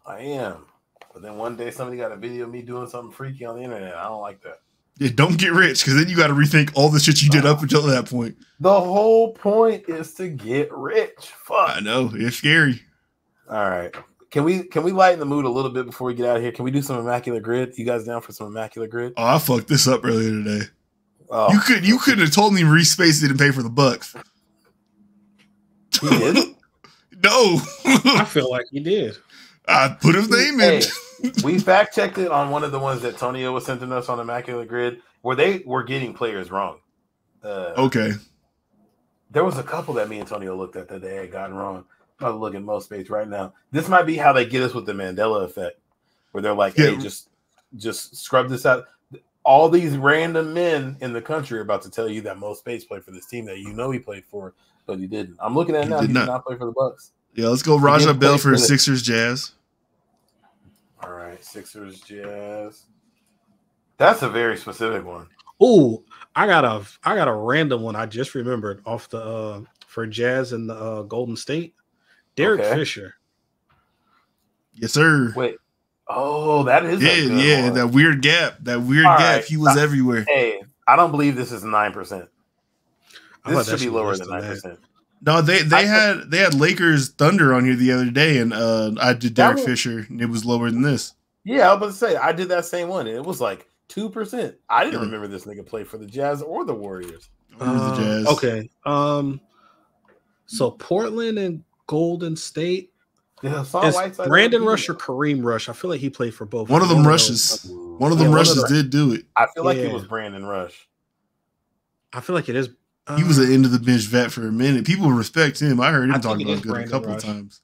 Speaker 4: I am. But then one day somebody got a video of me doing something freaky on the internet. I don't like that.
Speaker 1: Yeah, don't get rich, because then you got to rethink all the shit you did up until that point.
Speaker 4: The whole point is to get rich. Fuck.
Speaker 1: I know. It's scary.
Speaker 4: All right. Can we lighten the mood a little bit before we get out of here? Can we do some Immaculate Grid? You guys down for some Immaculate Grid?
Speaker 1: Oh, I fucked this up earlier today.
Speaker 4: Oh.
Speaker 1: You couldn't have told me Reese Space didn't pay for the Bucks.
Speaker 4: He did?
Speaker 1: No.
Speaker 3: I feel like he did.
Speaker 1: I put his name in.
Speaker 4: We fact checked it on one of the ones that Tonio was sending us on Immaculate Grid, where they were getting players wrong.
Speaker 1: Okay.
Speaker 4: There was a couple that me and Tonio looked at that they had gotten wrong. I'm looking most space right now. This might be how they get us with the Mandela effect, where they're like, "Hey, just scrub this out." All these random men in the country are about to tell you that Mo Space played for this team that you know he played for, but he didn't. I'm looking at it now. He did not play for the Bucks.
Speaker 1: Yeah, let's go Raja Bell for Sixers Jazz.
Speaker 4: All right, Sixers Jazz. That's a very specific one.
Speaker 3: Ooh, I got a random one I just remembered off the for Jazz and the Golden State. Derek Fisher.
Speaker 1: Yes, sir.
Speaker 4: Wait. Oh, that is
Speaker 1: one. That weird gap. That weird gap. Right. He was everywhere.
Speaker 4: Hey, I don't believe this is 9%. This should be lower than 9%.
Speaker 1: No, they had Lakers Thunder on here the other day, and I did Derek Fisher, and it was lower than this.
Speaker 4: Yeah, I was about to say I did that same one, and it was like 2%. I didn't remember this nigga play for the Jazz or the Warriors.
Speaker 1: The Jazz.
Speaker 3: Okay. So Portland and Golden State.
Speaker 4: Yeah,
Speaker 3: Brandon Rush or Kareem Rush? I feel like he played for both.
Speaker 1: One of them rushes. One of them rushes did do it.
Speaker 4: I feel like it was Brandon Rush.
Speaker 3: I feel like it is.
Speaker 1: He was an end of the bench vet for a minute. People respect him. I heard him talking about good a couple of times.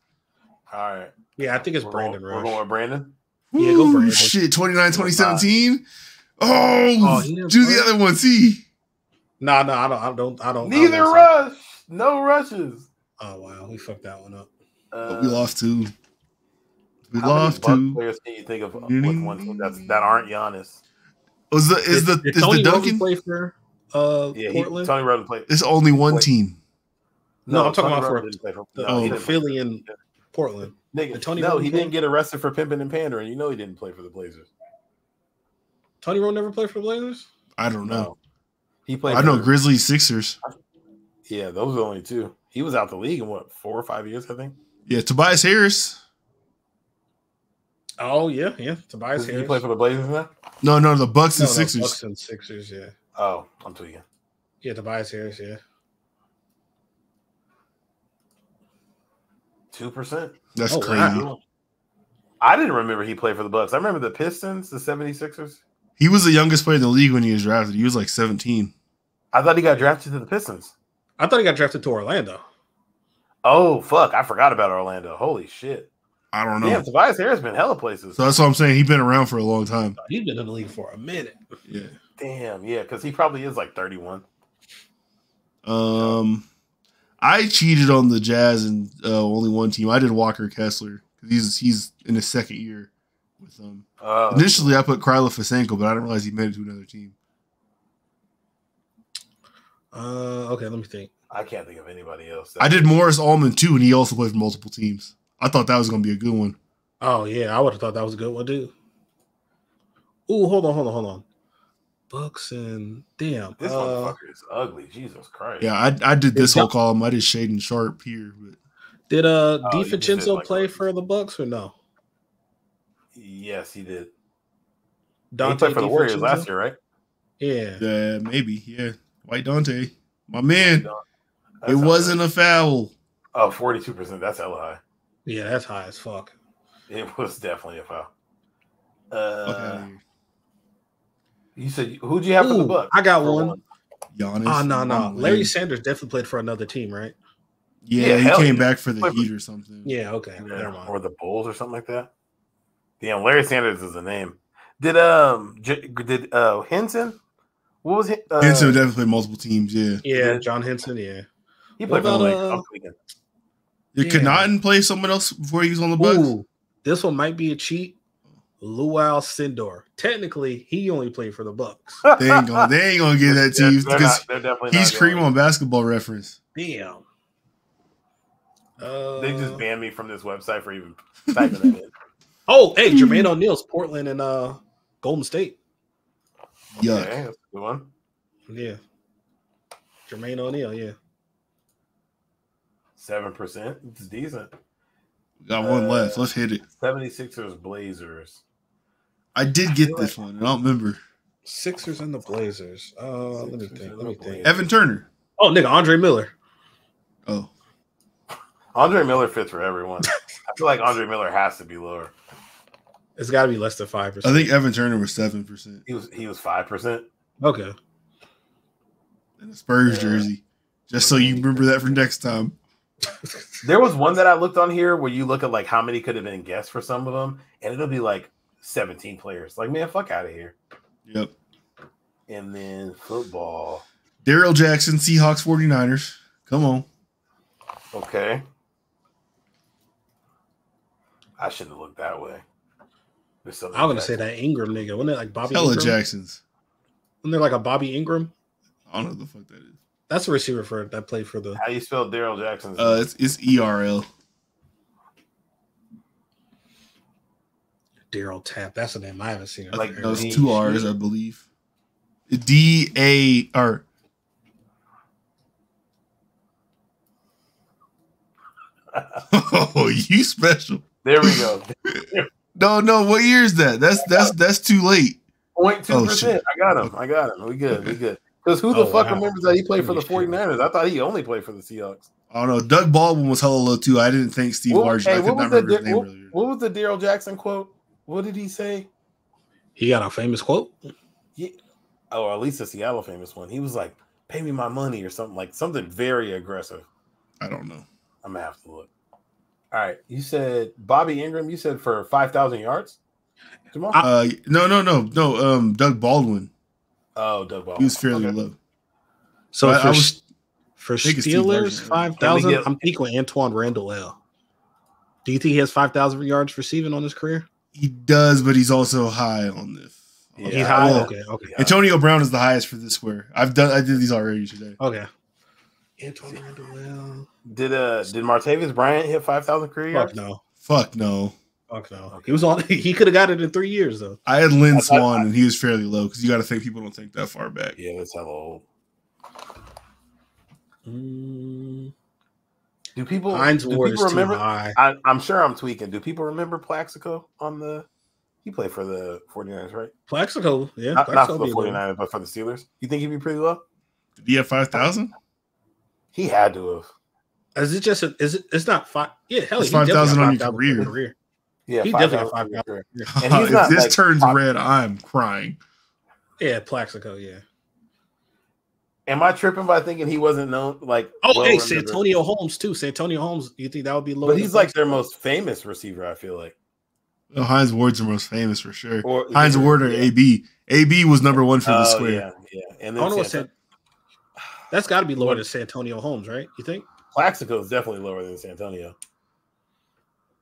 Speaker 4: All right.
Speaker 3: Yeah, I think it's Brandon Rush.
Speaker 4: We're going with Brandon?
Speaker 3: Yeah, go Brandon.
Speaker 1: Shit, 2017? Oh, do the other one. See?
Speaker 3: No, I don't.
Speaker 4: Neither rush. No rushes.
Speaker 3: Oh, wow. We fucked that one up.
Speaker 1: We lost two.
Speaker 4: How many players can you think of with one team that aren't Giannis?
Speaker 1: Is the Duncan
Speaker 3: play for Portland?
Speaker 4: Tony Roden played.
Speaker 1: It's only one team.
Speaker 3: No, I'm talking about for Philly and Portland.
Speaker 4: Nigga, he didn't get arrested for pimping and pandering. You know he didn't play for the Blazers.
Speaker 3: Tony Roden never played for the Blazers?
Speaker 1: I don't know.
Speaker 4: No. He played.
Speaker 1: I know Grizzlies, Sixers.
Speaker 4: Yeah, those are the only two. He was out the league in 4 or 5 years, I think.
Speaker 1: Yeah, Tobias Harris.
Speaker 3: Oh yeah. Tobias Harris.
Speaker 4: He played for the Blazers now?
Speaker 1: No, the Bucks and Sixers.
Speaker 3: Bucks and Sixers, yeah.
Speaker 4: Oh, I'm tweaking.
Speaker 3: Yeah, Tobias Harris, yeah.
Speaker 4: 2%.
Speaker 1: That's crazy.
Speaker 4: Wow. I didn't remember he played for the Bucks. I remember the Pistons, the 76ers.
Speaker 1: He was the youngest player in the league when he was drafted. He was like 17.
Speaker 4: I thought he got drafted to the Pistons.
Speaker 3: I thought he got drafted to Orlando.
Speaker 4: Oh, fuck. I forgot about Orlando. Holy shit.
Speaker 1: I don't know.
Speaker 4: Damn, Tobias Harris been hella places.
Speaker 1: So that's what I'm saying. He's been around for a long time.
Speaker 3: He's been in the league for a minute.
Speaker 1: Yeah.
Speaker 4: Damn, yeah, because he probably is like 31.
Speaker 1: I cheated on the Jazz and only one team. I did Walker Kessler He's in his second year with them. Initially, I put Krylo Fasenko, but I didn't realize he made it to another team.
Speaker 3: Okay, let me think.
Speaker 4: I can't think of anybody else.
Speaker 1: I did Morris Allman too, and he also played for multiple teams. I thought that was going to be a good one.
Speaker 3: Oh yeah, I would have thought that was a good one, dude. Ooh, hold on. Bucks and damn.
Speaker 4: This motherfucker is ugly. Jesus Christ.
Speaker 1: Yeah, I did this whole column. I did Shaden Sharp here. But...
Speaker 3: Did DiVincenzo play for the Bucks or no?
Speaker 4: Yes, he did.
Speaker 3: Dante
Speaker 4: he played for the Warriors last year, right?
Speaker 3: Yeah.
Speaker 1: Maybe. Yeah. White Dante. My man. It wasn't a foul.
Speaker 4: Oh, 42%. That's hella high.
Speaker 3: Yeah, that's high as fuck.
Speaker 4: It was definitely a foul. You said who'd you have for the Bucks?
Speaker 3: I got one.
Speaker 1: Giannis.
Speaker 3: No. Larry Sanders definitely played for another team, right?
Speaker 1: Yeah, he came back for the Heat or something.
Speaker 3: Yeah, okay. Never mind.
Speaker 4: Or the Bulls or something like that. Damn, Larry Sanders is a name. Did Henson? What was it?
Speaker 1: Henson definitely played multiple teams.
Speaker 3: Yeah, John Henson. Yeah,
Speaker 4: he played for the Lakers.
Speaker 1: Did Connaughton play someone else before he was on the Bucks?
Speaker 3: Ooh, this one might be a cheat. Luau Sindor. Technically, he only played for the Bucks.
Speaker 1: They ain't gonna get that to you because he's cream on Basketball Reference.
Speaker 3: Damn.
Speaker 4: They just banned me from this website for even typing that in.
Speaker 3: Oh, hey, Jermaine O'Neal's Portland and Golden State.
Speaker 1: Yuck.
Speaker 4: Okay, that's a good one.
Speaker 3: Yeah. Jermaine O'Neal, yeah.
Speaker 4: 7%. It's decent.
Speaker 1: Got one left. Let's hit it.
Speaker 4: 76ers Blazers.
Speaker 1: I did get this one. I don't remember.
Speaker 3: Sixers and the Blazers. Let me think.
Speaker 1: Evan Turner.
Speaker 3: Oh, nigga, Andre Miller.
Speaker 1: Oh.
Speaker 4: Andre Miller fits for everyone. I feel like Andre Miller has to be lower.
Speaker 3: It's got to be less than 5%.
Speaker 1: I think Evan Turner was 7%.
Speaker 4: He was 5%.
Speaker 3: Okay.
Speaker 1: And a Spurs jersey. Just so you remember that for next time.
Speaker 4: There was one that I looked on here where you look at like how many could have been guessed for some of them, and it'll be like 17 players. Like, man, fuck out of here.
Speaker 1: Yep.
Speaker 4: And then football.
Speaker 1: Darrell Jackson, Seahawks 49ers. Come on.
Speaker 4: Okay. I shouldn't have looked that way.
Speaker 3: I'm going to say that Ingram nigga. Wasn't it like Bobby
Speaker 1: Hella
Speaker 3: Ingram?
Speaker 1: Jacksons.
Speaker 3: Wasn't there like a Bobby Ingram?
Speaker 1: I don't know what the fuck that is.
Speaker 3: That's a receiver that played for the.
Speaker 4: How you spell Darrell Jackson's?
Speaker 1: It's ERL.
Speaker 3: Darrell Tap. That's a name I haven't seen.
Speaker 1: Like those 2 R's, I believe. DAR. Oh, you special.
Speaker 4: There we go.
Speaker 1: No. What year is that? That's too late.
Speaker 4: 0.2%. I got him. We good. Because who the fuck remembers that he played for the 49ers? I thought he only played for the Seahawks.
Speaker 1: I don't know. Doug Baldwin was hella low too. I didn't think Steve Largent. I could not remember his name earlier.
Speaker 4: What was the Darrell Jackson quote? What did he say?
Speaker 3: He got a famous quote?
Speaker 4: Yeah. Or at least a Seattle famous one. He was like, pay me my money or something very aggressive.
Speaker 1: I don't know.
Speaker 4: I'm going to have to look. All right. You said Bobby Ingram, you said for 5,000 yards?
Speaker 1: No. Doug Baldwin.
Speaker 4: Oh, Doug Baldwin.
Speaker 1: He was fairly low.
Speaker 3: So for Steelers, 5,000, I'm thinking Antoine Randall L. Do you think he has 5,000 yards receiving on his career?
Speaker 1: He does, but he's also high on this.
Speaker 3: Yeah. He's high. Okay.
Speaker 1: Antonio Brown is the highest for this square. I did these already today.
Speaker 3: Okay. Antoine Randall L.
Speaker 4: Did Martavis Bryant hit 5,000 career yards?
Speaker 1: Fuck no.
Speaker 3: Okay. He was on. He could have got it in 3 years though.
Speaker 1: I had Lynn Swann, and he was fairly low because you got to think people don't think that far back.
Speaker 4: Yeah, that's hella old. Do people remember? I'm sure I'm tweaking. Do people remember Plaxico on the? He played for the 49ers, right?
Speaker 3: Plaxico, yeah.
Speaker 4: Not for the 49ers, but for the Steelers. You think he'd be pretty low?
Speaker 1: Did he have 5,000?
Speaker 4: He had to have.
Speaker 3: Is it just? It's not 5? Yeah, hell,
Speaker 1: it's 5,000 on your career.
Speaker 3: Yeah, he definitely got 5,000.
Speaker 4: And he's
Speaker 1: if this turns red, I'm crying.
Speaker 3: Yeah, Plaxico, yeah.
Speaker 4: Am I tripping by thinking he wasn't known?
Speaker 3: Hey, Santonio Holmes too. Santonio Holmes, you think that would be low?
Speaker 4: But he's like their most famous receiver, I feel like.
Speaker 1: Well, Hines Ward's the most famous for sure. Hines Ward or AB. AB was number one for the square.
Speaker 4: Yeah. And then
Speaker 3: that's got to be lower than Santonio Holmes, right? You think?
Speaker 4: Plaxico is definitely lower than Santonio.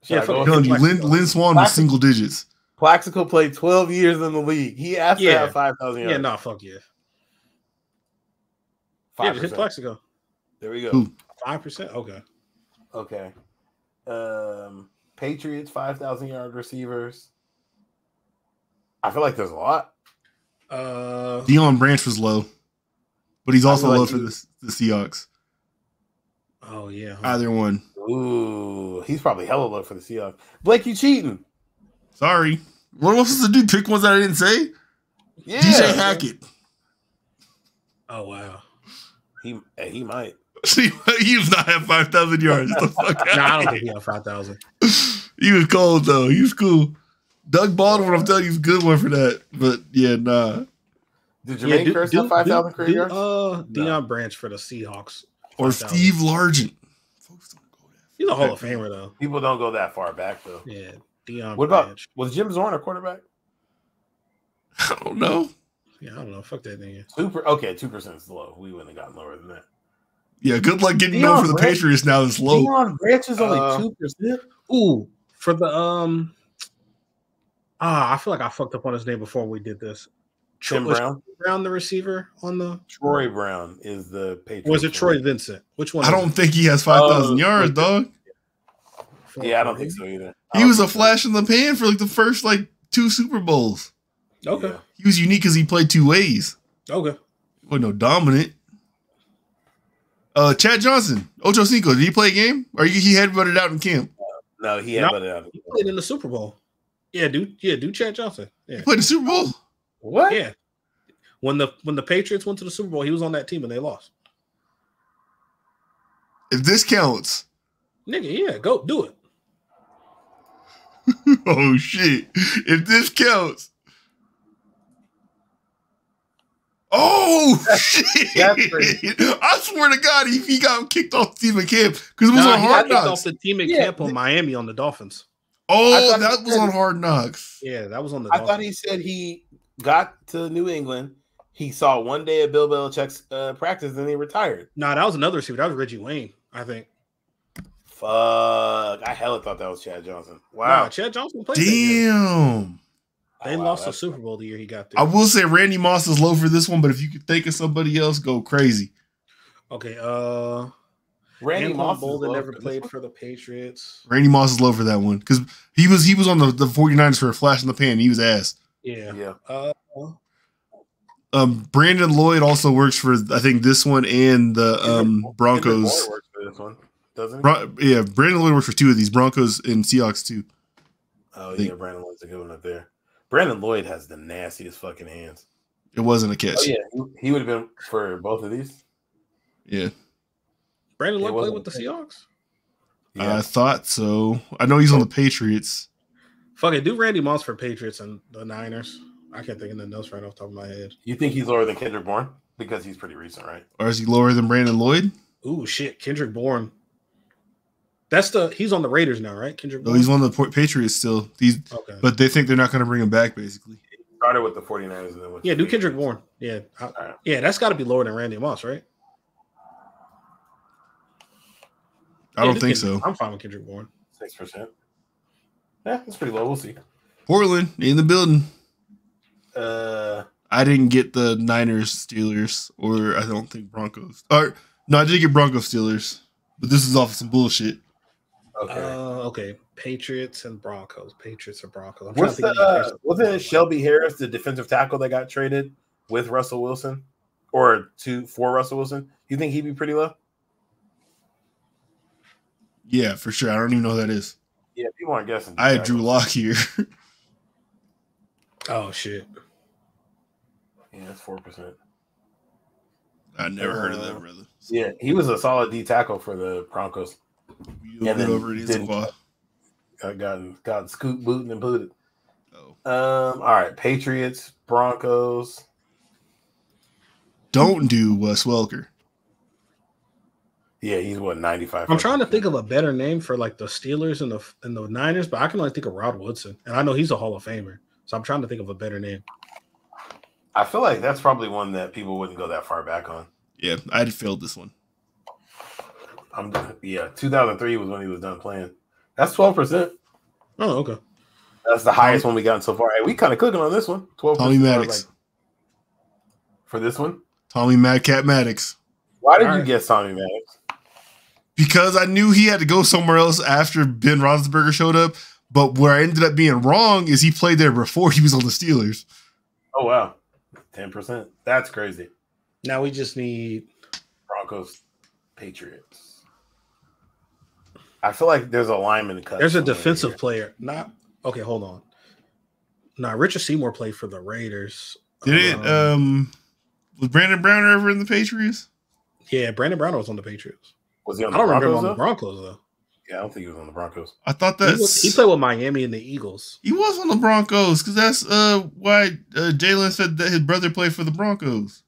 Speaker 1: Lynn Swan was single digits.
Speaker 4: Plaxico played 12 years in the league. He asked to have 5,000 yards.
Speaker 3: Yeah, no, fuck yeah.
Speaker 4: 5%.
Speaker 3: Yeah, just hit Plaxico.
Speaker 4: There we go.
Speaker 3: 5%? Okay.
Speaker 4: Patriots, 5,000 yard receivers. I feel like there's a lot.
Speaker 1: Deion Branch was low, but he's also low for the Seahawks.
Speaker 3: Oh, yeah.
Speaker 1: Either one.
Speaker 4: Ooh, he's probably hella low for the Seahawks. Blake, you cheating.
Speaker 1: Sorry. What am I supposed to do? Pick ones that I didn't say?
Speaker 4: Yeah.
Speaker 1: DJ Hackett.
Speaker 3: Oh, wow.
Speaker 4: He might.
Speaker 1: He does not have 5,000 yards. Get the fuck out.
Speaker 3: I don't think he had 5,000.
Speaker 1: He was cold, though. He was cool. Doug Baldwin, I'm telling you, he's a good one for that. But, yeah, nah.
Speaker 4: Did Jermaine Kearse have 5,000 career yards?
Speaker 3: Deion Branch for the Seahawks. 5,
Speaker 1: or Steve Largent.
Speaker 3: He's a Hall of Famer, though.
Speaker 4: People don't go that far back, though.
Speaker 3: Yeah, Deion
Speaker 4: What
Speaker 3: Branch.
Speaker 4: about, was Jim Zorn a quarterback?
Speaker 1: I don't know.
Speaker 3: Yeah, I don't know. Fuck that nigga.
Speaker 4: 2% is low. We wouldn't have gotten lower than that.
Speaker 1: Yeah, good luck getting known for the Patriots now. It's low.
Speaker 4: Deion Branch is only 2%.
Speaker 3: Ooh, for the I feel like I fucked up on his name before we did this.
Speaker 4: Tim Brown?
Speaker 3: Brown, the receiver on the
Speaker 4: Troy Brown is the Patriots.
Speaker 3: Or was it Troy Vincent? Which one?
Speaker 1: I don't think he has 5,000 yards, dog.
Speaker 4: Yeah, I don't think so either.
Speaker 1: He was a flash in the pan for like the first 2 Super Bowls.
Speaker 3: Okay.
Speaker 1: Yeah. He was unique because he played 2 ways.
Speaker 3: Okay.
Speaker 1: Well, no, dominant. Chad Johnson, Ocho Cinco, did he play a game? Or he headbutted out in camp?
Speaker 4: No, he headbutted out.
Speaker 3: He played in the Super Bowl. Yeah, dude. Yeah, dude. Chad Johnson. Yeah.
Speaker 1: He played in the Super Bowl?
Speaker 4: What?
Speaker 3: Yeah. When the Patriots went to the Super Bowl, he was on that team and they lost.
Speaker 1: If this counts.
Speaker 3: Nigga, yeah, go do it.
Speaker 1: Oh, shit. If this counts. Oh, shit. I swear to God, he got kicked off the team at camp because it was on Hard Knocks.
Speaker 3: Off the team at camp on Miami on the Dolphins.
Speaker 1: Oh, that was on Hard Knocks.
Speaker 3: Yeah, that was on the
Speaker 4: Dolphins. I thought he said he got to New England. He saw one day of Bill Belichick's practice and he retired.
Speaker 3: Nah, that was another receiver. That was Reggie Wayne, I think.
Speaker 4: Fuck. I hella thought that was Chad Johnson. Wow.
Speaker 3: Nah, Chad Johnson played.
Speaker 1: Damn.
Speaker 3: They lost the Super Bowl the year he got there.
Speaker 1: I will say Randy Moss is low for this one, but if you could think of somebody else, go crazy.
Speaker 3: Okay.
Speaker 4: Randy Moss
Speaker 3: Bolden never played for the Patriots.
Speaker 1: Randy Moss is low for that one because he was on the 49ers for a flash in the pan. He was ass.
Speaker 3: Yeah.
Speaker 1: Brandon Lloyd also works for I think this one and the Broncos.
Speaker 4: Works for this one, doesn't he?
Speaker 1: Yeah, Brandon Lloyd works for 2 of these Broncos and Seahawks too.
Speaker 4: Oh yeah, Brandon Lloyd's a good one up there. Brandon Lloyd has the nastiest fucking hands.
Speaker 1: It wasn't a catch.
Speaker 4: Oh, yeah, he would have been for both of these.
Speaker 1: Yeah.
Speaker 3: Brandon Lloyd played with the Seahawks?
Speaker 1: Yeah. I thought so. I know he's on the Patriots.
Speaker 3: Fuck it, do Randy Moss for Patriots and the Niners. I can't think of nothing else right off the top of my head.
Speaker 4: You think he's lower than Kendrick Bourne? Because he's pretty recent, right?
Speaker 1: Or is he lower than Brandon Lloyd?
Speaker 3: Ooh, shit. Kendrick Bourne. He's on the Raiders now, right? Kendrick Bourne?
Speaker 1: No, he's on the Patriots still.
Speaker 3: Okay.
Speaker 1: But they think they're not going to bring him back, basically.
Speaker 4: He started with the 49ers and then with
Speaker 3: do Kendrick Bourne. Yeah. Yeah, that's got to be lower than Randy Moss, right?
Speaker 1: I don't think so.
Speaker 3: I'm fine with Kendrick Bourne.
Speaker 4: 6%. Yeah, that's pretty low. We'll see.
Speaker 1: Portland in the building.
Speaker 4: I
Speaker 1: didn't get the Niners, Steelers, or I don't think Broncos. No, I did get Broncos, Steelers, but this is off of some bullshit.
Speaker 3: Okay. Patriots and Broncos.
Speaker 4: Wasn't Shelby Harris the defensive tackle that got traded with Russell Wilson or for Russell Wilson? You think he'd be pretty low?
Speaker 1: Yeah, for sure. I don't even know who that is.
Speaker 4: Yeah, people aren't guessing.
Speaker 1: I had Drew Lock here.
Speaker 3: Oh shit.
Speaker 4: Yeah, that's 4%.
Speaker 1: I never heard of that, brother.
Speaker 4: Yeah, he was a solid D tackle for the Broncos.
Speaker 1: And then over
Speaker 4: got scoop booted and booted. All right, Patriots, Broncos.
Speaker 1: Don't do Wes Welker.
Speaker 4: Yeah, he's 95.
Speaker 3: I'm trying to think of a better name for like the Steelers and the Niners, but I can only think of Rod Woodson, and I know he's a Hall of Famer, so I'm trying to think of a better name.
Speaker 4: I feel like that's probably one that people wouldn't go that far back on.
Speaker 1: Yeah, I had failed this one.
Speaker 4: 2003 was when he was done playing. That's 12%.
Speaker 3: Oh, okay.
Speaker 4: That's the highest one we gotten so far. Hey, we kind of cooking on this one. 12%.
Speaker 1: Tommy Maddox.
Speaker 4: For this one?
Speaker 1: Tommy Madcat Maddox.
Speaker 4: Why did you guess Tommy Maddox?
Speaker 1: Because I knew he had to go somewhere else after Ben Roethlisberger showed up. But where I ended up being wrong is he played there before he was on the Steelers.
Speaker 4: Oh, wow. 10%. That's crazy.
Speaker 3: Now we just need
Speaker 4: Broncos, Patriots. I feel like there's a lineman cut.
Speaker 3: There's a defensive player. Not okay. Hold on. Nah, Richard Seymour played for the Raiders.
Speaker 1: Did it? Was Brandon Browner ever in the Patriots?
Speaker 3: Yeah, Brandon Browner was on the Patriots.
Speaker 4: Was he on
Speaker 3: I
Speaker 4: the
Speaker 3: don't remember him
Speaker 4: Broncos?
Speaker 3: on the Broncos though.
Speaker 4: Yeah, I don't think he was on the Broncos.
Speaker 1: I thought that
Speaker 3: he played with Miami and the Eagles.
Speaker 1: He was on the Broncos because that's why Jalen said that his brother played for the Broncos.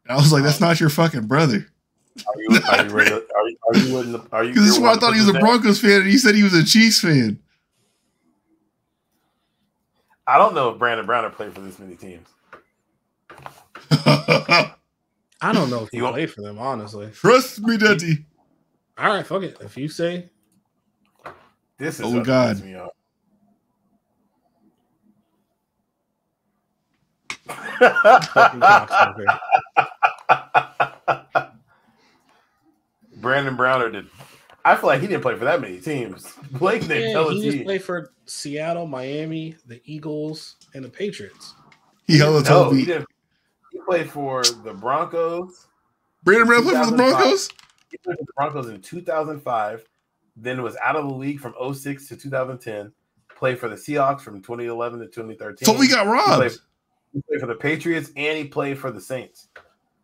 Speaker 1: I was like, that's not your fucking brother.
Speaker 4: Are you ready? Are you?
Speaker 1: Because this is why I thought he was a Broncos fan, and he said he was a Chiefs fan.
Speaker 4: I don't know if Brandon Browner played for this many teams.
Speaker 3: I don't know if he played for them, honestly.
Speaker 1: Trust me, Daddy.
Speaker 3: All right, fuck it. If you say
Speaker 4: this is
Speaker 1: oh god.
Speaker 4: Me off. Brandon Browner did. I feel like he didn't play for that many teams. Blake didn't tell
Speaker 3: he
Speaker 4: us
Speaker 3: just played for Seattle, Miami, the Eagles, and the Patriots.
Speaker 1: He hella told me.
Speaker 4: He didn't. He played for the Broncos.
Speaker 1: Brandon Browner played for the Broncos?
Speaker 4: He played for the Broncos in 2005. Then was out of the league from 2006 to 2010. Played for the Seahawks from 2011 to 2013.
Speaker 1: So we got robbed.
Speaker 4: He played for the Patriots and he played for the Saints.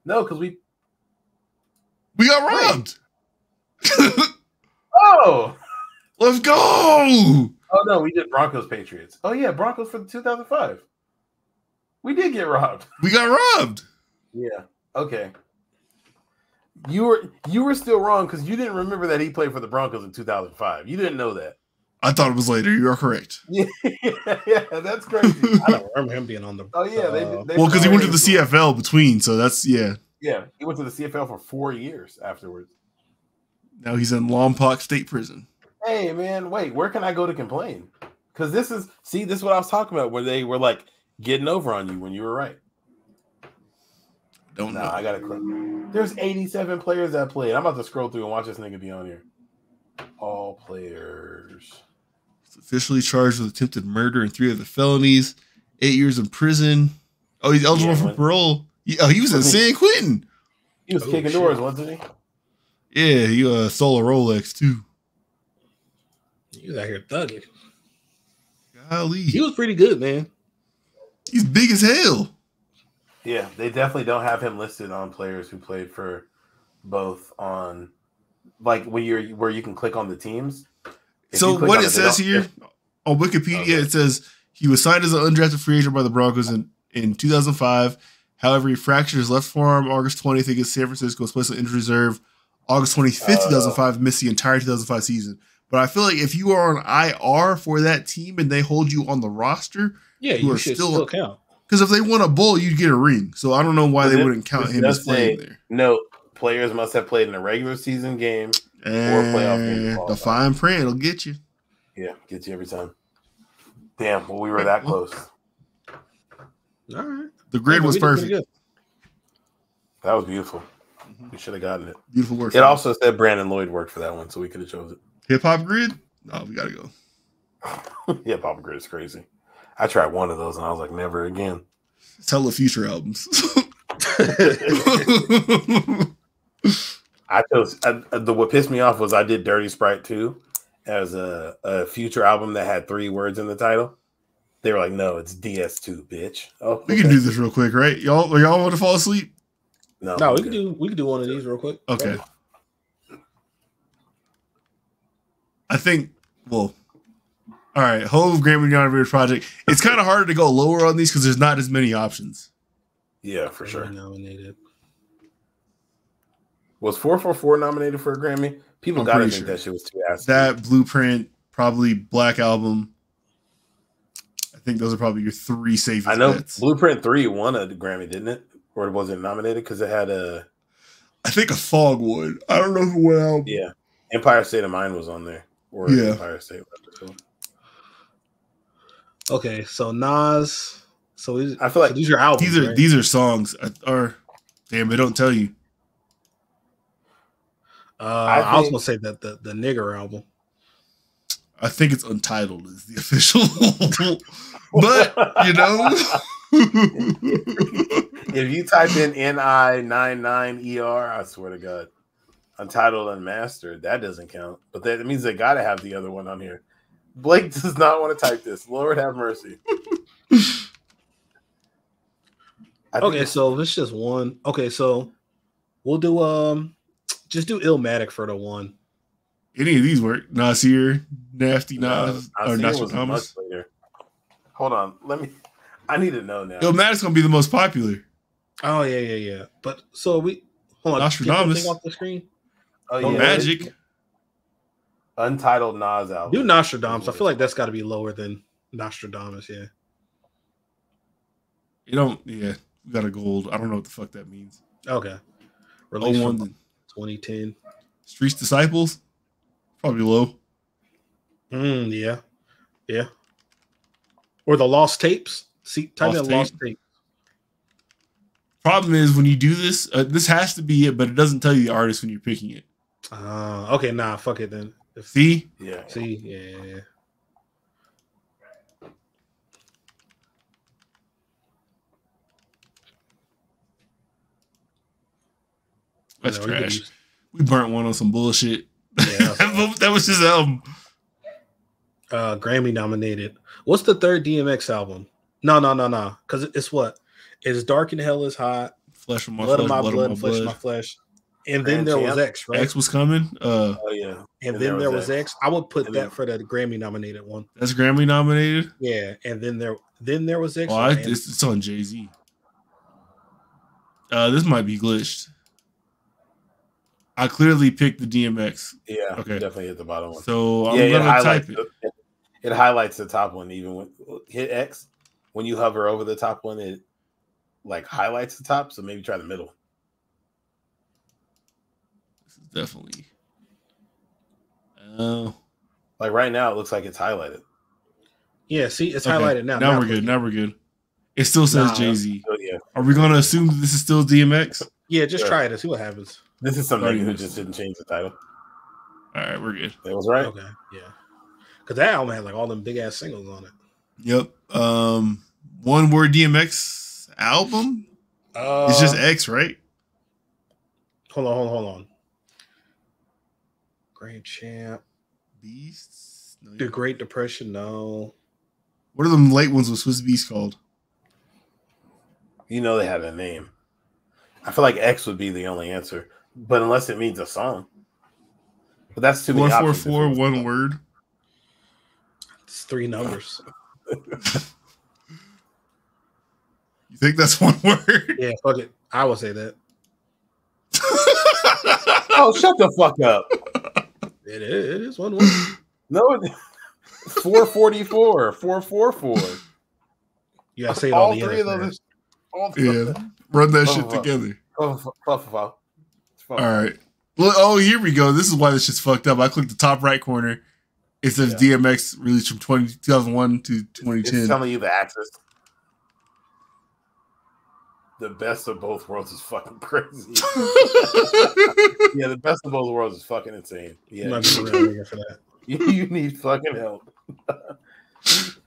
Speaker 4: No, because we
Speaker 1: got robbed.
Speaker 4: Oh,
Speaker 1: let's go.
Speaker 4: Oh no, we did Broncos Patriots. Oh yeah, Broncos for the 2005. We did get robbed.
Speaker 1: We got robbed.
Speaker 4: Yeah. Okay. You were still wrong because you didn't remember that he played for the Broncos in 2005. You didn't know that.
Speaker 1: I thought it was later. You are correct.
Speaker 4: Yeah, that's crazy.
Speaker 3: I don't remember him being on the.
Speaker 4: Oh yeah, they
Speaker 1: well, because he went to the CFL between, so that's
Speaker 4: Yeah, he went to the CFL for 4 years afterwards.
Speaker 1: Now he's in Lompoc State Prison.
Speaker 4: Hey man, wait, where can I go to complain? Because this is what I was talking about, where they were like getting over on you when you were right.
Speaker 1: Don't know.
Speaker 4: I gotta click. There's 87 players that played. I'm about to scroll through and watch this nigga be on here. All players.
Speaker 1: He's officially charged with attempted murder and 3 other felonies. 8 years in prison. Oh, he's eligible for parole. He was in San Quentin.
Speaker 4: He was kicking doors, wasn't he?
Speaker 1: Yeah, he stole a Rolex too.
Speaker 3: He was out here thugging.
Speaker 1: Golly.
Speaker 3: He was pretty good, man.
Speaker 1: He's big as hell.
Speaker 4: Yeah, they definitely don't have him listed on players who played for both on like where you can click on the teams.
Speaker 1: So what it says here on Wikipedia, it says he was signed as an undrafted free agent by the Broncos in 2005. However, he fractured his left forearm August 20th against San Francisco, was placed on injury reserve August 25th, 2005, missed the entire 2005 season. But I feel like if you are on IR for that team and they hold you on the roster,
Speaker 3: you should still count.
Speaker 1: Because if they won a bowl, you'd get a ring. So I don't know why they wouldn't count him as playing there.
Speaker 4: No, players must have played in a regular season game or playoff game.
Speaker 1: The fine print will get you.
Speaker 4: Yeah, gets you every time. Damn, well, we were that close.
Speaker 3: All right.
Speaker 1: The grid was perfect.
Speaker 4: That was beautiful. We should have gotten it.
Speaker 1: Beautiful work.
Speaker 4: It also said Brandon Lloyd worked for that one, so we could have chose it.
Speaker 1: Hip Hop Grid? No, we got to go.
Speaker 4: Hip Hop Grid is crazy. I tried one of those, and I was like, never again.
Speaker 1: Tell the future albums.
Speaker 4: I chose what pissed me off was I did Dirty Sprite 2 as a future album that had 3 words in the title. They were like, no, it's DS2, bitch. Oh,
Speaker 1: we can do this real quick, right? Y'all want to fall asleep?
Speaker 3: No, we can do one of these real quick.
Speaker 1: Okay. I think, well, all right, Hove Grammy Nominated Project. It's kind of harder to go lower on these because there's not as many options.
Speaker 4: Yeah, for sure.
Speaker 3: Nominated.
Speaker 4: Was 444 nominated for a Grammy? People got to think that shit was too ass.
Speaker 1: That, Blueprint, probably Black Album. I think those are probably your 3 safest
Speaker 4: I know
Speaker 1: bets.
Speaker 4: Blueprint 3 won a Grammy, didn't it? Or was it nominated because it had a...
Speaker 1: I think a Fog would. I don't know what album.
Speaker 4: Yeah, Empire State of Mind was on there. Or
Speaker 1: Yeah.
Speaker 4: Empire State.
Speaker 3: Okay, so Nas. So
Speaker 4: I feel like
Speaker 3: these are albums.
Speaker 1: These are songs. Or damn, they don't tell you.
Speaker 3: I was gonna say that the nigger album.
Speaker 1: I think it's Untitled is the official, but you know,
Speaker 4: if you type in NI99ER, I swear to God, Untitled Unmastered, that doesn't count. But that means they gotta have the other one on here. Blake does not want to type this. Lord have mercy.
Speaker 3: Okay, so it's just one. Okay, so we'll do just do Illmatic for the one.
Speaker 1: Any of these work. Nasir, Nasty Nas, or Nostradamus.
Speaker 4: Hold on, I need to know now.
Speaker 1: Illmatic's gonna be the most popular.
Speaker 3: Oh yeah. But so we hold on.
Speaker 1: Nostradamus
Speaker 3: Thing off the screen.
Speaker 4: Oh yeah,
Speaker 1: Magic.
Speaker 4: Untitled Nas album.
Speaker 3: Do Nostradamus. I feel like that's got to be lower than Nostradamus. Yeah.
Speaker 1: You don't. Yeah, we got a gold. I don't know what the fuck that means.
Speaker 3: Okay. Release
Speaker 1: 01
Speaker 3: from 2010.
Speaker 1: Streets Disciples. Probably low.
Speaker 3: Yeah. Or the Lost Tapes. See, type in Lost Tapes.
Speaker 1: Problem is when you do this, this has to be it, but it doesn't tell you the artist when you're picking it.
Speaker 3: Okay, nah, fuck it then.
Speaker 1: See?
Speaker 4: Yeah.
Speaker 3: See, yeah.
Speaker 1: That's trash. We burnt one on some bullshit.
Speaker 3: Yeah,
Speaker 1: that was his album.
Speaker 3: Grammy nominated. What's the third DMX album? No. Because it's what? It's Dark and Hell is Hot.
Speaker 1: Flesh of my
Speaker 3: Blood
Speaker 1: flesh,
Speaker 3: of my blood, flesh of my flesh. And then there was X, right?
Speaker 1: X was coming.
Speaker 4: Oh yeah.
Speaker 3: And then there was X. I would put that for the Grammy nominated one.
Speaker 1: That's Grammy nominated?
Speaker 3: Yeah. And then there was X.
Speaker 1: Oh, it's on Jay-Z. This might be glitched. I clearly picked the DMX.
Speaker 4: Yeah,
Speaker 1: okay.
Speaker 4: Definitely hit the bottom one.
Speaker 1: So I'm gonna type it.
Speaker 4: It highlights the top one, even when hit X. When you hover over the top one, it like highlights the top. So maybe try the middle.
Speaker 1: This is definitely.
Speaker 4: Like right now, it looks like it's highlighted.
Speaker 3: Yeah, see, it's highlighted now.
Speaker 1: Now we're good. Now we're good. It still says Jay-Z.
Speaker 4: Yeah.
Speaker 1: Are we gonna assume that this is still DMX?
Speaker 3: Yeah, just try it and see what happens.
Speaker 4: This is something who just didn't change the title.
Speaker 1: All right, we're good.
Speaker 4: That was right.
Speaker 3: Okay, yeah. Because that album had like all them big ass singles on it.
Speaker 1: Yep. One word DMX album. It's just X, right?
Speaker 3: Hold on. Grand Champ.
Speaker 1: Beasts. No,
Speaker 3: The Great Depression. No.
Speaker 1: What are them late ones with Swiss Beast called?
Speaker 4: You know they had a name. I feel like X would be the only answer, but unless it means a song. But that's too many options.
Speaker 1: 444, one word.
Speaker 3: It's 3 numbers.
Speaker 1: You think that's one word?
Speaker 3: Yeah, fuck it. I would say that.
Speaker 4: Oh, shut the fuck up.
Speaker 3: It is one word.
Speaker 4: No, 444, 444.
Speaker 3: You gotta say it
Speaker 4: all
Speaker 3: on the
Speaker 4: three of those.
Speaker 1: Yeah, run that shit together.
Speaker 4: All
Speaker 1: right. Well, here we go. This is why this shit's fucked up. I clicked the top right corner. It says DMX released from 2001 to 2010.
Speaker 4: It's telling you the axis. The best of both worlds is fucking crazy. Yeah, the best of both worlds is fucking insane. Yeah, you need fucking help.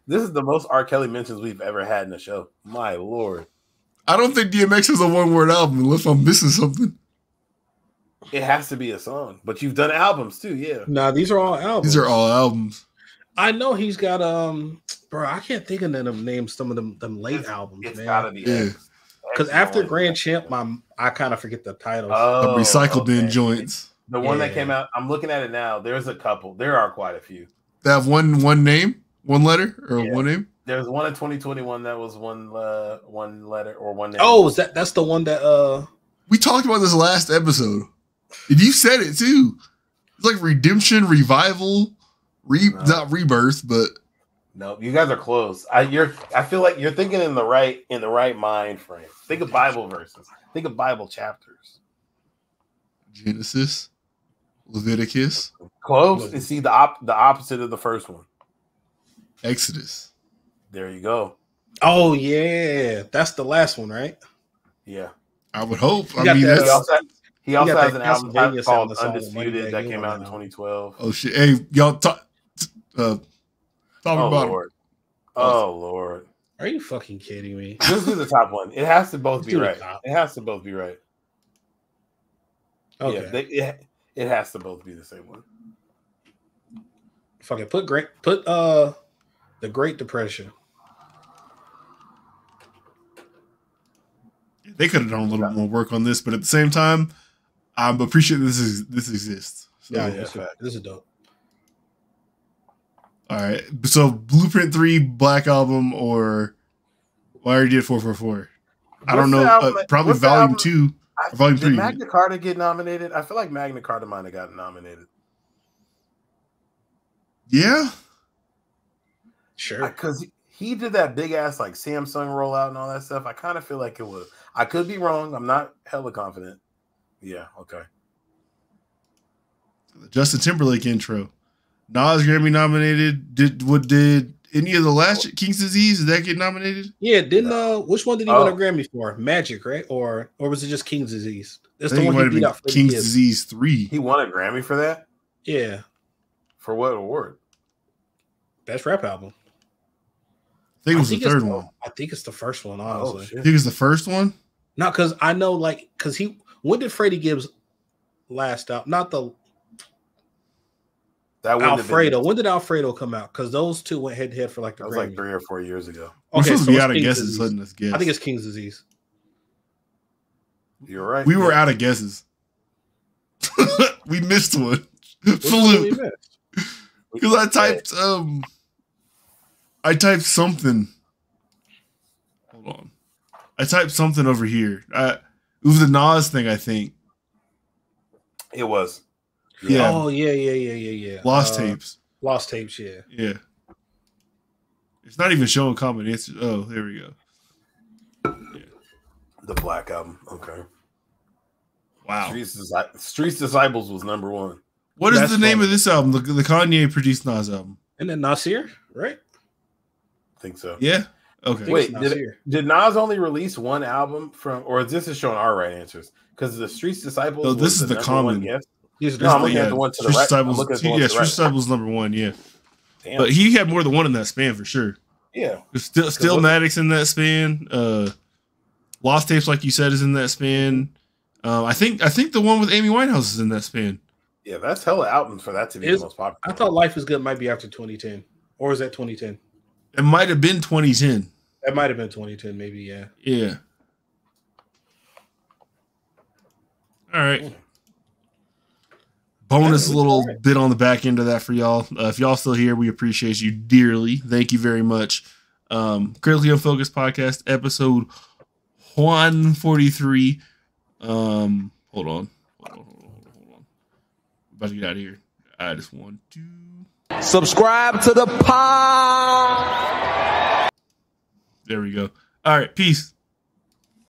Speaker 4: This is the most R. Kelly mentions we've ever had in the show. My lord.
Speaker 1: I don't think DMX is a one-word album unless I'm missing something.
Speaker 4: It has to be a song, but you've done albums too, yeah.
Speaker 3: Nah, these are all albums.
Speaker 1: These are all albums.
Speaker 3: I know he's got bro. I can't think of them names. Some of them late albums.
Speaker 4: It's
Speaker 3: man.
Speaker 4: gotta be.
Speaker 3: Because after Grand Champ, I kind of forget the titles.
Speaker 1: The recycle bin joints.
Speaker 4: The one that came out. I'm looking at it now. There's a couple. There are quite a few.
Speaker 1: They have one name, one letter, or one name.
Speaker 4: There's one in 2021 that was one letter or one name.
Speaker 3: Oh, that's the one that
Speaker 1: we talked about this last episode. And you said it too. It's like redemption, revival, not rebirth, but
Speaker 4: no, you guys are close. I feel like you're thinking in the right mind frame. Think of Bible verses. Think of Bible chapters.
Speaker 1: Genesis, Leviticus.
Speaker 4: Close. And see the opposite of the first one.
Speaker 1: Exodus.
Speaker 4: There you go.
Speaker 3: Oh yeah, that's the last one, right?
Speaker 4: Yeah,
Speaker 1: I would hope.
Speaker 4: He also has an album called Undisputed that came out in 2012.
Speaker 1: Oh shit! Hey, y'all talk about
Speaker 4: Lord. Oh Lord.
Speaker 3: Are you fucking kidding me?
Speaker 4: This is the top one. It has to both be right. It has to both be right.
Speaker 3: Okay.
Speaker 4: Yeah, it has to both be the same one.
Speaker 3: Fucking put the Great Depression.
Speaker 1: They could have done a little bit more work on this, but at the same time, I'm appreciating this exists. So,
Speaker 3: this is dope.
Speaker 1: All right, so Blueprint 3, Black Album, or I already did 444. I don't know. Probably Volume 2 or Volume 3.
Speaker 4: Did Magna Carta get nominated? I feel like Magna Carta might have gotten nominated.
Speaker 1: Yeah,
Speaker 3: sure.
Speaker 4: Because he did that big ass like Samsung rollout and all that stuff. I kind of feel like it was. I could be wrong. I'm not hella confident. Yeah. Okay.
Speaker 1: The Justin Timberlake intro. Nas Grammy nominated. Did any of the last King's Disease? Did that get nominated?
Speaker 3: Yeah, didn't which one did he win a Grammy for? Magic, right? Or was it just King's Disease? That's the one he beat out for
Speaker 1: King's Disease 3.
Speaker 4: He won a Grammy for that?
Speaker 3: Yeah.
Speaker 4: For what award?
Speaker 3: Best rap album.
Speaker 1: I think it was the third one.
Speaker 3: I think it's the first one, honestly.
Speaker 1: I think it's the first one?
Speaker 3: Not because I know, when did Freddie Gibbs last out? Not the Alfredo. When did Alfredo come out? Because those two went head to head for the
Speaker 4: Grammy. Like 3 or 4 years ago.
Speaker 1: We're supposed to be out of guesses, letting us guess.
Speaker 3: I think it's King's Disease.
Speaker 4: You're right.
Speaker 1: We were out of guesses. We missed one. Because I typed something. Hold on. I typed something over here. It was the Nas thing, I think.
Speaker 4: It was.
Speaker 1: Yeah.
Speaker 3: Oh, yeah.
Speaker 1: Lost tapes.
Speaker 3: Lost tapes, yeah.
Speaker 1: Yeah. It's not even showing common answers. Oh, there we go.
Speaker 4: Yeah. The Black Album. Okay.
Speaker 1: Wow.
Speaker 4: Streets Disciples was number 1.
Speaker 1: What is the name of this album? The Kanye produced Nas album.
Speaker 3: And then Nasir, right?
Speaker 4: I think so.
Speaker 1: Yeah. Okay.
Speaker 4: Wait, did Nas only release one album from, or is this showing our right answers? Because the Streets Disciples.
Speaker 1: No, this is the common.
Speaker 4: I'm looking at the one to the right.
Speaker 1: Streets Disciples number 1. Yeah.
Speaker 4: Damn.
Speaker 1: But he had more than one in that span for sure.
Speaker 4: Yeah.
Speaker 1: Still Maddox in that span. Lost Tapes, like you said, is in that span. I think the one with Amy Winehouse is in that span.
Speaker 4: Yeah, that's hella albums for that to be the most popular.
Speaker 3: I thought Life is Good might be after 2010. Or is that 2010?
Speaker 1: It might have been 2010.
Speaker 3: That might have been 2010, maybe, yeah.
Speaker 1: Yeah. All right. Bonus little bit on the back end of that for y'all. If y'all still here, we appreciate you dearly. Thank you very much. Critically Unfocused Podcast, episode 143. Hold on. About to get out of here. I just want to
Speaker 15: subscribe to the pod.
Speaker 1: There we go. All right. Peace.